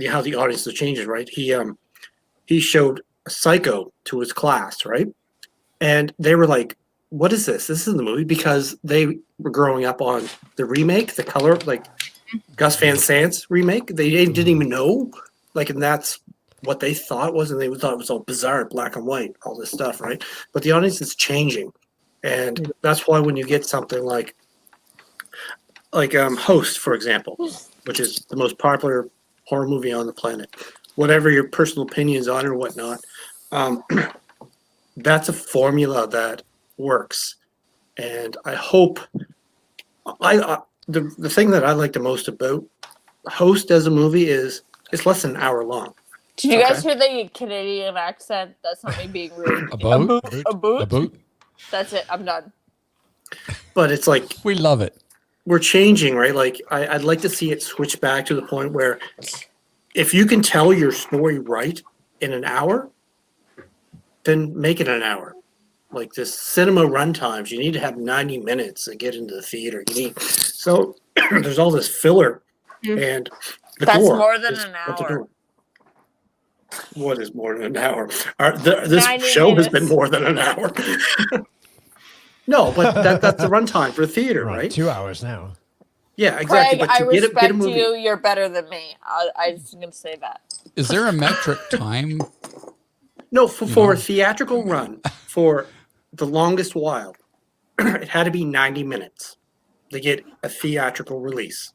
how the audience is changing, right? He showed Psycho to his class, right? And they were like, what is this? This isn't the movie, because they were growing up on the remake, the color, like Gus Van Sant's remake. They didn't even know, like, and that's what they thought was, and they thought it was all bizarre, black and white, all this stuff, right? But the audience is changing. And that's why when you get something like Host, for example, which is the most popular horror movie on the planet, whatever your personal opinions on it or whatnot, that's a formula that works. And I hope the thing that I like the most about Host as a movie is it's less than an hour long. Did you guys hear the Canadian accent? That's not me being rude. A boot? A boot? That's it. I'm done. But it's like, we love it. We're changing, right? Like I'd like to see it switch back to the point where if you can tell your story right in an hour, then make it an hour. Like this cinema runtimes, you need to have 90 minutes to get into the theater. So there's all this filler, and that's more than an hour. What is more than an hour? This show has been more than an hour. No, but that's the runtime for a theater, right? 2 hours now. Yeah, exactly. Craig, but I respect you. You're better than me. I'm just going to say that. Is there a metric time? No, for a theatrical run, for the longest while, it had to be 90 minutes to get a theatrical release,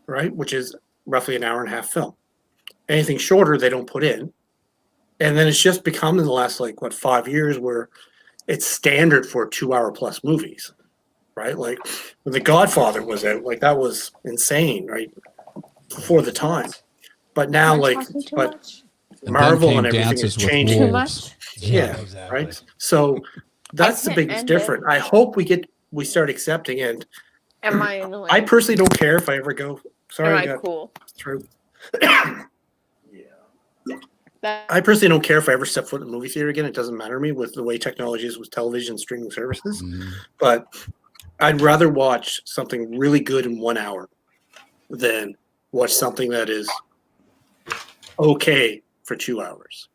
right? Which is roughly an hour and a half film. Anything shorter, they don't put in. And then it's just become in the last, 5 years where it's standard for 2 hour plus movies, right? Like when The Godfather was out, that was insane, right? For the time. But now, And Marvel then and came everything Dances is with changing. Too Wolves. much. Yeah, exactly. right. So that's the can't biggest end it. difference. I hope we start accepting it. Am I annoying? I personally don't care if I ever go. Sorry, Am I I got cool? through. That, I personally don't care if I ever step foot in the movie theater again. It doesn't matter to me with the way technology is with television and streaming services. But I'd rather watch something really good in 1 hour than watch something that is okay for 2 hours.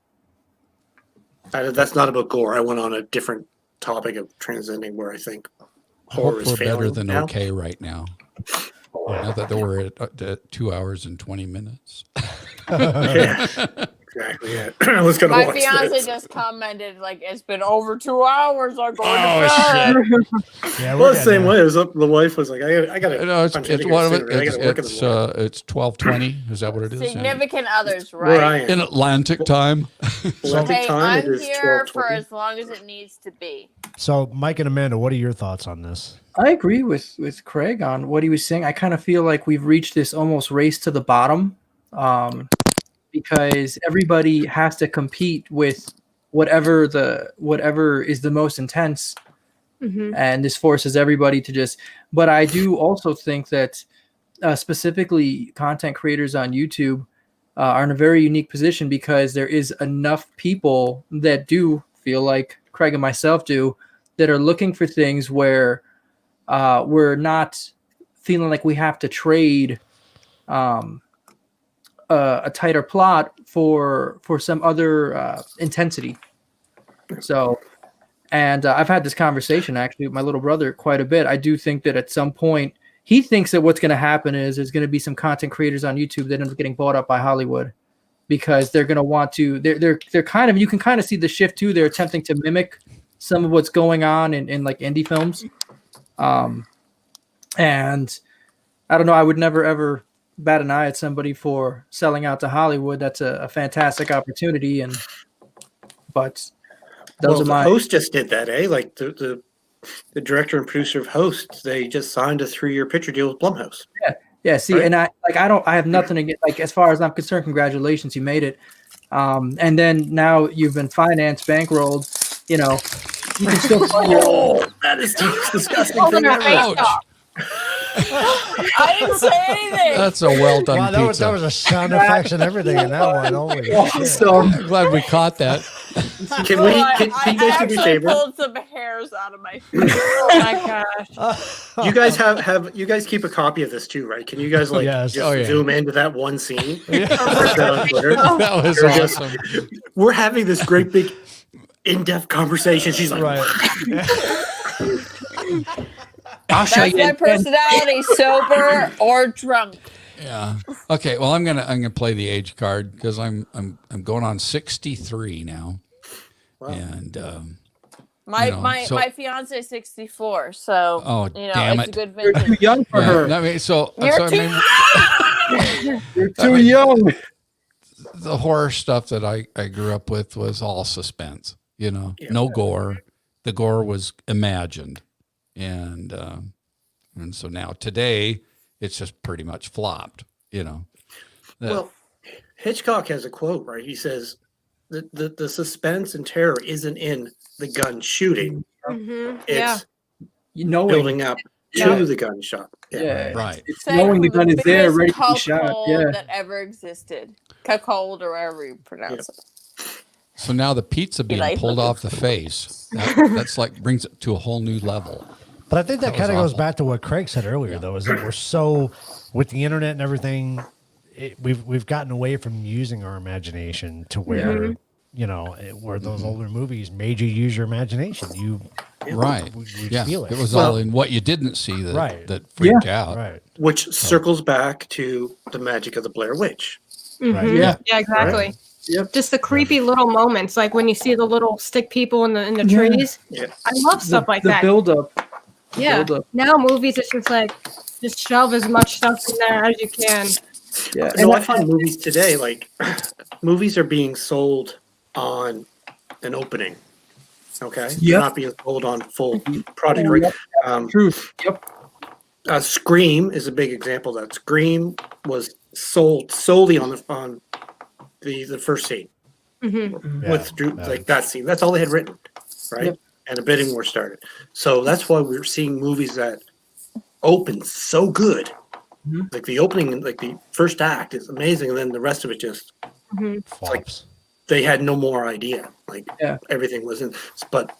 That's not about gore. I went on a different topic of transcending where I think I horror hope is we're failing better than now. okay right now. Now that we're at 2 hours and 20 minutes. Yeah, exactly. Yeah. I was gonna my watch fiance this. just commented like it's been over 2 hours. I'm going Oh, to bed. Yeah, Well, the same way. It was the wife was like, I got No, to punch it's in one of sooner. I got to work in the morning. it's 12:20. Is that what it is? Significant others, Where I right? am. In Atlantic time. Atlantic Hey, time, I'm it is here for 12:20. as long as it needs to be. So, Mike and Amanda, what are your thoughts on this? I agree with Craig on what he was saying. I kind of feel like we've reached this almost race to the bottom, because everybody has to compete with whatever is the most intense, and this forces everybody to just. But I do also think that specifically content creators on YouTube are in a very unique position because there is enough people that do feel like Craig and myself do that are looking for things where we're not feeling like we have to trade a tighter plot for some other intensity. So, and I've had this conversation actually with my little brother quite a bit. I do think that at some point he thinks that what's going to happen is there's going to be some content creators on YouTube that end up getting bought up by Hollywood because they're going to want to. They're kind of, you can kind of see the shift too. They're attempting to mimic some of what's going on in like indie films. And I don't know, I would never ever bat an eye at somebody for selling out to Hollywood. That's a fantastic opportunity, but those are The my host just did that, eh? Like the director and producer of Host, they just signed a 3-year picture deal with Blumhouse. yeah. See, Right. and I have nothing against, like, as far as I'm concerned, congratulations, you made it. And then now you've been financed, bankrolled. You know, you can still fund your own. That is the most disgusting Hold thing on, ever. Ouch. I didn't say anything. That's a well done Wow, pizza. that was a sound effects and everything in that one. Holy shit. So I'm glad we caught that. Can Well, you I guys do me a actually favor? pulled some hairs out of my face. Oh my gosh. You guys have you guys keep a copy of this too, right? Can you guys Yes. just Oh, yeah. zoom into that one scene? That was They're just- awesome. We're having this great big in-depth conversation. She's like, Right. I'll show That's you. my personality, sober or drunk. Yeah. Okay. Well, I'm gonna play the age card because I'm going on 63 now, and My You know, my so- my fiance is 64, so Oh, you know damn it's it. a good You're too vintage. young for yeah, her. I mean, so You're so I too mean, You're too young. the horror stuff that I grew up with was all suspense. You know, no gore. The gore was imagined, and so now today it's just pretty much flopped. You know. well, Hitchcock has a quote, right? He says the suspense and terror isn't in the gun shooting. Yeah. It's You know, building up to the gunshot. yeah, Right. It's Say knowing the from gun is there, biggest ready to be shot. cuckold Yeah. that ever existed. Cuckold or however you pronounce it. So now the pizza being like pulled looking off the face, that's like brings it to a whole new level. But I think that That was kind of goes awful. back to what Craig said earlier, though, is that we're so with the internet and everything, we've gotten away from using our imagination to where where those older movies made you use your imagination. Right. we Yeah. feel it. It was all in what you didn't see that, Right. that freaked out. Right. Which circles back to the magic of the Blair Witch. Right. Yeah. Yeah, exactly. Yep. Just the creepy little moments, like when you see the little stick people in the trees. Yeah. I love stuff like the that. build up. Yeah. build up. Now movies, it's just like just shove as much stuff in there as you can. Yeah. No, I find movies today, like movies are being sold on an opening. Okay. They're Yep. not being sold on full product. Right? Truth. Yep. Scream is a big example of that. Scream was sold solely on the first scene. with Drew, like that scene. That's all they had written, right? Yep. And a bidding war started. So that's why we're seeing movies that open so good. Like the opening, like the first act is amazing, and then the rest of it just it's like they had no more idea. Like everything was in. But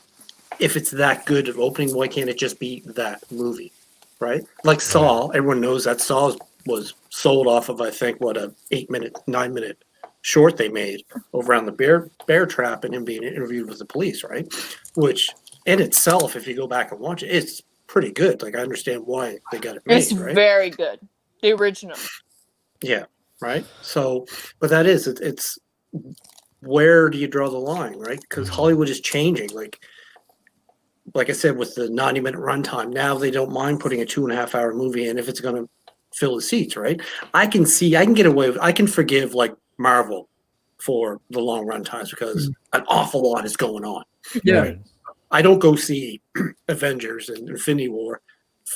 if it's that good of opening, why can't it just be that movie, right? Like Saw, everyone knows that Saw was sold off of, I think, what, a 9-minute short they made over on the bear trap and him being interviewed with the police, right? Which in itself, if you go back and watch it, it's pretty good. Like I understand why they got it made, It's right? very good. The original. Yeah, right. So, but that is it's where do you draw the line, right? Because Hollywood is changing. Like I said, with the 90-minute runtime, now they don't mind putting a 2.5-hour movie in if it's going to fill the seats, right? I can get away with, I can forgive like Marvel for the long run times because an awful lot is going on. Yeah. Right? I don't go see Avengers and Infinity War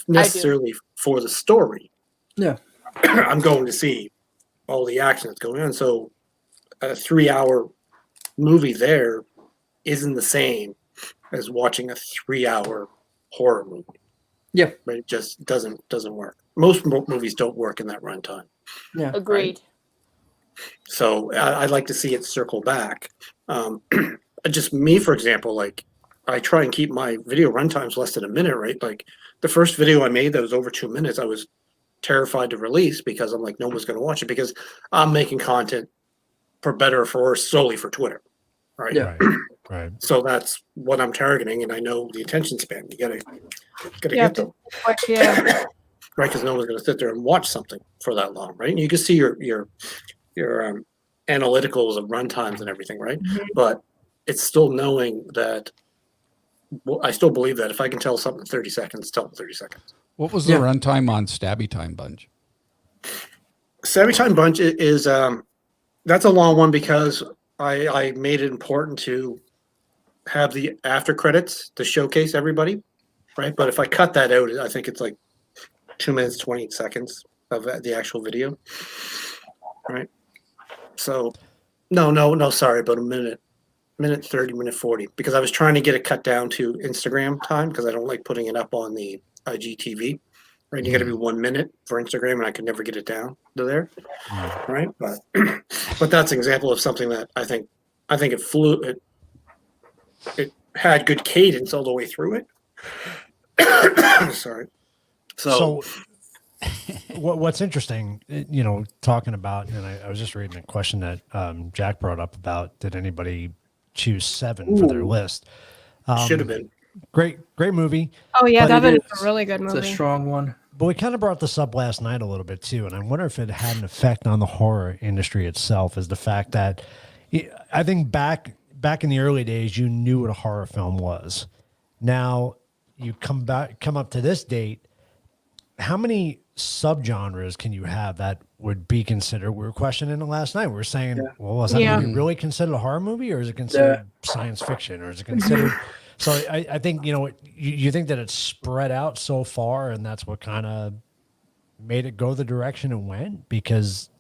necessarily for the story. Yeah. I'm going to see all the action that's going on. So a 3-hour movie there isn't the same as watching a 3-hour horror movie. Yeah. But it just doesn't work. Most movies don't work in that runtime. Yeah. Agreed. Right? So I'd like to see it circle back. Just me, for example, like I try and keep my video runtimes less than a minute, right? Like the first video I made that was over 2 minutes, I was terrified to release because I'm like, no one's going to watch it because I'm making content for better or for worse solely for Twitter, right? Yeah. Right. So that's what I'm targeting, and I know the attention span. You gotta get them, Yeah. right? Because no one's going to sit there and watch something for that long, right? And you can see your analyticals of runtimes and everything, right? But it's still knowing that. Well, I still believe that if I can tell something in 30 seconds, tell it in 30 seconds. What was the runtime on Stabby Time Bunch? Stabby Time Bunch is that's a long one because I made it important to have the after credits to showcase everybody, right? But if I cut that out, I think it's like 2 minutes, 28 seconds of the actual video, right? So, no, sorry, about a minute 30, minute 40, because I was trying to get it cut down to Instagram time because I don't like putting it up on the IGTV, right? You got to be 1 minute for Instagram, and I could never get it down to there, right? But that's an example of something that I think it flew. It had good cadence all the way through it. Sorry. So what's interesting, talking about, and I was just reading a question that Jack brought up about, did anybody choose 7 for their list? Should have been. Great movie. Oh yeah, But that is a really good movie. It's a strong one. But we kind of brought this up last night a little bit too, and I wonder if it had an effect on the horror industry itself, is the fact that I think back in the early days, you knew what a horror film was. Now you come up to this date, how many subgenres can you have that would be considered? We were questioning it last night. We were saying, well, was that movie really considered a horror movie, or is it considered science fiction, or is it considered? So I think, you think that it's spread out so far, and that's what kind of made it go the direction it went, because,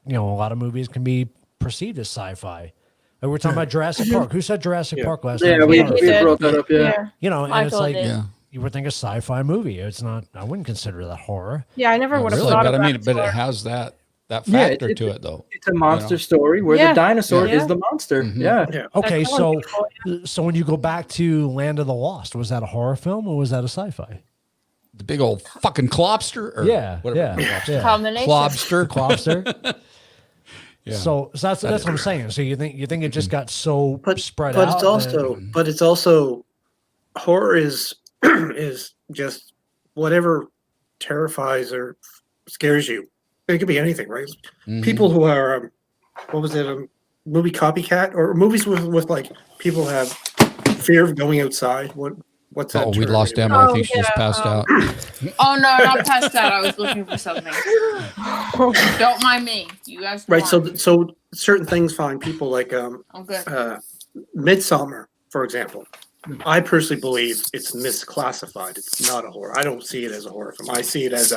a lot of movies can be perceived as sci-fi. Like we're talking about Jurassic Park. Who said Jurassic Park last night? Yeah, we brought that up, yeah. And it's like, did. you would think a sci-fi movie. It's not, I wouldn't consider that horror. Yeah, I never would have Really, thought but of I mean, that but it before. has that factor to it, though. It's a monster story where the dinosaur is the monster. Yeah. Okay, That's so wonderful. so when you go back to Land of the Lost, was that a horror film or was that a sci-fi? The big old fucking clobster? Or whatever. Combination. Clobster. Yeah. So that's what I'm saying. So you think it just got so spread out? But it's also horror is just whatever terrifies or scares you. It could be anything, right? People who are what was it, a movie copycat, or movies with like people have fear of going outside. What's that? Oh, we lost Emma. I think she just passed out. Oh no, not passed out. I was looking for something. Don't mind me. You guys. Right. So certain things find people like Midsommar, for example. I personally believe it's misclassified. It's not a horror. I don't see it as a horror film. I see it as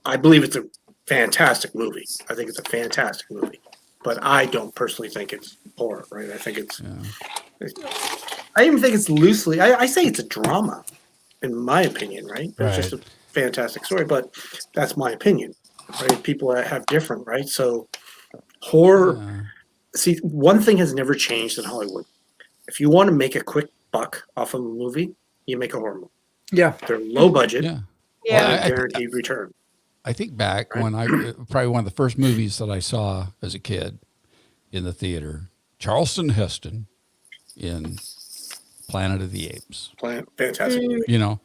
I believe it's a fantastic movie. I think it's a fantastic movie. but I don't personally think it's horror, right? I think I even think it's loosely. I say it's a drama, in my opinion, right? It's just a fantastic story, but that's my opinion, right? People have different, right? So horror. See, one thing has never changed in Hollywood. If you want to make a quick buck off of a movie, you make a horror movie. Yeah, they're low budget. Yeah, guaranteed return. I think back when probably one of the first movies that I saw as a kid in the theater, Charleston Heston in Planet of the Apes. Fantastic movie. You know,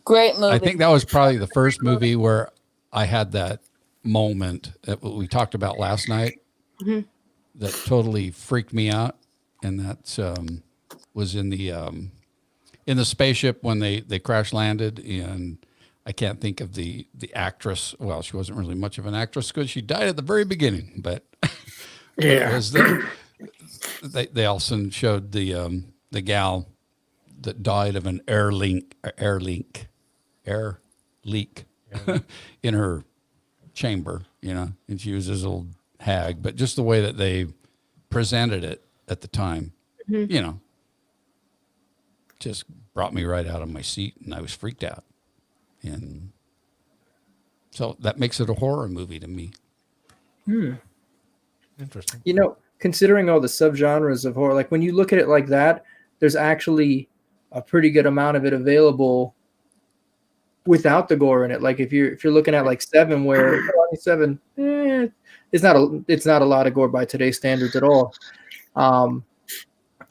great movie. I think that was probably the first movie where I had that moment that we talked about last night that totally freaked me out, and that was in the spaceship when they crash landed, and I can't think of the actress. Well, she wasn't really much of an actress because she died at the very beginning, but it was they also showed the gal that died of an air leak in her chamber, you know, and she was this old hag, but just the way that they presented it at the time, you know, just brought me right out of my seat, and I was freaked out. And so that makes it a horror movie to me. Interesting. You know, considering all the subgenres of horror, like when you look at it like that, there's actually a pretty good amount of it available without the gore in it. Like if you're looking at like Seven, where Seven, it's not a lot of gore by today's standards at all. And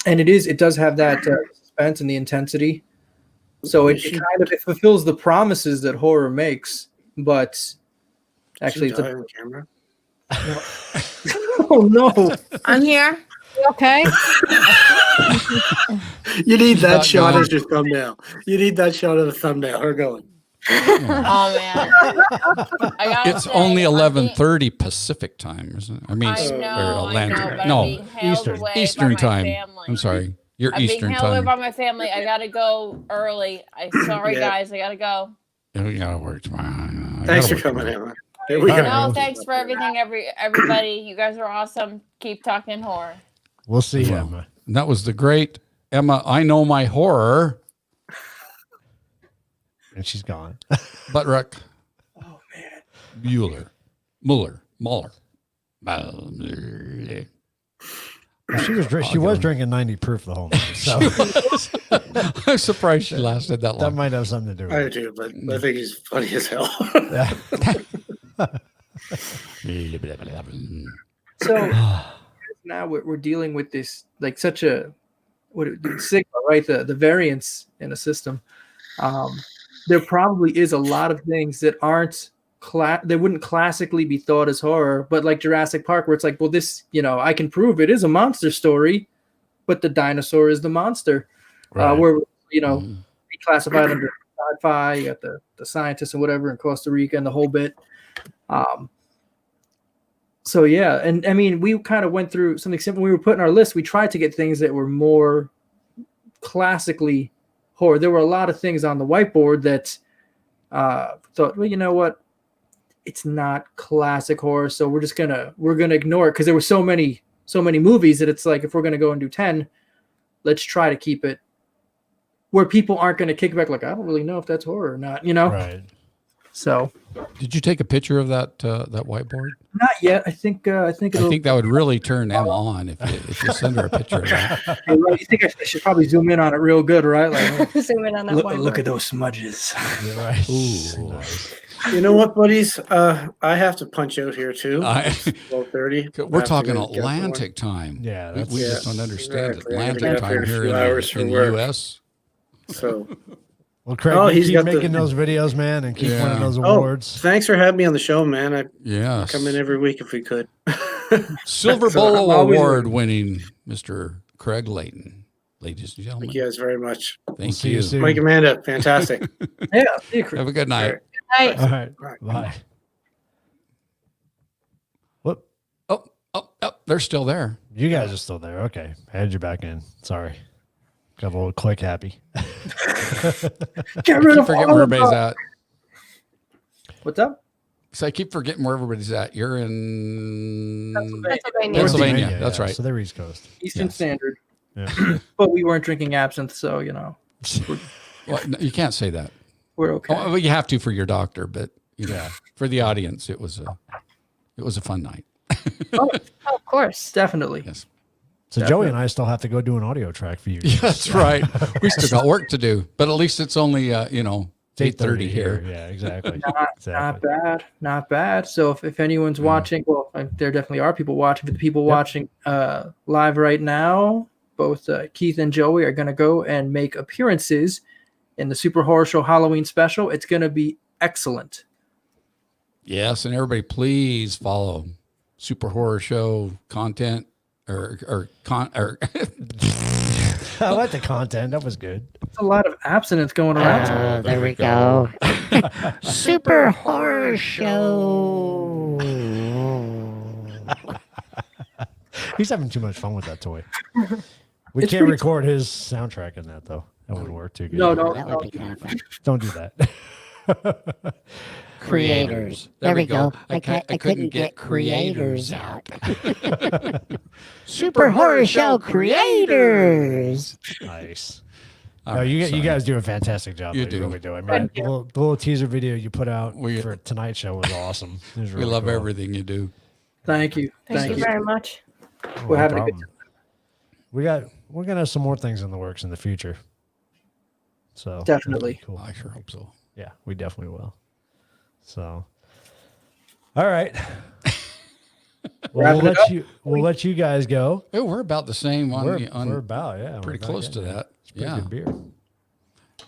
it does have that suspense and the intensity. So it fulfills the promises that horror makes, but actually it's a camera. Oh no! I'm here. Okay. You need that shot as your thumbnail. You need that shot of the thumbnail. Her going. Oh man! It's only 11:30 Pacific time, isn't it? I mean, Atlantic. No, Eastern time. I'm sorry, you're I'm Eastern being held away time. by my family. I gotta go early. Sorry, guys. I gotta go. You gotta work tomorrow. Thanks for coming, Emma. No, thanks for everything, everybody. You guys are awesome. Keep talking horror. We'll see, Emma. And that was the great Emma. I know my horror. And she's gone. Buttrick. Oh man. Muller. She was drinking 90 proof the whole night. So I'm surprised she lasted that long. That might have something to do with it. I do, but I think he's funny as hell. So now we're dealing with this like such a sigma, right? The variance in a system. There probably is a lot of things that aren't they wouldn't classically be thought as horror, but like Jurassic Park, where it's like, well, this, you know, I can prove it is a monster story, but the dinosaur is the monster. Right. Where, you know, be classified under sci-fi. You got the scientists and whatever in Costa Rica and the whole bit. So yeah, and I mean, we kind of went through something simple. When we were putting our list, we tried to get things that were more classically horror. There were a lot of things on the whiteboard that thought, well, you know what, it's not classic horror, so we're gonna ignore it because there were so many movies that it's like, if we're gonna go and do 10, let's try to keep it where people aren't gonna kick back like, I don't really know if that's horror or not, you know? Right. So, did you take a picture of that whiteboard? Not yet. I think that would really turn Emma on if you send her a picture of that. You're right. You think I should probably zoom in on it real good, right? Like, zoom in on that whiteboard. Look at those smudges. You're right. Ooh. Nice. You know what, buddies? I have to punch out here too. 12:30. We're talking Atlantic time. Yeah, we just don't understand exactly. Atlantic time here in the U.S. So. Well, Craig, you keep making those videos, man, and keep winning those awards. Thanks for having me on the show, man. I'd Yes. come in every week if we could. Silver Bowl Award-winning Mr. Craig Layton, ladies and gentlemen. Thank you guys very much. Thank you. Mike, Amanda, fantastic. Yeah. Have a good night. Night. All right. Bye. Whoop. Oh, they're still there. You guys are still there. Okay. I had you back in. Sorry. Got a little click happy. Get rid of forget all where of everybody's that. at. What's up? So I keep forgetting where everybody's at. You're in Pennsylvania. That's right. So they're East Coast. Eastern Standard. Yeah. But we weren't drinking absinthe, so Well, no, you can't say that. we're okay. Oh, well, you have to for your doctor, but for the audience, it was a fun night. Oh, of course. Definitely. Yes. So Joey and I still have to go do an audio track for you. Yeah, that's right. We still got work to do, but at least it's only 8:30 here. Yeah, exactly. Not bad. So if anyone's watching, well, there definitely are people watching, but the people watching live right now, both Keith and Joey are going to go and make appearances in the Super Horror Show Halloween special. It's going to be excellent. Yes, and everybody, please follow Super Horror Show content or I like the content. That was good. It's a lot of abstinence going around. There we go. Super Horror Show. He's having too much fun with that toy. We can't record his soundtrack in that though. That wouldn't work too good. No. That would be kind of fun. Don't do that. Creators. There we go. I couldn't get creators out. Super Horror Show creators. Nice. All No, right, you guys do a fantastic job. You You do. really do. I mean, the little teaser video you put out We- for tonight's show was awesome. It was we really love cool. everything you do. Thank you. Thank you very much. No We're having a good problem. We're gonna have some more things in the works in the future. So Definitely. that'll be cool. I sure hope so. Yeah, we definitely will. So, all right. Well, we'll let you guys go. Oh, we're about the same on. We're about pretty we're close about to getting that. It's pretty Yeah. good beer.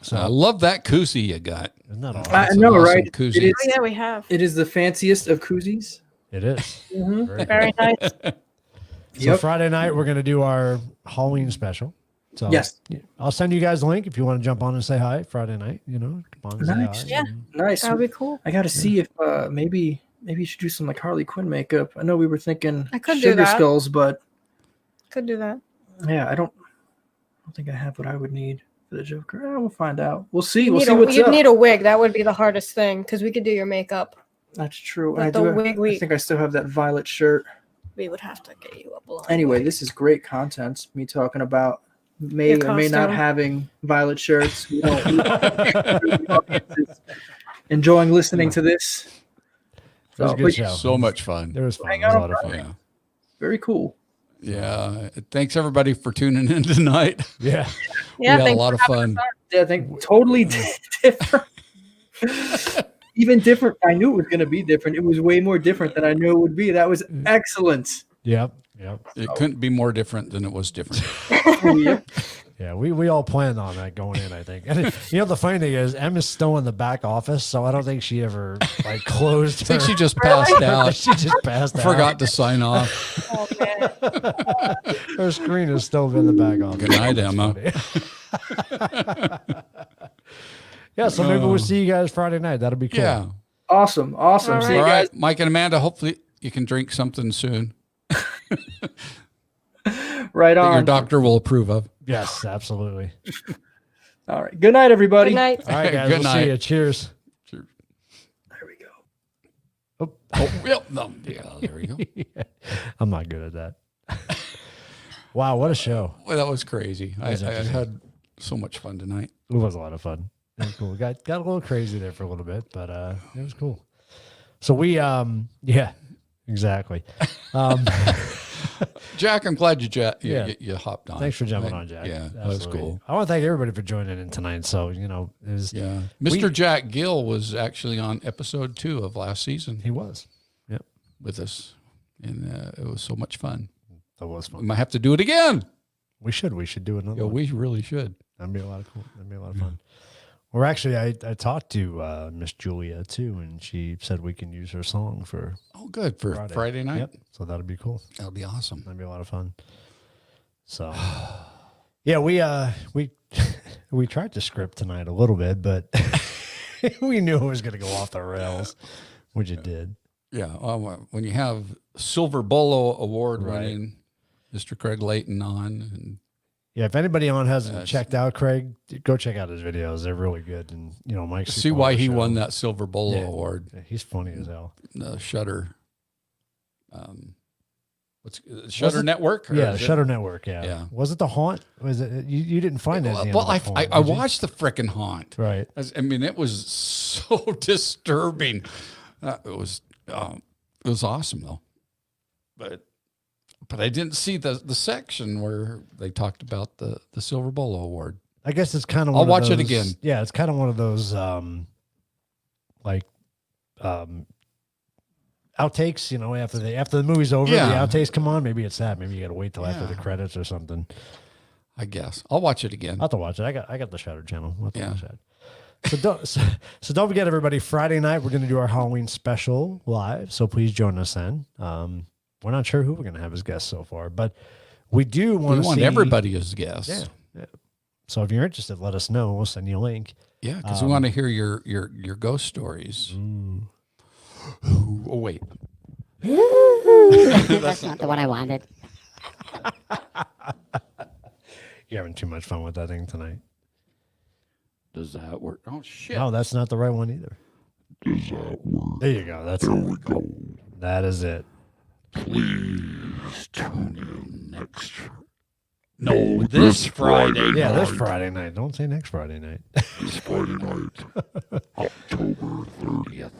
So I love that koozie you got. Isn't that awesome? I That's an know, awesome right? koozie. It is. Oh, yeah, we have. It is the fanciest of koozies. It is. Very Very nice. So Yep. Friday night we're gonna do our Halloween special. So Yes. I'll send you guys the link if you want to jump on and say hi Friday night. Come on and Nice. say hi. Yeah. Nice. That'd be cool. I got to see if maybe you should do some like Harley Quinn makeup. I know we were thinking I could do sugar that. skulls, but Could do that. yeah, I don't think I have what I would need for the Joker. We'll find out. We'll see. You'd We'll see what's you'd up. need a wig. That would be the hardest thing because we could do your makeup. That's true. But I the wig I think I still have that violet shirt. We would have to get you a blonde. Anyway, wig. this is great content. Me talking about may Your or may not costume. having violet shirts. We don't, the audience is enjoying listening to this. It was a but good show. So much fun. It was fun. Hang It was a out lot of on fun. Yeah. Very cool. Yeah. Thanks everybody for tuning in tonight. Yeah. We Yeah, had a thanks lot for of having fun. Yeah, I think totally different. Even different. I knew it was going to be different. It was way more different than I knew it would be. That was excellent. Yep. It couldn't be more different than it was different. Yep. Yeah, we all planned on that going in, I think. And the funny thing is, Emma's still in the back office, so I don't think she ever closed. I think her- she just passed out. she just passed out. Forgot to sign off. Oh, man. Her screen is still in the back office. Good night, Emma. Yeah, so maybe we'll see you guys Friday night. That'll be cool. Yeah. Awesome. Awesome. All See you All guys. right, Mike and Amanda, hopefully you can drink something soon Right that your on. doctor will approve of. Yes, absolutely. All right. Good night, everybody. Good night. All right, guys. Good we'll night. see you. Cheers. There we go. Oh, yep. No, yeah, there we go. I'm not good at that. Wow, what a show. Well, that was crazy. I was interesting. had so much fun tonight. It was a lot of fun. It was cool. Got a little crazy there for a little bit, but it was cool. So we yeah, exactly. Jack, I'm glad Yeah. you hopped on. Thanks for jumping on, Jack. Yeah, that was Absolutely. cool. I want to thank everybody for joining in tonight. So, it was Yeah. Mr. Jack Gill was actually on episode 2 of last season he was. Yep. with us. And it was so much fun. That was We fun. might have to do it again. We should do another Yeah, one. we really should. That'd be a lot of cool. That'd be a lot of fun. Or actually, I talked to Miss Julia too, and she said we can use her song for Oh, good. For Friday night? Yep. So that'd be cool. That'll be awesome. That'd be a lot of fun. So, yeah, we tried to script tonight a little bit, but we knew it was going to go off the rails, which it did. Yeah. When you have Silver Bolo Award Right. winning Mr. Craig Layton on, and Yeah, if anybody on hasn't checked out Craig, go check out his videos. They're really good. And, Mike's see why he won that Silver Bolo Award. Yeah, he's funny as hell. The Shutter. What's Shutter Network? Yeah, the Shutter Network. Yeah. Was it The Haunt? Was it? You didn't find that? Well, I watched the frickin' Haunt. Right. I mean, it was so disturbing. It was awesome though. But I didn't see the section where they talked about the Silver Bolo Award. I guess it's kind of. I'll watch it again. Yeah, it's kind of one of those outtakes. After the movie's over, the outtakes come on. Maybe it's that. Maybe you got to wait till after the credits or something. I guess I'll watch it again. I'll have to watch it. I got the Shutter channel. I'll have to watch that. So don't forget, everybody. Friday night we're going to do our Halloween special live. So please join us then. We're not sure who we're going to have as guests so far, but we do want everybody as guests. Yeah. So if you're interested, let us know. We'll send you a link. Yeah, because we want to hear your ghost stories. Oh wait, that's not the one I wanted. You're having too much fun with that thing tonight. Does that work? Oh shit! No, that's not the right one either. Does that work? There you go. There we go. That is it. Please tune in next. No, this Friday. Yeah, this Friday night. Don't say next Friday night. This Friday night, October 30th,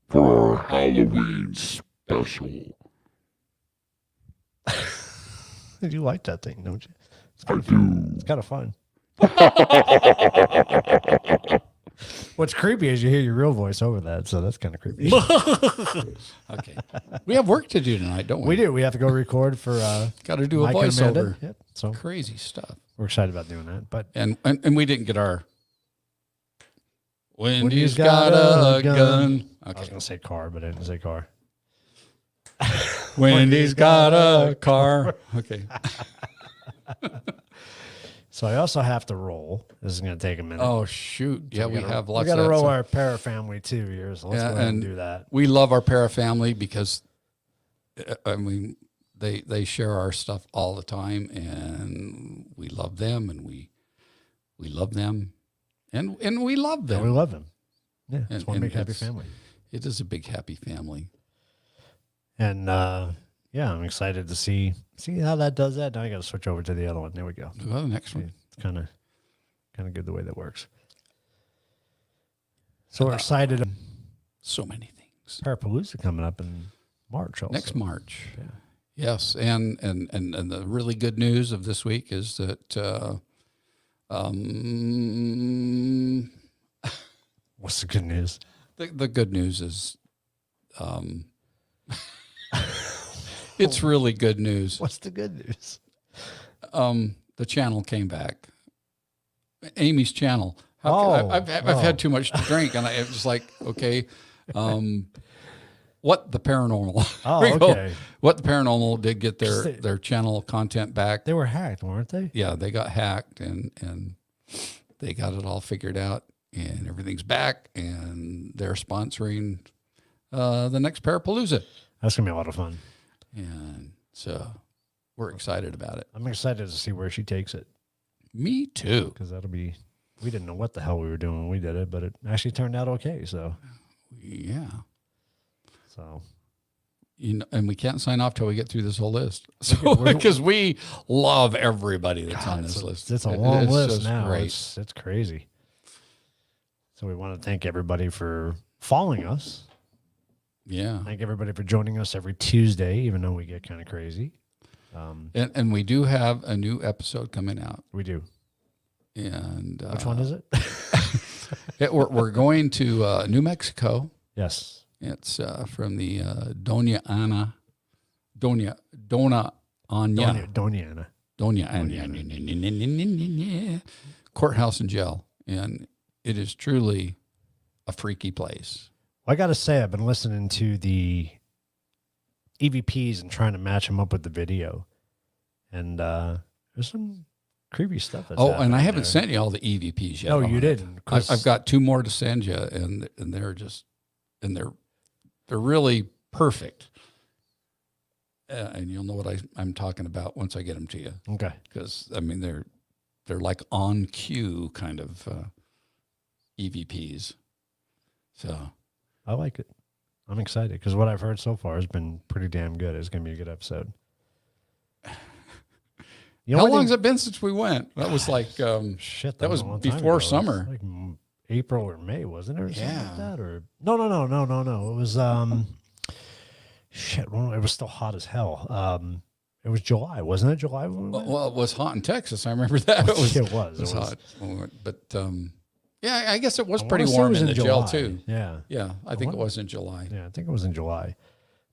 for our Halloween special. You like that thing, don't you? I do. It's kind of fun. What's creepy is you hear your real voice over that, so that's kind of creepy. Okay, we have work to do tonight, don't we? We do. We have to go record for. Got to do Mike a and Amanda. voiceover. Yep. So crazy stuff. We're excited about doing that, but and we didn't get our. Wendy's got a gun. Okay. I was gonna say car, but I didn't say car. Wendy's got a car. Okay. So I also have to roll. This is going to take a minute. Oh, shoot. Yeah, we have lots of We got to that roll stuff. our para family too here, so let's go ahead and do that. We love our para family because, I mean, they share our stuff all the time, and we love them, and we love them, and we love them. Yeah, we love them. Yeah, And- it's one and big happy it's- family. It is a big happy family. And yeah, I'm excited to see how that does that. Now I got to switch over to the other one. There we go. Well, the next one. It's kind of good the way that works. So we're excited. So many things. Parapalooza coming up in March. Also. Next March. Yeah. Yes, and the really good news of this week is that what's the good news? The good news is it's really good news. What's the good news? The channel came back. Amy's channel. I've had too much to drink, and I'm just like, okay, what the paranormal? Oh, okay. What the paranormal did get their channel content back. They were hacked, weren't they? Yeah, they got hacked, and they got it all figured out, and everything's back, and they're sponsoring the next Parapalooza. That's gonna be a lot of fun. And so we're excited about it. I'm excited to see where she takes it. Me too. Because we didn't know what the hell we were doing when we did it, but it actually turned out okay. So, yeah. So, and we can't sign off till we get through this whole list. So, because we love everybody that's on this list. It's a long list now. Great. It's crazy. So we want to thank everybody for following us. Yeah. Thank everybody for joining us every Tuesday, even though we get kind of crazy. And we do have a new episode coming out. We do. And which one is it? We're going to New Mexico. Yes. It's from the Doña Ana courthouse and jail. And it is truly a freaky place. Well, I got to say, I've been listening to the EVPs and trying to match them up with the video. And there's some creepy stuff. That's and I haven't sent you all the EVPs yet. No, you didn't. I've got 2 more to send you, and they're just, and they're really perfect. and you'll know what I'm talking about once I get them to you. Okay. Because I mean they're like on cue kind of EVPs. So I like it. I'm excited because what I've heard so far has been pretty damn good. It's going to be a good episode. How long has it been since we went? That was like shit. That was before summer. Like April or May, wasn't it? Or something Yeah. like that? Or no. It was shit. Well, it was still hot as hell. It was July, wasn't it? July. Well, it was hot in Texas. I remember that. It was hot. But yeah, I guess it was pretty warm in the gel too. Yeah. I think it was in July. Yeah, I think it was in July.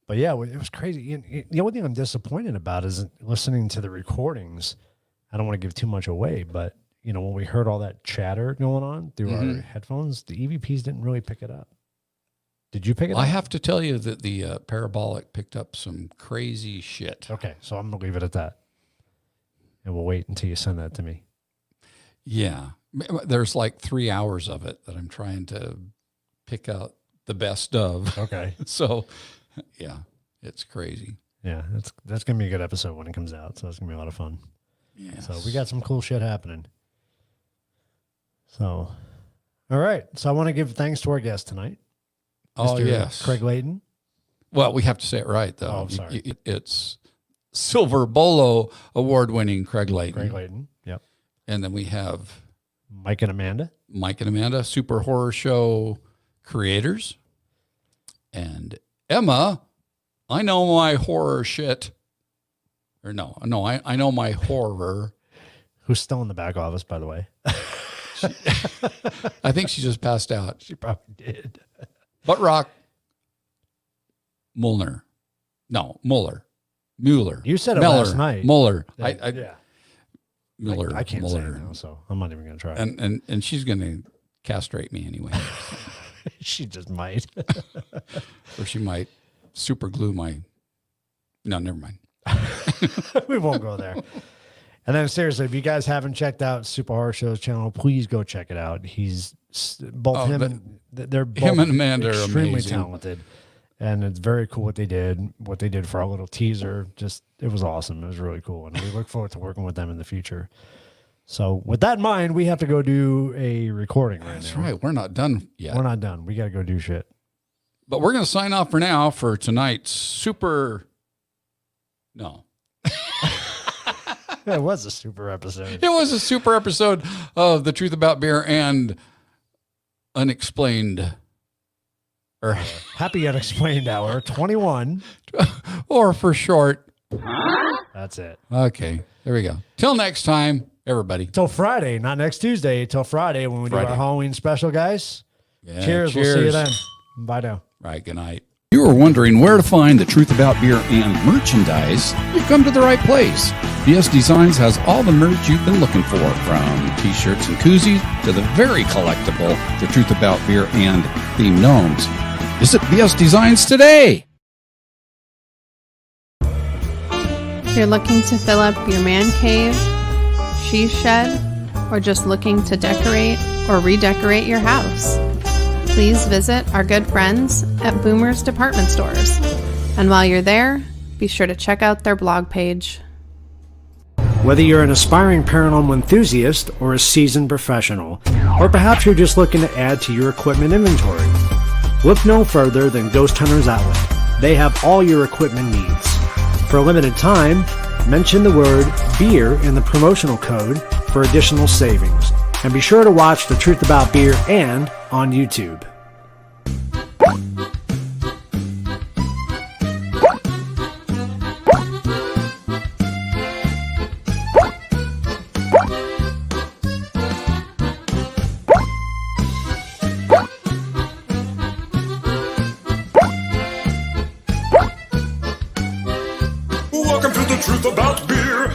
But yeah, it was crazy. The only thing I'm disappointed about is listening to the recordings. I don't want to give too much away, but when we heard all that chatter going on through our headphones, the EVPs didn't really pick it up. Did you pick it up? I have to tell you that the parabolic picked up some crazy shit. Okay, so I'm going to leave it at that. And we'll wait until you send that to me. Yeah. There's like 3 hours of it that I'm trying to pick out the best of. Okay. So, yeah, it's crazy. Yeah, that's going to be a good episode when it comes out. So it's going to be a lot of fun. Yes. So we got some cool shit happening. So, all right. So I want to give thanks to our guest tonight. Oh, Mr. yes. Craig Layton. Well, we have to say it right, though. Oh, sorry. It's Silver Bolo award-winning Craig Layton. Craig Layton, yep. And then we have Mike and Amanda, Super Horror Show creators. And Emma, I know my horror shit. Or no, I know my horror. Who's still in the back office, by the way. I think she just passed out. She probably did. Butt Rock Mueller. No, Mueller. You said it last night. Mueller. Yeah. Mueller. I can't Mueller. say it now, so I'm not even going to try. And she's going to castrate me anyway. She just might. Or she might super glue my... No, never mind. We won't go there. And then seriously, if you guys haven't checked out Super Horror Show's channel, please go check it out. He's both they're both him and Amanda are extremely amazing. talented. And it's very cool what they did for our little teaser. Just, it was awesome. It was really cool. And we look forward to working with them in the future. So with that in mind, we have to go do a recording right now. That's right. We're not done yet. We're not done. We got to go do shit. But we're going to sign off for now for tonight's No. It was a super episode. It was a super episode of The Truth About Beer and Unexplained. Or Happy Unexplained Hour 21. Or for short. That's it. Okay. There we go. Till next time, everybody. Till Friday, not next Tuesday. Till Friday when we do our Halloween special, guys. Yeah, cheers. We'll see you then. Bye now. Right. Good night. You are wondering where to find The Truth About Beer and merchandise? You've come to the right place. BS Designs has all the merch you've been looking for, from t-shirts and koozies to the very collectible The Truth About Beer and themed gnomes. Visit BS Designs today. If you're looking to fill up your man cave, she shed, or just looking to decorate or redecorate your house, please visit our good friends at Boomer's Department Stores. And while you're there, be sure to check out their blog page. Whether you're an aspiring paranormal enthusiast or a seasoned professional, or perhaps you're just looking to add to your equipment inventory, look no further than Ghost Hunters Outlet. They have all your equipment needs. For a limited time, mention the word beer in the promotional code for additional savings. And be sure to watch The Truth About Beer and on YouTube. Welcome to The Truth About Beer.